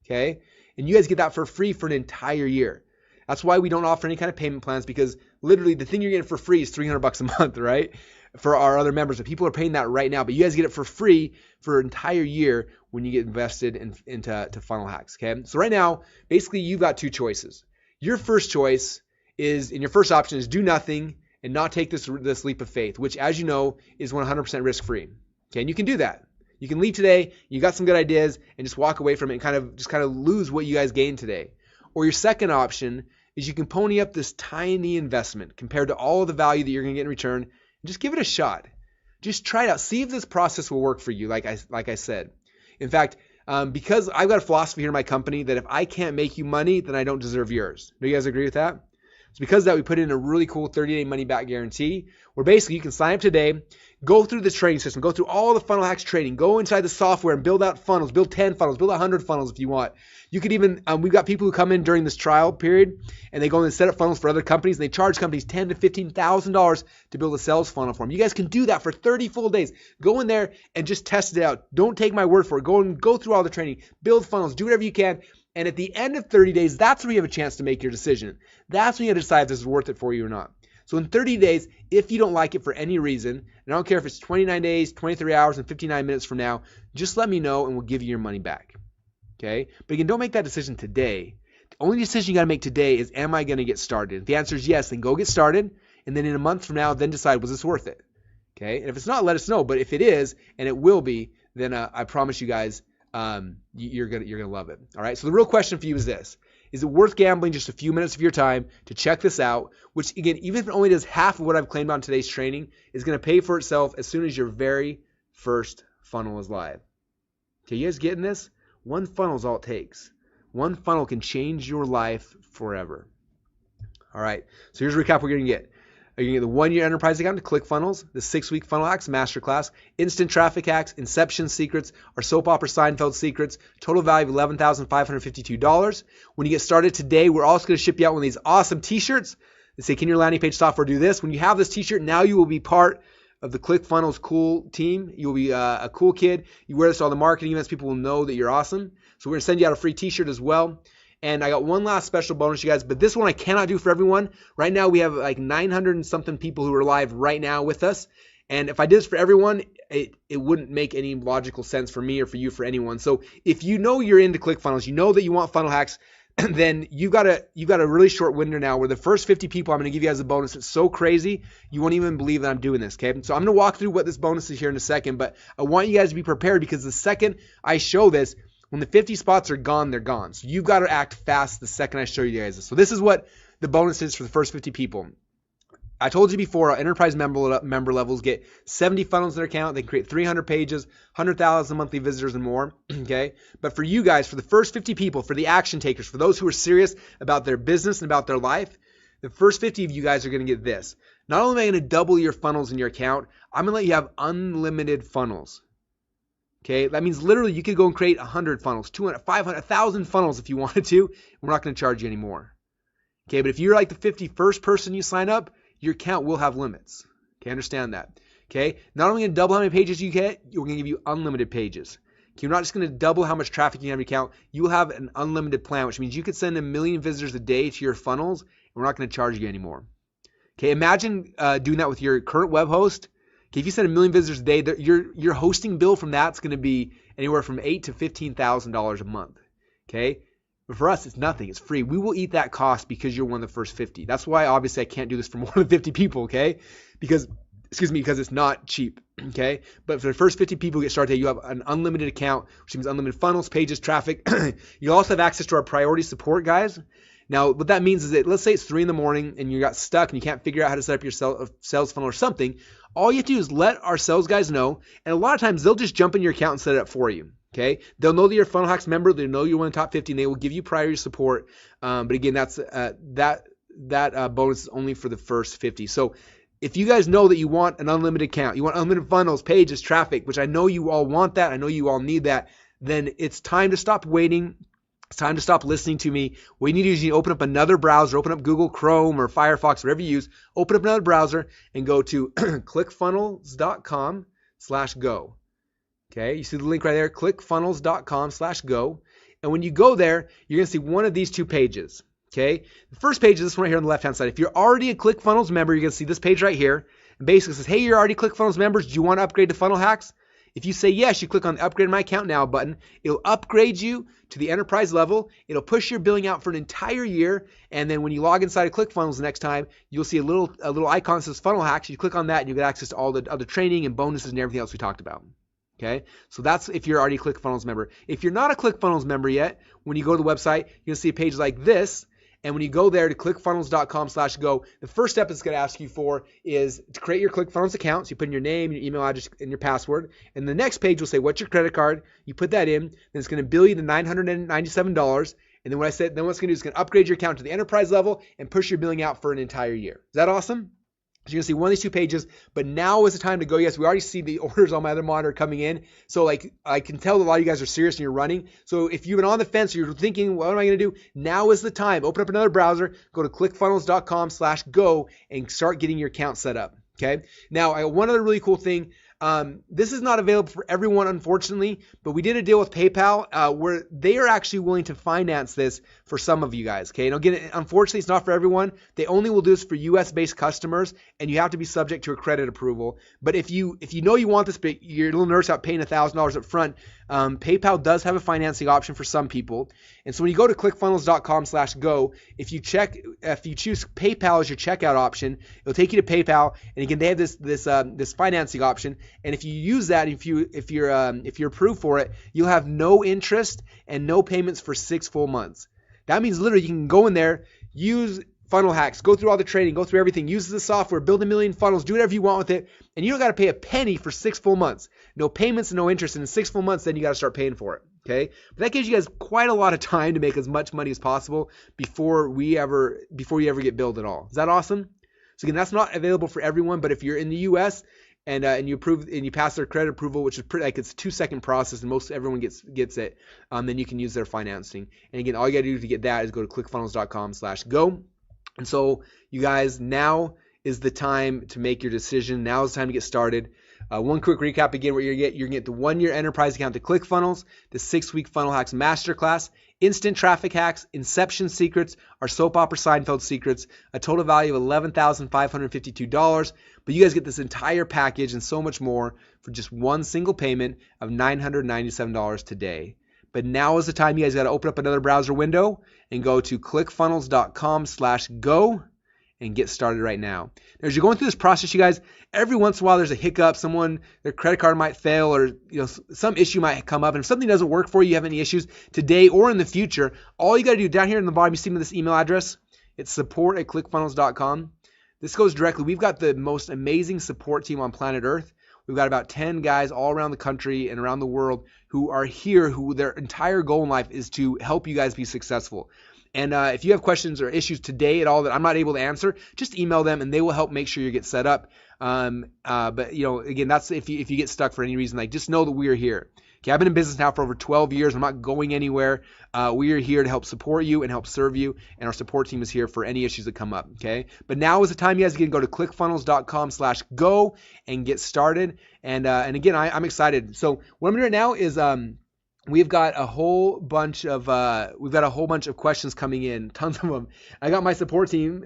Speaker 1: Okay. And you guys get that for free for an entire year. That's why we don't offer any kind of payment plans because literally the thing you're getting for free is $300 a month, right? For our other members, but people are paying that right now, but you guys get it for free for an entire year when you get invested into funnel hacks. Okay, so right now, basically, you've got two choices. Your first choice is, and your first option is do nothing and not take this leap of faith, which, as you know, is 100% risk free. Okay, and you can do that. You can leave today. You got some good ideas, and just walk away from it and kind of lose what you guys gained today. Or your second option is you can pony up this tiny investment compared to all of the value that you're going to get in return. Just give it a shot. Just try it out. See if this process will work for you, like I said. In fact, because I've got a philosophy here in my company that if I can't make you money, then I don't deserve yours. Do you guys agree with that? It's because of that we put in a really cool 30-day money-back guarantee where basically you can sign up today, go through this training system, go through all the funnel hacks training, go inside the software and build out funnels, build 10 funnels, build 100 funnels if you want. You could even, we've got people who come in during this trial period and they go and set up funnels for other companies and they charge companies $10,000 to $15,000 to build a sales funnel for them. You guys can do that for 30 full days. Go in there and just test it out. Don't take my word for it. Go through all the training, build funnels, do whatever you can. And at the end of 30 days, that's where you have a chance to make your decision. That's when you decide if this is worth it for you or not. So in 30 days, if you don't like it for any reason, and I don't care if it's 29 days, 23 hours, and 59 minutes from now, just let me know and we'll give you your money back. Okay? But again, don't make that decision today. The only decision you got to make today is, am I going to get started? If the answer is yes, then go get started. And then in a month from now, then decide, was this worth it? Okay? And if it's not, let us know. But if it is, and it will be, then I promise you guys, you're gonna love it. All right. So the real question for you is this: is it worth gambling just a few minutes of your time to check this out? Which again, even if it only does half of what I've claimed on today's training, is going to pay for itself as soon as your very first funnel is live. Okay, you guys getting this? One funnel is all it takes. One funnel can change your life forever. All right. So here's a recap we're going to get. You're going to get the 1-year enterprise account to ClickFunnels, the 6-week funnel hacks masterclass, instant traffic hacks, inception secrets, our soap opera Seinfeld secrets, total value of $11,552. When you get started today, we're also going to ship you out one of these awesome t-shirts that say, can your landing page software do this? When you have this t-shirt, now you will be part of the ClickFunnels cool team. You'll be a cool kid. You wear this to all the marketing events. People will know that you're awesome. So we're going to send you out a free t-shirt as well. And I got one last special bonus, you guys, but this one I cannot do for everyone. Right now we have like 900 and something people who are live right now with us. And if I did this for everyone, it wouldn't make any logical sense for me or for you, for anyone. So if you know you're into ClickFunnels, you know that you want funnel hacks, then you've got a really short window now where the first 50 people I'm going to give you guys a bonus. It's so crazy, you won't even believe that I'm doing this, okay? So I'm going to walk through what this bonus is here in a second, but I want you guys to be prepared because the second I show this, when the 50 spots are gone, they're gone. So you've got to act fast the second I show you guys this. So this is what the bonus is for the first 50 people. I told you before, our enterprise member levels get 70 funnels in their account. They can create 300 pages, 100,000 monthly visitors and more, okay? But for you guys, for the first 50 people, for the action takers, for those who are serious about their business and about their life, the first 50 of you guys are going to get this. Not only am I going to double your funnels in your account, I'm going to let you have unlimited funnels. Okay, that means literally you could go and create 100 funnels, 200, 500, 1,000 funnels if you wanted to. We're not going to charge you anymore. Okay, but if you're like the 51st person you sign up, your account will have limits. Okay, understand that. Okay, not only going to double how many pages you get, we're going to give you unlimited pages. Okay, you're not just going to double how much traffic you have in your account. You will have an unlimited plan, which means you could send 1 million visitors a day to your funnels, and we're not going to charge you anymore. Okay, imagine doing that with your current web host. Okay, if you send 1 million visitors a day, your hosting bill from that's going to be anywhere from $8,000 to $15,000 a month. Okay, but for us, it's nothing. It's free. We will eat that cost because you're one of the first 50. That's why obviously I can't do this for more than 50 people. Okay, because it's not cheap. Okay, but for the first 50 people who get started, you have an unlimited account, which means unlimited funnels, pages, traffic. You also have access to our priority support guys. Now, what that means is that let's say it's 3 a.m. and you got stuck and you can't figure out how to set up your sales funnel or something. All you have to do is let our sales guys know, and a lot of times they'll just jump in your account and set it up for you. Okay, they'll know that you're a Funnel Hacks member. They know you're one of the top 50, and they will give you priority support. But again, that's that bonus is only for the first 50. So if you guys know that you want an unlimited account, you want unlimited funnels, pages, traffic, which I know you all want that, I know you all need that, then it's time to stop waiting. It's time to stop listening to me. What you need to do is you open up another browser, open up Google Chrome or Firefox, whatever you use, open up another browser and go to clickfunnels.com/go. Okay, you see the link right there, clickfunnels.com/go. And when you go there, you're going to see one of these two pages. Okay, the first page is this one right here on the left-hand side. If you're already a ClickFunnels member, you're going to see this page right here. And basically it says, hey, you're already ClickFunnels members. Do you want to upgrade to Funnel Hacks? If you say yes, you click on the Upgrade My Account Now button. It'll upgrade you to the enterprise level. It'll push your billing out for an entire year. And then when you log inside of ClickFunnels the next time, you'll see a little icon that says Funnel Hacks. You click on that and you get access to all the other training and bonuses and everything else we talked about. Okay, so that's if you're already a ClickFunnels member. If you're not a ClickFunnels member yet, when you go to the website, you're going to see a page like this. And when you go there to clickfunnels.com/go, the first step it's going to ask you for is to create your ClickFunnels account. So you put in your name, your email address, and your password. And the next page will say, what's your credit card? You put that in. Then it's going to bill you the $997. And then what it's going to do is going to upgrade your account to the enterprise level and push your billing out for an entire year. Is that awesome? So you're going to see one of these two pages, but now is the time to go. Yes, we already see the orders on my other monitor coming in. So like I can tell that a lot of you guys are serious and you're running. So if you've been on the fence or you're thinking, what am I going to do? Now is the time. Open up another browser, go to clickfunnels.com/go and start getting your account set up. Okay. Now, one other really cool thing. This is not available for everyone, unfortunately, but we did a deal with PayPal where they are actually willing to finance this for some of you guys. Okay, and again, unfortunately, it's not for everyone. They only will do this for U.S.-based customers, and you have to be subject to a credit approval. But if you know you want this, but you're a little nervous about paying $1,000 up front, PayPal does have a financing option for some people. And so when you go to clickfunnels.com/go, if you choose PayPal as your checkout option, it'll take you to PayPal. And again, they have this financing option. And if you use that, if you're approved for it, you'll have no interest and no payments for 6 full months. That means literally you can go in there, use Funnel Hacks, go through all the training, go through everything, use the software, build 1 million funnels, do whatever you want with it, and you don't got to pay a penny for 6 full months. No payments and no interest. And in 6 full months, then you got to start paying for it. Okay, but that gives you guys quite a lot of time to make as much money as possible before you ever get billed at all. Is that awesome? So again, that's not available for everyone, but if you're in the U.S. and you pass their credit approval, which is pretty like it's a 2-second process, and most everyone gets it, then you can use their financing. And again, all you got to do to get that is go to clickfunnels.com/go. And so you guys, now is the time to make your decision. Now is the time to get started. One quick recap again, what you're going to get the 1-year enterprise account to ClickFunnels, the 6-week Funnel Hacks Masterclass, instant traffic hacks, inception secrets, our soap opera Seinfeld secrets, a total value of $11,552. But you guys get this entire package and so much more for just one single payment of $997 today. But now is the time you guys got to open up another browser window and go to clickfunnels.com/go and get started right now. Now, as you're going through this process, you guys, every once in a while there's a hiccup. Their credit card might fail, or some issue might come up. And if something doesn't work for you, you have any issues today or in the future, all you got to do down here in the bottom, you see this email address. It's support@clickfunnels.com. This goes directly. We've got the most amazing support team on planet Earth. We've got about 10 guys all around the country and around the world who are here, who their entire goal in life is to help you guys be successful. And if you have questions or issues today at all that I'm not able to answer, just email them and they will help make sure you get set up. But again, that's if you get stuck for any reason, like just know that we are here. Okay, I've been in business now for over 12 years. I'm not going anywhere. We are here to help support you and help serve you, and our support team is here for any issues that come up, okay? But now is the time, you guys, can go to clickfunnels.com/go and get started. And again, I'm excited. So what I'm doing right now is we've got a whole bunch of questions coming in, tons of them. I got my support team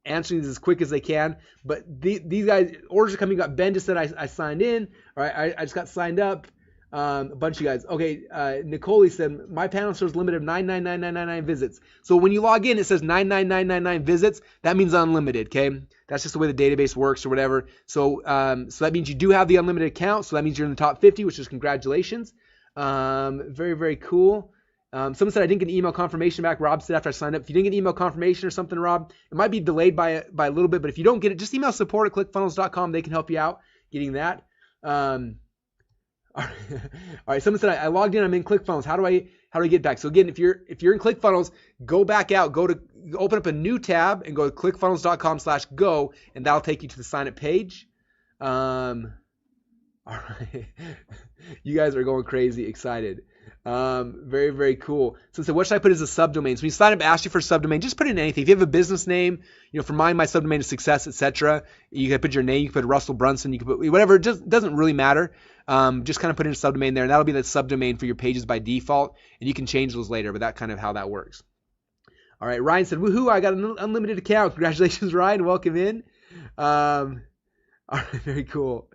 Speaker 1: answering these as quick as they can, but these guys, orders are coming up. Ben just said I signed in, or I just got signed up. A bunch of you guys. Okay, Nicole said, my panel shows limit of 99999 visits. So when you log in, it says 99999 visits. That means unlimited, okay? That's just the way the database works or whatever. So so that means you do have the unlimited account. So that means you're in the top 50, which is congratulations. Very, very cool. Someone said I didn't get an email confirmation back. Rob said after I signed up. If you didn't get email confirmation or something, Rob, it might be delayed by a little bit. But if you don't get it, just email support@clickfunnels.com. They can help you out getting that. All right. Someone said I logged in. I'm in ClickFunnels. How do I get back? So again, if you're in ClickFunnels, go back out. Open up a new tab and go to clickfunnels.com/go, and that'll take you to the sign up page. All right. You guys are going crazy, excited. Very, very cool. So what should I put as a subdomain? So when you sign up, ask you for a subdomain, just put in anything. If you have a business name, for mine, my subdomain is success, etc. You can put your name, you can put Russel Brunson, you can put whatever, it just doesn't really matter. Just kind of put in a subdomain there, and that'll be the subdomain for your pages by default, and you can change those later, but that's kind of how that works. All right, Ryan said, woohoo, I got an unlimited account. Congratulations, Ryan, welcome in. All right, very cool.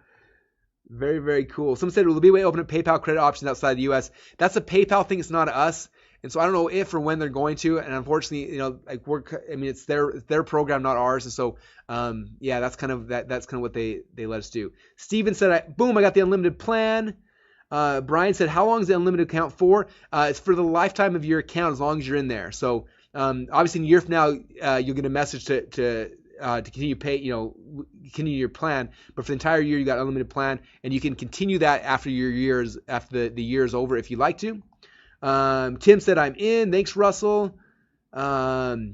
Speaker 1: Very, very cool. Someone said, will there be a way to open up PayPal credit options outside the U.S.? That's a PayPal thing. It's not us. And so I don't know if or when they're going to. And unfortunately, it's their program, not ours. And so, yeah, that's kind of what they let us do. Steven said, boom, I got the unlimited plan. Brian said, how long is the unlimited account for? It's for the lifetime of your account, as long as you're in there. So obviously in a year from now, you'll get a message to continue continue your plan, but for the entire year you got unlimited plan, and you can continue that after the year is over if you'd like to. Tim said I'm in. Thanks, Russell. Cool.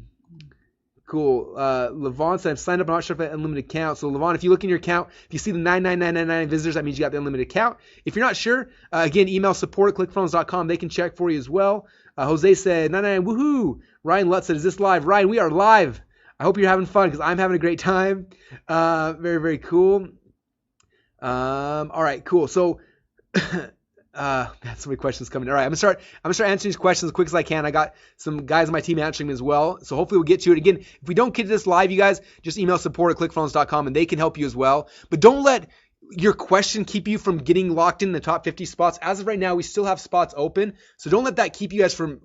Speaker 1: Levon said I've signed up. I'm not sure if I have an unlimited account. So Levon, if you look in your account, if you see the 99999 visitors, that means you got the unlimited account. If you're not sure, again, email support@clickfunnels.com. They can check for you as well. Jose said 99 woohoo. Ryan Lutz said, is this live? Ryan, we are live. I hope you're having fun because I'm having a great time. Very, very cool. All right, cool. So, so many questions coming. All right, I'm gonna start answering these questions as quick as I can. I got some guys on my team answering them as well. So hopefully we'll get to it. Again, if we don't get to this live, you guys, just email support@clickfunnels.com and they can help you as well. But don't let your question keep you from getting locked in the top 50 spots. As of right now, we still have spots open. So don't let that keep you guys from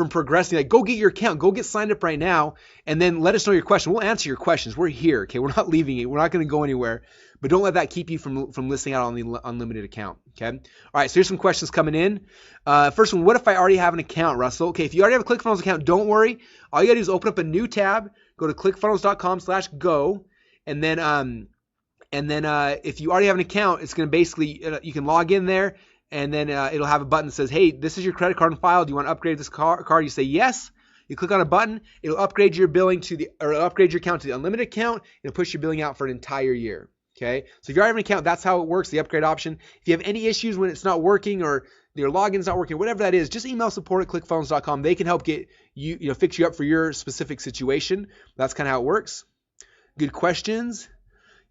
Speaker 1: progressing. Like, go get your account, go get signed up right now, and then let us know your question. We'll answer your questions. We're here, okay? We're not leaving it. We're not going to go anywhere, but don't let that keep you from listing out on the unlimited account, okay? All right, so here's some questions coming in. First one, what if I already have an account, Russell? Okay, if you already have a ClickFunnels account, don't worry. All you got to do is open up a new tab, go to clickfunnels.com/go, and then if you already have an account, it's going to basically, you can log in there, and then it'll have a button that says, hey, this is your credit card and file. Do you want to upgrade this card? You say yes. You click on a button. It'll upgrade your account to the unlimited account. It'll push your billing out for an entire year. Okay. So if you already have an account, that's how it works, the upgrade option. If you have any issues when it's not working or your login's not working, whatever that is, just email support@clickfunnels.com. They can help get fix you up for your specific situation. That's kind of how it works. Good questions.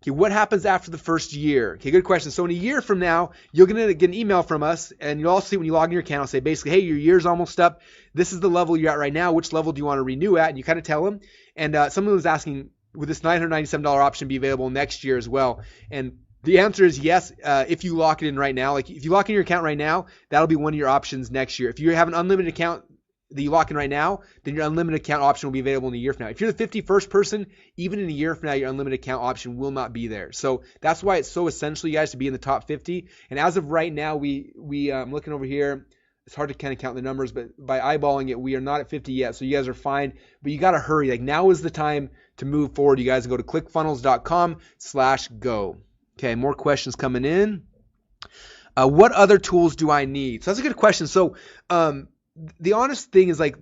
Speaker 1: Okay, what happens after the first year? Okay, good question. So in a year from now, you're going to get an email from us, and you'll also see when you log in your account, say basically, hey, your year's almost up. This is the level you're at right now. Which level do you want to renew at? And you kind of tell them. And someone was asking, would this $997 option be available next year as well? And the answer is yes, if you lock it in right now. Like if you lock in your account right now, that'll be one of your options next year. If you have an unlimited account that you lock in right now, then your unlimited account option will be available in a year from now. If you're the 51st person, even in a year from now, your unlimited account option will not be there. So that's why it's so essential, you guys, to be in the top 50. And as of right now, I'm looking over here. It's hard to kind of count the numbers, but by eyeballing it, we are not at 50 yet. So you guys are fine, but you got to hurry. Like now is the time to move forward. You guys go to clickfunnels.com/go. Okay, more questions coming in. What other tools do I need? So that's a good question. So, the honest thing is like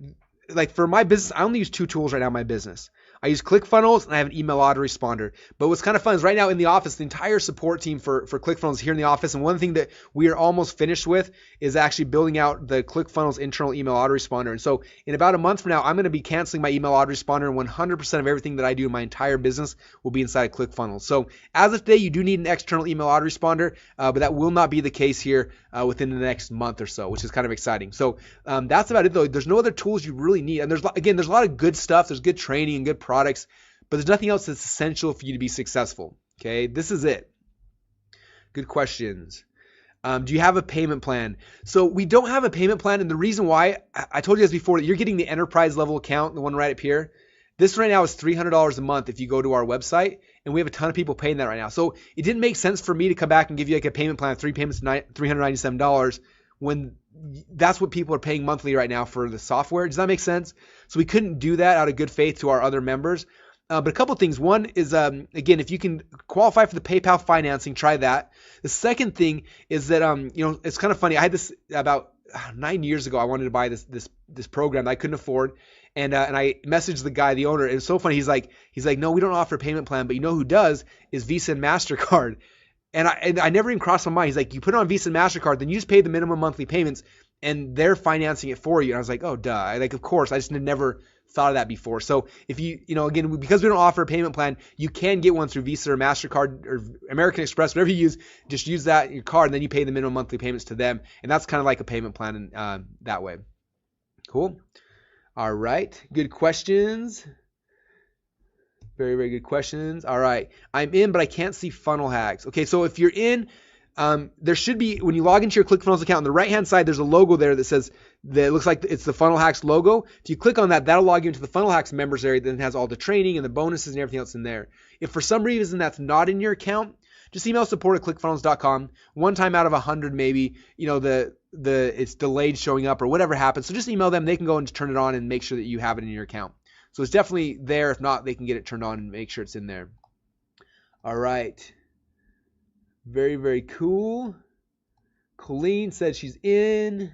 Speaker 1: for my business, I only use 2 tools right now in my business. I use Clickfunnels, and I have an email autoresponder. But what's kind of fun is right now in the office, the entire support team for Clickfunnels is here in the office. And one thing that we are almost finished with is actually building out the Clickfunnels internal email autoresponder. And so in about a month from now, I'm going to be canceling my email autoresponder, and 100% of everything that I do in my entire business will be inside of Clickfunnels. So as of today, you do need an external email autoresponder, but that will not be the case here within the next month or so, which is kind of exciting. So that's about it, though. There's no other tools you really need. And there's a lot of good stuff. There's good training and good products, but there's nothing else that's essential for you to be successful. Okay, this is it. Good questions. Do you have a payment plan? So we don't have a payment plan, and the reason why, I told you guys before, that you're getting the enterprise level account, the one right up here. This right now is $300 a month if you go to our website, and we have a ton of people paying that right now. So it didn't make sense for me to come back and give you like a payment plan of 3 payments, $397, when that's what people are paying monthly right now for the software. Does that make sense? So we couldn't do that out of good faith to our other members. But a couple things. One is, again, if you can qualify for the PayPal financing, try that. The second thing is that, it's kind of funny. I had this about 9 years ago. I wanted to buy this program that I couldn't afford. And I messaged the guy, the owner. And it's so funny. He's like, no, we don't offer a payment plan, but you know who does is Visa and MasterCard. And I never even crossed my mind. He's like, you put it on Visa and MasterCard, then you just pay the minimum monthly payments, and they're financing it for you. And I was like, oh, duh. Of course. I just had never thought of that before. So if again, because we don't offer a payment plan, you can get one through Visa or MasterCard or American Express, whatever you use. Just use that in your card, and then you pay the minimum monthly payments to them. And that's kind of like a payment plan that way. Cool. All right. Good questions. Very, very good questions. All right. I'm in, but I can't see funnel hacks. Okay, so if you're in, there should be, when you log into your Clickfunnels account, on the right-hand side, there's a logo there that says, that it looks like it's the Funnel Hacks logo. If you click on that, that'll log you into the Funnel Hacks members area. Then it has all the training and the bonuses and everything else in there. If for some reason that's not in your account, just email support@clickfunnels.com. One time out of 100, maybe, it's delayed showing up or whatever happens. So just email them. They can go and turn it on and make sure that you have it in your account. So it's definitely there. If not, they can get it turned on and make sure it's in there. All right. Very, very cool. Colleen said she's in.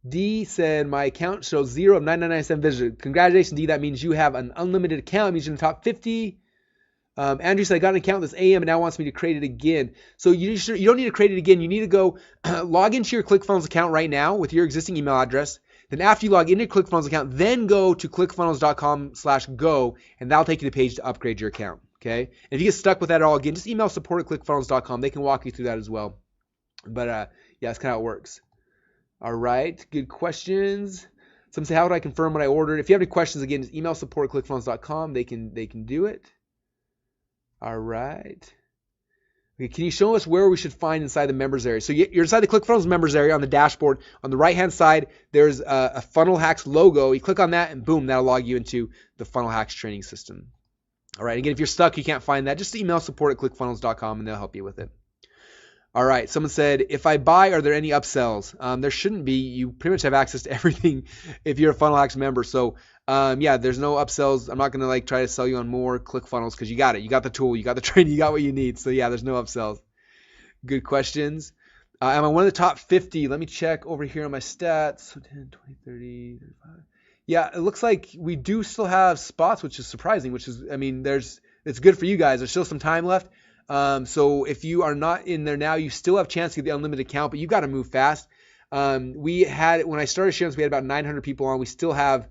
Speaker 1: D said, my account shows 0 of 9997 visitors. Congratulations, D. That means you have an unlimited account. It means you're in the top 50. Andrew said, I got an account this AM and now wants me to create it again. So you don't need to create it again. You need to go log into your Clickfunnels account right now with your existing email address. Then after you log into your Clickfunnels account, then go to clickfunnels.com/go, and that'll take you to the page to upgrade your account. Okay. And if you get stuck with that at all, again, just email support@clickfunnels.com. They can walk you through that as well. But yeah, that's kind of how it works. All right. Good questions. Some say, how do I confirm what I ordered? If you have any questions, again, just email support@clickfunnels.com. They can do it. All right. Okay, can you show us where we should find inside the members area? So you're inside the Clickfunnels members area on the dashboard. On the right-hand side, there's a Funnel Hacks logo. You click on that, and boom, that'll log you into the Funnel Hacks training system. All right. Again, if you're stuck, you can't find that, just email support@clickfunnels.com, and they'll help you with it. All right. Someone said, if I buy, are there any upsells? There shouldn't be. You pretty much have access to everything if you're a Funnel Hacks member. So yeah, there's no upsells. I'm not going to try to sell you on more Clickfunnels because you got it. You got the tool. You got the training. You got what you need. So yeah, there's no upsells. Good questions. Am I one of the top 50? Let me check over here on my stats. 10, 20, 30, 35. Yeah, it looks like we do still have spots, which is surprising, it's good for you guys. There's still some time left. So if you are not in there now, you still have a chance to get the unlimited account, but you got to move fast. When I started sharing this, we had about 900 people on. We still have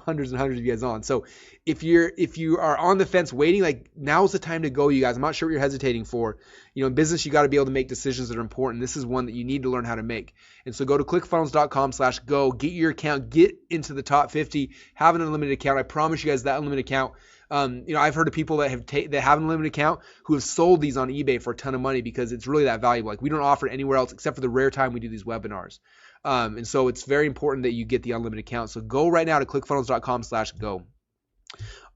Speaker 1: hundreds and hundreds of you guys on. So if you are on the fence waiting, now's the time to go, you guys. I'm not sure what you're hesitating for. In business, you got to be able to make decisions that are important. This is one that you need to learn how to make. And so go to clickfunnels.com/go, get your account, get into the top 50, have an unlimited account. I promise you guys that unlimited account. I've heard of people that have an unlimited account who have sold these on eBay for a ton of money because it's really that valuable. We don't offer it anywhere else except for the rare time we do these webinars. And so it's very important that you get the unlimited account. So go right now to clickfunnels.com/go.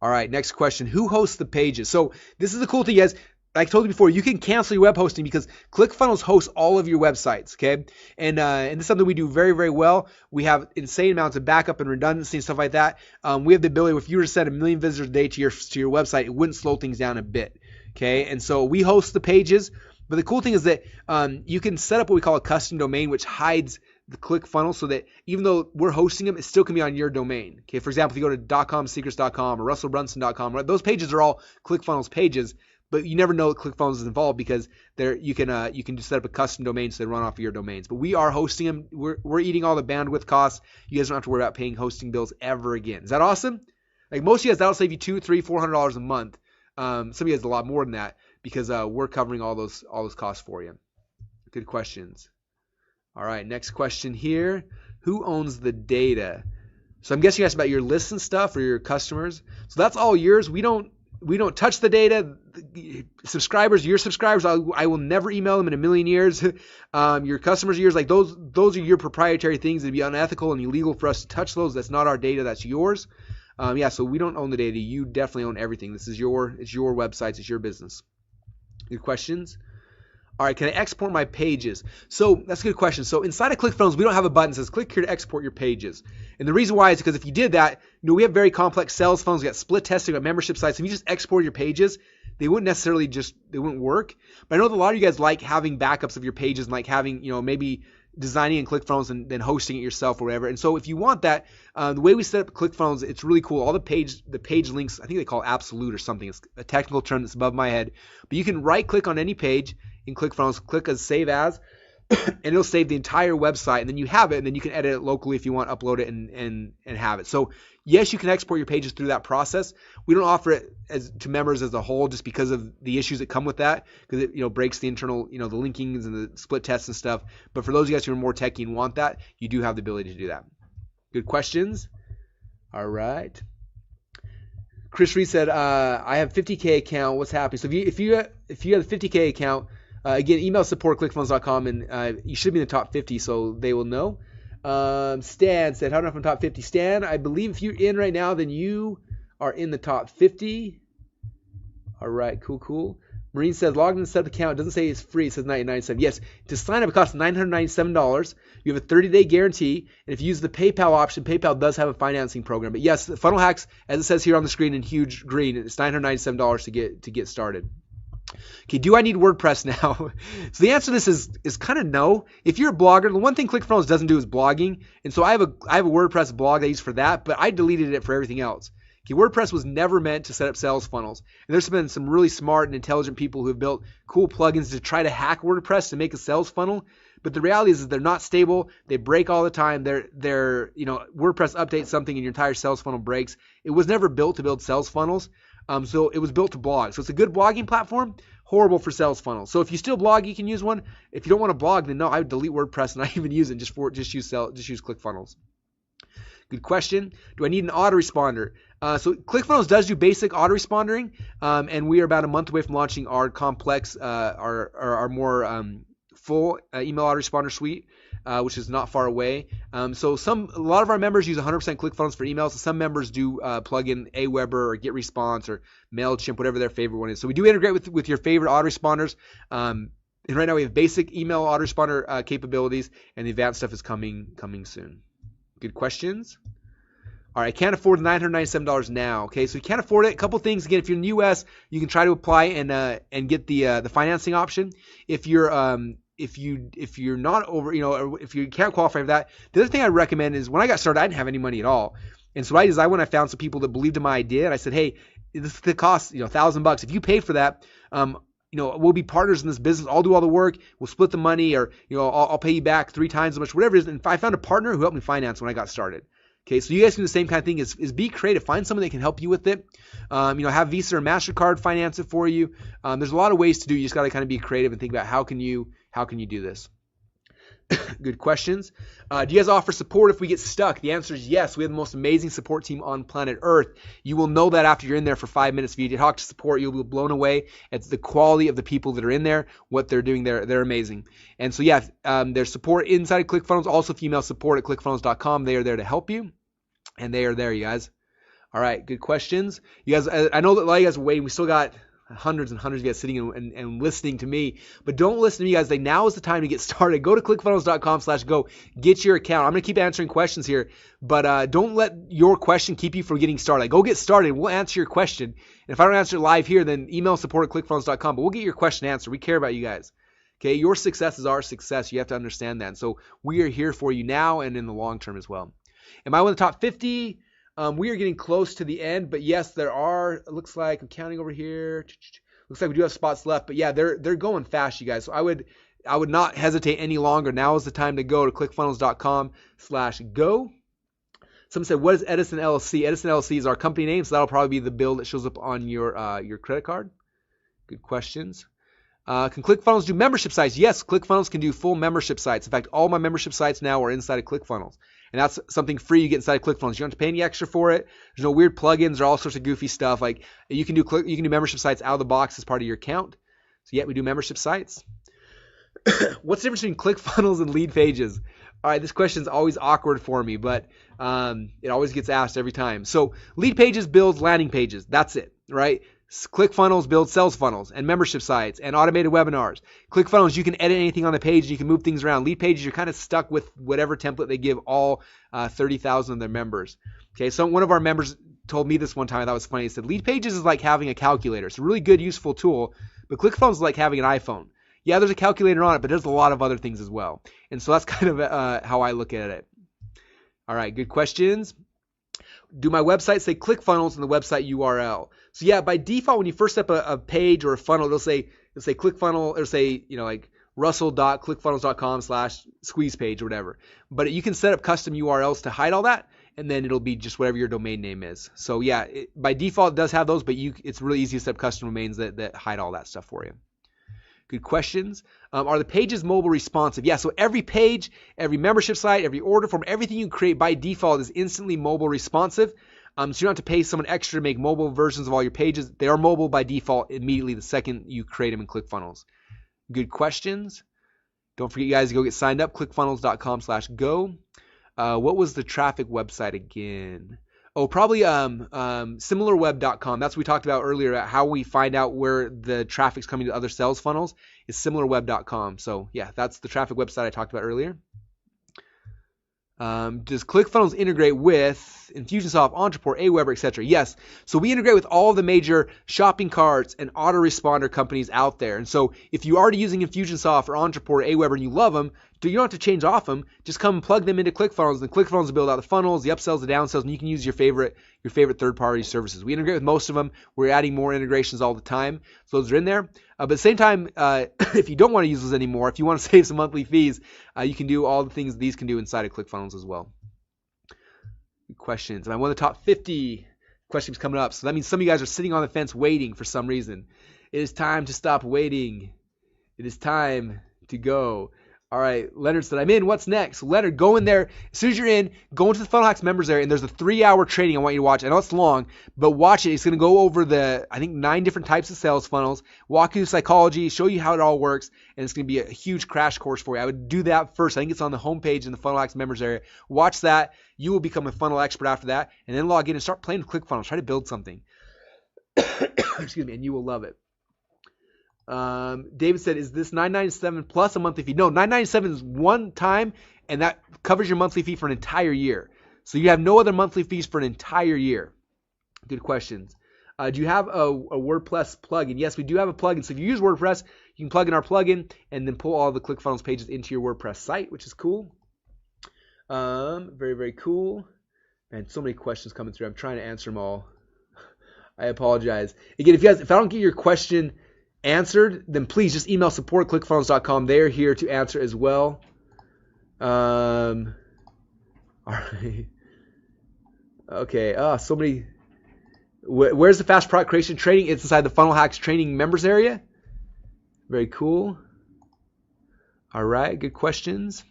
Speaker 1: All right, next question. Who hosts the pages? So this is the cool thing, guys. Like I told you before, you can cancel your web hosting because Clickfunnels hosts all of your websites, okay? And this is something we do very, very well. We have insane amounts of backup and redundancy and stuff like that. We have the ability, if you were to send 1 million visitors a day to your website, it wouldn't slow things down a bit, okay? And so we host the pages. But the cool thing is that you can set up what we call a custom domain, which hides the ClickFunnels so that even though we're hosting them, it still can be on your domain. Okay, for example, if you go to .comsecrets.com or RussellBrunson.com, right, those pages are all ClickFunnels pages, but you never know that ClickFunnels is involved because you can just set up a custom domain so they run off of your domains. But we are hosting them. We're eating all the bandwidth costs. You guys don't have to worry about paying hosting bills ever again. Is that awesome? Like most of you guys, that'll save you $200, $300, $400 a month. Some of you guys a lot more than that because we're covering all those costs for you. Good questions. All right, next question here. Who owns the data? So I'm guessing you asked about your lists and stuff or your customers. So that's all yours. We don't touch the data. Subscribers, your subscribers, I will never email them in a million years. Your customers are yours. Like those are your proprietary things. It'd be unethical and illegal for us to touch those. That's not our data. That's yours. So we don't own the data. You definitely own everything. It's your websites. It's your business. Good questions. All right, can I export my pages? So that's a good question. So inside of ClickFunnels, we don't have a button that says click here to export your pages. And the reason why is because if you did that, we have very complex sales funnels. We got split testing, we got membership sites. If you just export your pages, they wouldn't necessarily they wouldn't work. But I know that a lot of you guys like having backups of your pages and like having, maybe designing in ClickFunnels and then hosting it yourself or whatever. And so if you want that, the way we set up ClickFunnels, it's really cool. All the page links, I think they call it absolute or something. It's a technical term that's above my head. But you can right click on any page in ClickFunnels, click as save as, and it'll save the entire website. And then you have it, and then you can edit it locally if you want, upload it and have it. So yes, you can export your pages through that process. We don't offer it to members as a whole just because of the issues that come with that, because it breaks the internal, the linkings and the split tests and stuff. But for those of you guys who are more techy and want that, you do have the ability to do that. Good questions. All right. Chris Reed said, I have 50K account. What's happening? So if you have a 50K account, again, email support clickfunnels.com and you should be in the top 50 so they will know. Stan said, how do I know if I'm top 50? Stan, I believe if you're in right now, then you are in the top 50. All right, cool. Marine said, log in and set up the account. It doesn't say it's free. It says $99.97. Yes, to sign up, it costs $997. You have a 30-day guarantee. And if you use the PayPal option, PayPal does have a financing program. But yes, the Funnel Hacks, as it says here on the screen in huge green, it's $997 to get started. Okay, do I need WordPress now? So the answer to this is kind of no. If you're a blogger, the one thing ClickFunnels doesn't do is blogging. And so I have a WordPress blog I use for that, but I deleted it for everything else. Okay, WordPress was never meant to set up sales funnels. And there's been some really smart and intelligent people who have built cool plugins to try to hack WordPress to make a sales funnel. But the reality is that they're not stable. They break all the time. WordPress updates something and your entire sales funnel breaks. It was never built to build sales funnels. So it was built to blog. So it's a good blogging platform, horrible for sales funnels. So if you still blog, you can use one. If you don't want to blog, then no, I would delete WordPress and not even use it. Just use ClickFunnels. Good question. Do I need an autoresponder? So ClickFunnels does do basic autorespondering, and we are about a month away from launching our complex, our more full email autoresponder suite, which is not far away. So a lot of our members use 100% ClickFunnels for emails. Some members do plug in Aweber or GetResponse or MailChimp, whatever their favorite one is. So we do integrate with your favorite autoresponders. And right now we have basic email autoresponder capabilities, and the advanced stuff is coming soon. Good questions. All right, I can't afford the $997 now. Okay, so you can't afford it. A couple things. Again, if you're in the U.S., you can try to apply and get the financing option. If you're not over, if you can't qualify for that, the other thing I recommend is when I got started, I didn't have any money at all. And so what I did is I went and I found some people that believed in my idea, and I said, hey, this costs $1,000. If you pay for that, we'll be partners in this business. I'll do all the work. We'll split the money, or I'll pay you back 3 times as much, whatever it is. And I found a partner who helped me finance when I got started. Okay, so you guys can do the same kind of thing. Is be creative. Find someone that can help you with it. Have Visa or MasterCard finance it for you. There's a lot of ways to do it. You just got to kind of be creative and think about how can you do this. Good questions. Do you guys offer support if we get stuck? The answer is yes. We have the most amazing support team on planet Earth. You will know that after you're in there for 5 minutes. If you talk to support, you'll be blown away at the quality of the people that are in there, what they're doing there. They're amazing. And so, yeah, there's support inside of ClickFunnels. Also, if you email support at clickfunnels.com, they are there to help you. And they are there, you guys. All right, good questions. You guys, I know that a lot of you guys are waiting. We still got hundreds and hundreds of you guys sitting and listening to me. But don't listen to me, guys. Now is the time to get started. Go to clickfunnels.com/go. Get your account. I'm going to keep answering questions here. But don't let your question keep you from getting started. Go get started. We'll answer your question. And if I don't answer it live here, then email support at clickfunnels.com. But we'll get your question answered. We care about you guys. Okay, your success is our success. You have to understand that. So we are here for you now and in the long term as well. Am I one of the top 50? We are getting close to the end, but yes, there are. It looks like I'm counting over here. Looks like we do have spots left, but yeah, they're going fast, you guys. So I would not hesitate any longer. Now is the time to go to clickfunnels.com/go. Someone said, what is Edison LLC? Edison LLC is our company name, so that'll probably be the bill that shows up on your credit card. Good questions. Can ClickFunnels do membership sites? Yes, ClickFunnels can do full membership sites. In fact, all my membership sites now are inside of ClickFunnels. And that's something free you get inside of ClickFunnels. You don't have to pay any extra for it. There's no weird plugins or all sorts of goofy stuff. Like you can do membership sites out of the box as part of your account. So yeah, we do membership sites. What's the difference between ClickFunnels and lead pages? All right, this question is always awkward for me, but it always gets asked every time. So lead pages builds landing pages. That's it, right? ClickFunnels builds sales funnels and membership sites and automated webinars. ClickFunnels, you can edit anything on the page and you can move things around. Lead pages, you're kind of stuck with whatever template they give all 30,000 of their members. Okay, so one of our members told me this one time. I thought it was funny. He said, lead pages is like having a calculator. It's a really good, useful tool, but ClickFunnels is like having an iPhone. Yeah, there's a calculator on it, but there's a lot of other things as well. And so that's kind of how I look at it. All right, good questions. Do my website say ClickFunnels in the website URL? So yeah, by default, when you first set up a page or a funnel, it'll say ClickFunnel, or say, like russell.clickfunnels.com/squeeze page or whatever. But you can set up custom URLs to hide all that, and then it'll be just whatever your domain name is. So yeah, by default it does have those, but it's really easy to set up custom domains that hide all that stuff for you. Good questions. Are the pages mobile responsive? Yeah, so every page, every membership site, every order form, everything you create by default is instantly mobile responsive. So you don't have to pay someone extra to make mobile versions of all your pages. They are mobile by default immediately the second you create them in ClickFunnels. Good questions. Don't forget, you guys, to go get signed up, clickfunnels.com/go. What was the traffic website again? Oh, probably similarweb.com. That's what we talked about earlier, about how we find out where the traffic's coming to other sales funnels, is similarweb.com. So yeah, that's the traffic website I talked about earlier. Does ClickFunnels integrate with Infusionsoft, Entreport, Aweber, etc.? Yes. So we integrate with all of the major shopping carts and autoresponder companies out there. And so if you're already using Infusionsoft or Entreport, Aweber, and you love them, you don't have to change off them. Just come and plug them into ClickFunnels, and ClickFunnels will build out the funnels, the upsells, the downsells, and you can use your favorite third-party services. We integrate with most of them. We're adding more integrations all the time, so those are in there. But at the same time, if you don't want to use those anymore, if you want to save some monthly fees, you can do all the things these can do inside of ClickFunnels as well. Good questions. And I'm one of the top 50 questions coming up. So that means some of you guys are sitting on the fence waiting for some reason. It is time to stop waiting. It is time to go. All right, Leonard said, I'm in. What's next? So Leonard, go in there. As soon as you're in, go into the Funnel Hacks members area, and there's a 3-hour training I want you to watch. I know it's long, but watch it. It's going to go over I think 9 different types of sales funnels, walk you through psychology, show you how it all works, and it's going to be a huge crash course for you. I would do that first. I think it's on the homepage in the Funnel Hacks members area. Watch that. You will become a funnel expert after that, and then log in and start playing with ClickFunnels. Try to build something. Excuse me, and you will love it. David said, is this $9.97 plus a monthly fee? No, $9.97 is one time, and that covers your monthly fee for an entire year. So you have no other monthly fees for an entire year. Good questions. Do you have a WordPress plugin? Yes, we do have a plugin. So if you use WordPress, you can plug in our plugin and then pull all the ClickFunnels pages into your WordPress site, which is cool. Very, very cool. Man, so many questions coming through. I'm trying to answer them all. I apologize. Again, if I don't get your question answered, then please just email support@clickfunnels.com. They're here to answer as well. All right. Okay. So many. Where's the fast product creation training? It's inside the Funnel Hacks training members area. Very cool. All right. Good questions.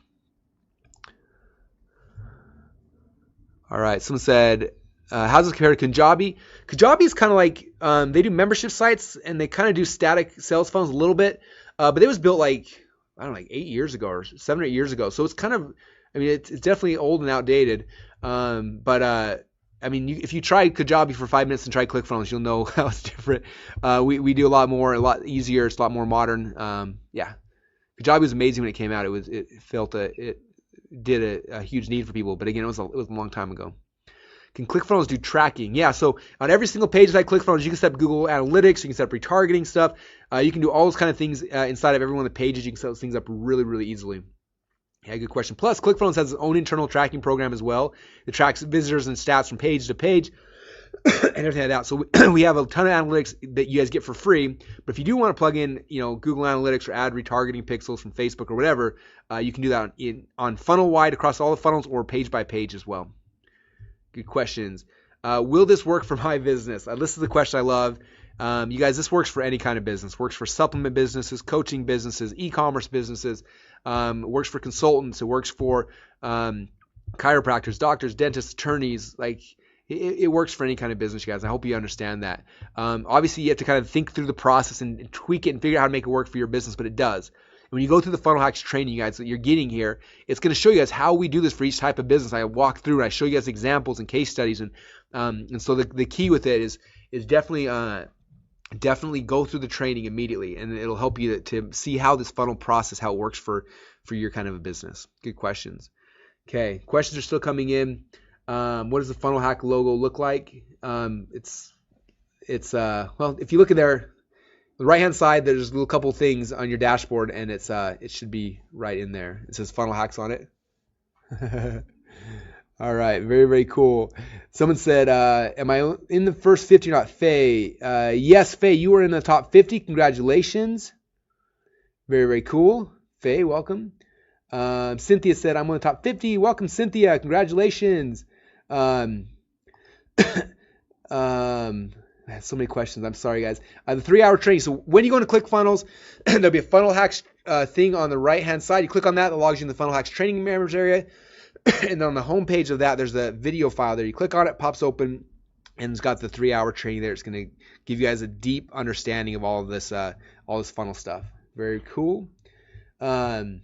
Speaker 1: All right. Someone said, how does this compare to Kajabi? Kajabi is kind of like, they do membership sites and they kind of do static sales funnels a little bit. But it was built like 8 years ago or 7 or 8 years ago. So it's kind of, it's definitely old and outdated. If you try Kajabi for 5 minutes and try ClickFunnels, you'll know how it's different. We do a lot more, a lot easier. It's a lot more modern. Kajabi was amazing when it came out. It did a huge need for people. But again, it was a long time ago. Can ClickFunnels do tracking? Yeah, so on every single page that ClickFunnels, you can set up Google Analytics, you can set up retargeting stuff. You can do all those kind of things inside of every one of the pages. You can set those things up really, really easily. Yeah, good question. Plus, ClickFunnels has its own internal tracking program as well. It tracks visitors and stats from page to page and everything like that. So we have a ton of analytics that you guys get for free. But if you do want to plug in, Google Analytics or add retargeting pixels from Facebook or whatever, you can do that on funnel wide across all the funnels or page by page as well. Good questions. Will this work for my business? This is the question I love. You guys, this works for any kind of business. Works for supplement businesses, coaching businesses, e-commerce businesses. Works for consultants. It works for chiropractors, doctors, dentists, attorneys. Like it works for any kind of business, you guys. I hope you understand that. Obviously, you have to kind of think through the process and tweak it and figure out how to make it work for your business, but it does. When you go through the funnel hacks training, you guys, that you're getting here, it's going to show you guys how we do this for each type of business. I walk through and I show you guys examples and case studies, and so the key with it is definitely go through the training immediately, and it'll help you to see how this funnel process, how it works for your kind of a business. Good questions. Okay, questions are still coming in. What does the funnel hack logo look like? It's well, if you look at there, the right hand side, there's a little couple things on your dashboard, and it should be right in there. It says funnel hacks on it. All right, very, very cool. Someone said, am I in the first 50 or not? Faye, yes, Faye, you were in the top 50. Congratulations. Very, very cool. Faye, welcome. Cynthia said, I'm on the top 50. Welcome, Cynthia. Congratulations. I have so many questions. I'm sorry, guys. The 3-hour training. So when you go into ClickFunnels, there'll be a funnel hacks thing on the right-hand side. You click on that logs you in the funnel hacks training members area. And then on the home page of that, there's a video file there. You click on it, pops open, and it's got the 3-hour training there. It's going to give you guys a deep understanding of all this funnel stuff. Very cool. All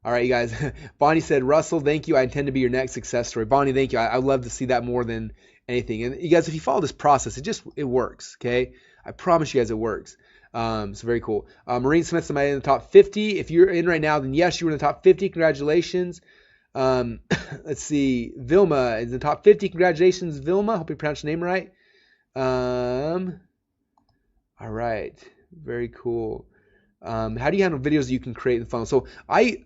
Speaker 1: right, you guys. Bonnie said, Russell, thank you. I intend to be your next success story. Bonnie, thank you. I would love to see that more than anything. And you guys, if you follow this process, it works, okay? I promise you guys it works. So very cool. Maureen Smith, am I in the top 50? If you're in right now, then yes, you were in the top 50. Congratulations. Let's see. Vilma is in the top 50. Congratulations, Vilma. Hope you pronounced your name right. All right. Very cool. How do you handle videos that you can create in the funnel? So we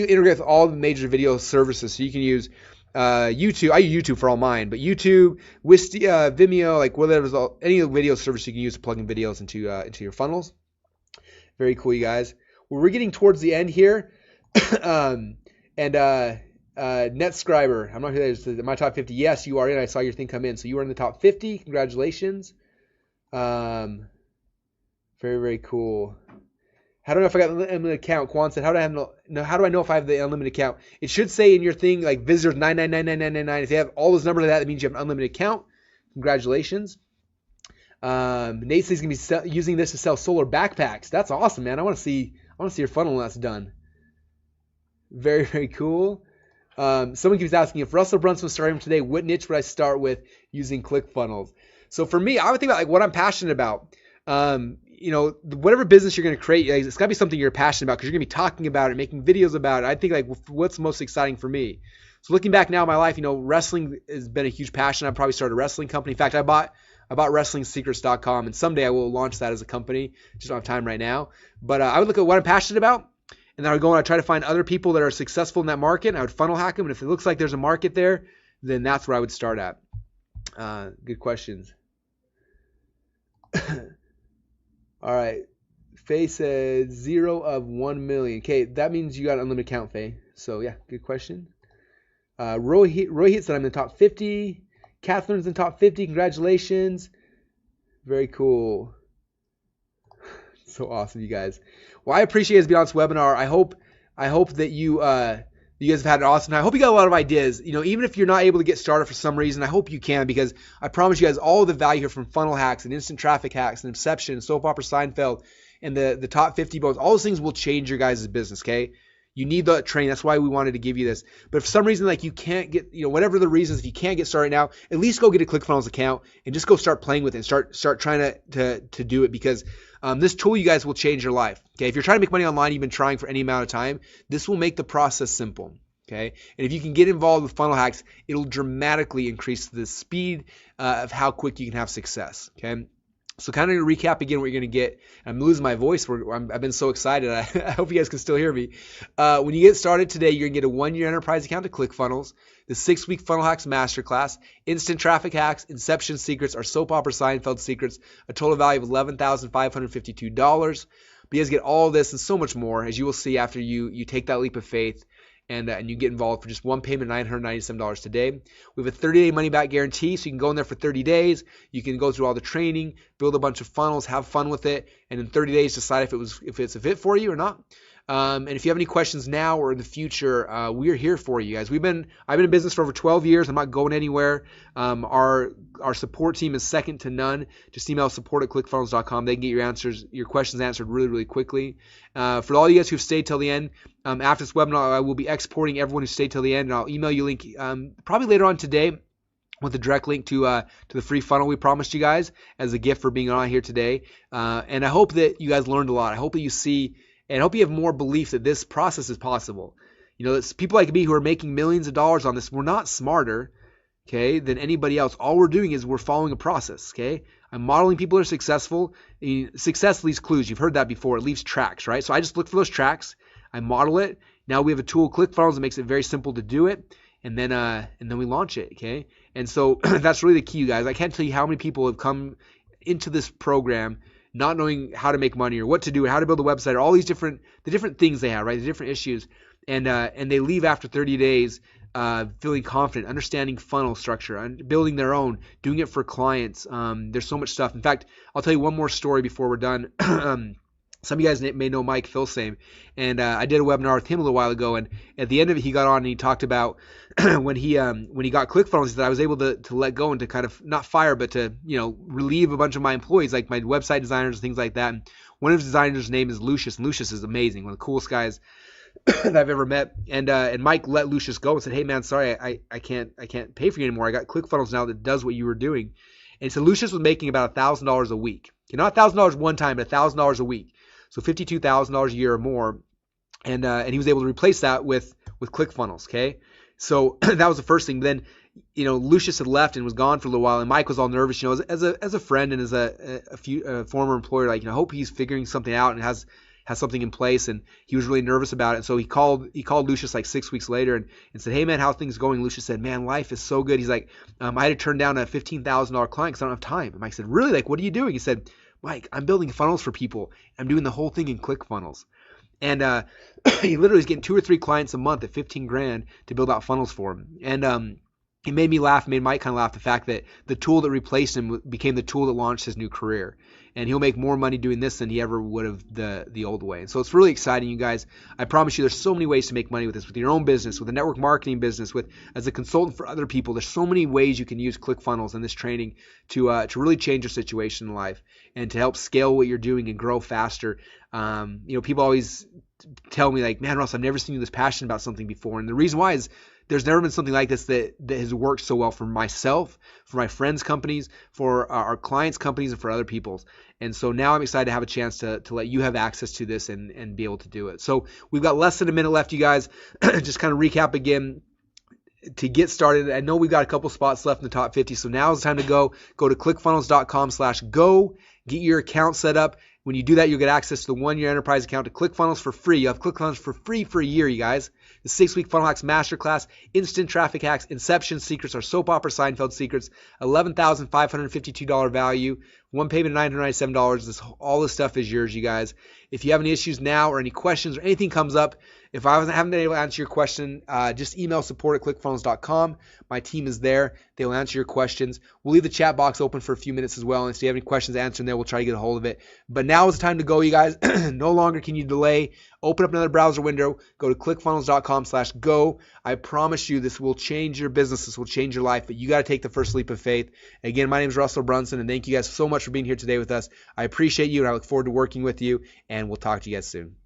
Speaker 1: integrate with all the major video services. So you can use YouTube. I use YouTube for all mine, but YouTube, Wistia, Vimeo, like whatever, any video service you can use to plug in videos into your funnels. Very cool, you guys. Well, we're getting towards the end here. And NetScriber, I'm not sure that is my top 50. Yes, you are in. I saw your thing come in. So you are in the top 50. Congratulations. Very, very cool. How do I know if I got an unlimited account? Quan said, how do I know if I have the unlimited account? It should say in your thing, like visitors 9999999. If you have all those numbers like that means you have an unlimited account. Congratulations. Nate says he's going to be using this to sell solar backpacks. That's awesome, man. I want to see your funnel when that's done. Very, very cool. Someone keeps asking, if Russel Brunson was starting today, what niche would I start with using ClickFunnels? So for me, I would think about like what I'm passionate about. Whatever business you're going to create, it's got to be something you're passionate about because you're going to be talking about it, making videos about it. I think like what's most exciting for me. So looking back now in my life, wrestling has been a huge passion. I probably started a wrestling company. In fact, I bought WrestlingSecrets.com, and someday I will launch that as a company. Just don't have time right now. But I would look at what I'm passionate about. And then I would go and I try to find other people that are successful in that market. And I would funnel hack them. And if it looks like there's a market there, then that's where I would start at. Good questions. All right. Faye said 0 of 1 million. Okay, that means you got an unlimited account, Faye. So yeah, good question. Rohit said I'm in the top 50. Catherine's in the top 50. Congratulations. Very cool. So awesome, you guys. Well, I appreciate you guys being on this webinar. I hope that you guys have had an awesome time. I hope you got a lot of ideas. Even if you're not able to get started for some reason, I hope you can, because I promise you guys all the value here from funnel hacks and instant traffic hacks and Inception and Soap Opera Seinfeld and the top 50 boats. All those things will change your guys' business, okay? You need the training. That's why we wanted to give you this. But if for some reason, like you can't get, whatever the reasons, if you can't get started now, at least go get a ClickFunnels account and just go start playing with it and start trying to do it, because this tool, you guys, will change your life. Okay, if you're trying to make money online, you've been trying for any amount of time, this will make the process simple. Okay, and if you can get involved with funnel hacks, it'll dramatically increase the speed of how quick you can have success. Okay, so kind of to recap again what you're going to get. I'm losing my voice. I've been so excited. I hope you guys can still hear me. When you get started today, you're going to get a 1-year enterprise account to ClickFunnels, the 6-week Funnel Hacks Masterclass, instant traffic hacks, Inception secrets, our soap opera Seinfeld secrets, a total value of $11,552. But you guys get all this and so much more, as you will see after you take that leap of faith and you get involved for just one payment, $997 today. We have a 30-day money-back guarantee, so you can go in there for 30 days. You can go through all the training, build a bunch of funnels, have fun with it, and in 30 days decide if it's a fit for you or not. And if you have any questions now or in the future, we're here for you guys. I've been in business for over 12 years. I'm not going anywhere. Our support team is second to none. Just email support@clickfunnels.com. They can get your questions answered really, really quickly. For all you guys who've stayed till the end, after this webinar, I will be exporting everyone who stayed till the end, and I'll email you a link probably later on today with a direct link to the free funnel we promised you guys as a gift for being on here today. And I hope that you guys learned a lot. I hope that you see. And I hope you have more belief that this process is possible. You know, it's people like me who are making millions of dollars on this. We're not smarter, okay, than anybody else. All we're doing is we're following a process, okay? I'm modeling people who are successful. Success leaves clues. You've heard that before. It leaves tracks, right? So I just look for those tracks. I model it. Now we have a tool, ClickFunnels, that makes it very simple to do it. And then we launch it, okay? And so that's really the key, you guys. I can't tell you how many people have come into this program not knowing how to make money or what to do or how to build a website or all these different things they have, right? The different issues. And they leave after 30 days feeling confident, understanding funnel structure, and building their own, doing it for clients. There's so much stuff. In fact, I'll tell you one more story before we're done. Some of you guys may know Mike Filsame, and I did a webinar with him a little while ago, and at the end of it, he got on and he talked about when he got ClickFunnels, he said I was able to let go and to kind of not fire, but to relieve a bunch of my employees, like my website designers and things like that. And one of his designers' name is Lucius, and Lucius is amazing, one of the coolest guys that I've ever met. And Mike let Lucius go and said, "Hey man, sorry, I can't pay for you anymore. I got ClickFunnels now that does what you were doing." And so Lucius was making about $1,000 a week. Not $1,000 one time, but $1,000 a week. So $52,000 a year or more, and he was able to replace that with ClickFunnels. Okay, so that was the first thing. Then, Lucius had left and was gone for a little while, and Mike was all nervous. As a friend and as a former employer, like I hope he's figuring something out and has something in place. And he was really nervous about it. And so he called Lucius like 6 weeks later and said, "Hey man, how things going?" Lucius said, "Man, life is so good." He's like, "I had to turn down a $15,000 client because I don't have time." And Mike said, "Really? Like, what are you doing?" He said, "Mike, I'm building funnels for people. I'm doing the whole thing in ClickFunnels." And he literally is getting 2 or 3 clients a month at $15,000 to build out funnels for him. And it made me laugh, made Mike kind of laugh, the fact that the tool that replaced him became the tool that launched his new career. And he'll make more money doing this than he ever would have the old way. And so it's really exciting, you guys. I promise you there's so many ways to make money with this, with your own business, with a network marketing business, with as a consultant for other people. There's so many ways you can use ClickFunnels in this training to really change your situation in life and to help scale what you're doing and grow faster. People always tell me like, "Man, Russ, I've never seen you this passionate about something before." And the reason why is there's never been something like this that has worked so well for myself, for my friends' companies, for our clients' companies, and for other people's. And so now I'm excited to have a chance to let you have access to this and be able to do it. So we've got less than a minute left, you guys. Just kind of recap again. To get started, I know we've got a couple spots left in the top 50, so now is the time to go to clickfunnels.com/go, get your account set up. When you do that, you'll get access to the 1-year enterprise account to ClickFunnels for free. You have ClickFunnels for free for a year, you guys. The 6-week Funnel Hacks Masterclass, instant traffic hacks, Inception secrets, our soap opera Seinfeld secrets, $11,552 value, one payment of $997. All this stuff is yours, you guys. If you have any issues now or any questions or anything comes up, if I haven't been able to answer your question, just email support@clickfunnels.com. My team is there. They will answer your questions. We'll leave the chat box open for a few minutes as well. And if you have any questions, answer them there. We'll try to get a hold of it. But now is the time to go, you guys. No longer can you delay. Open up another browser window. Go to clickfunnels.com/go. I promise you this will change your business. This will change your life. But you got to take the first leap of faith. Again, my name is Russel Brunson, and thank you guys so much for being here today with us. I appreciate you, and I look forward to working with you. And we'll talk to you guys soon.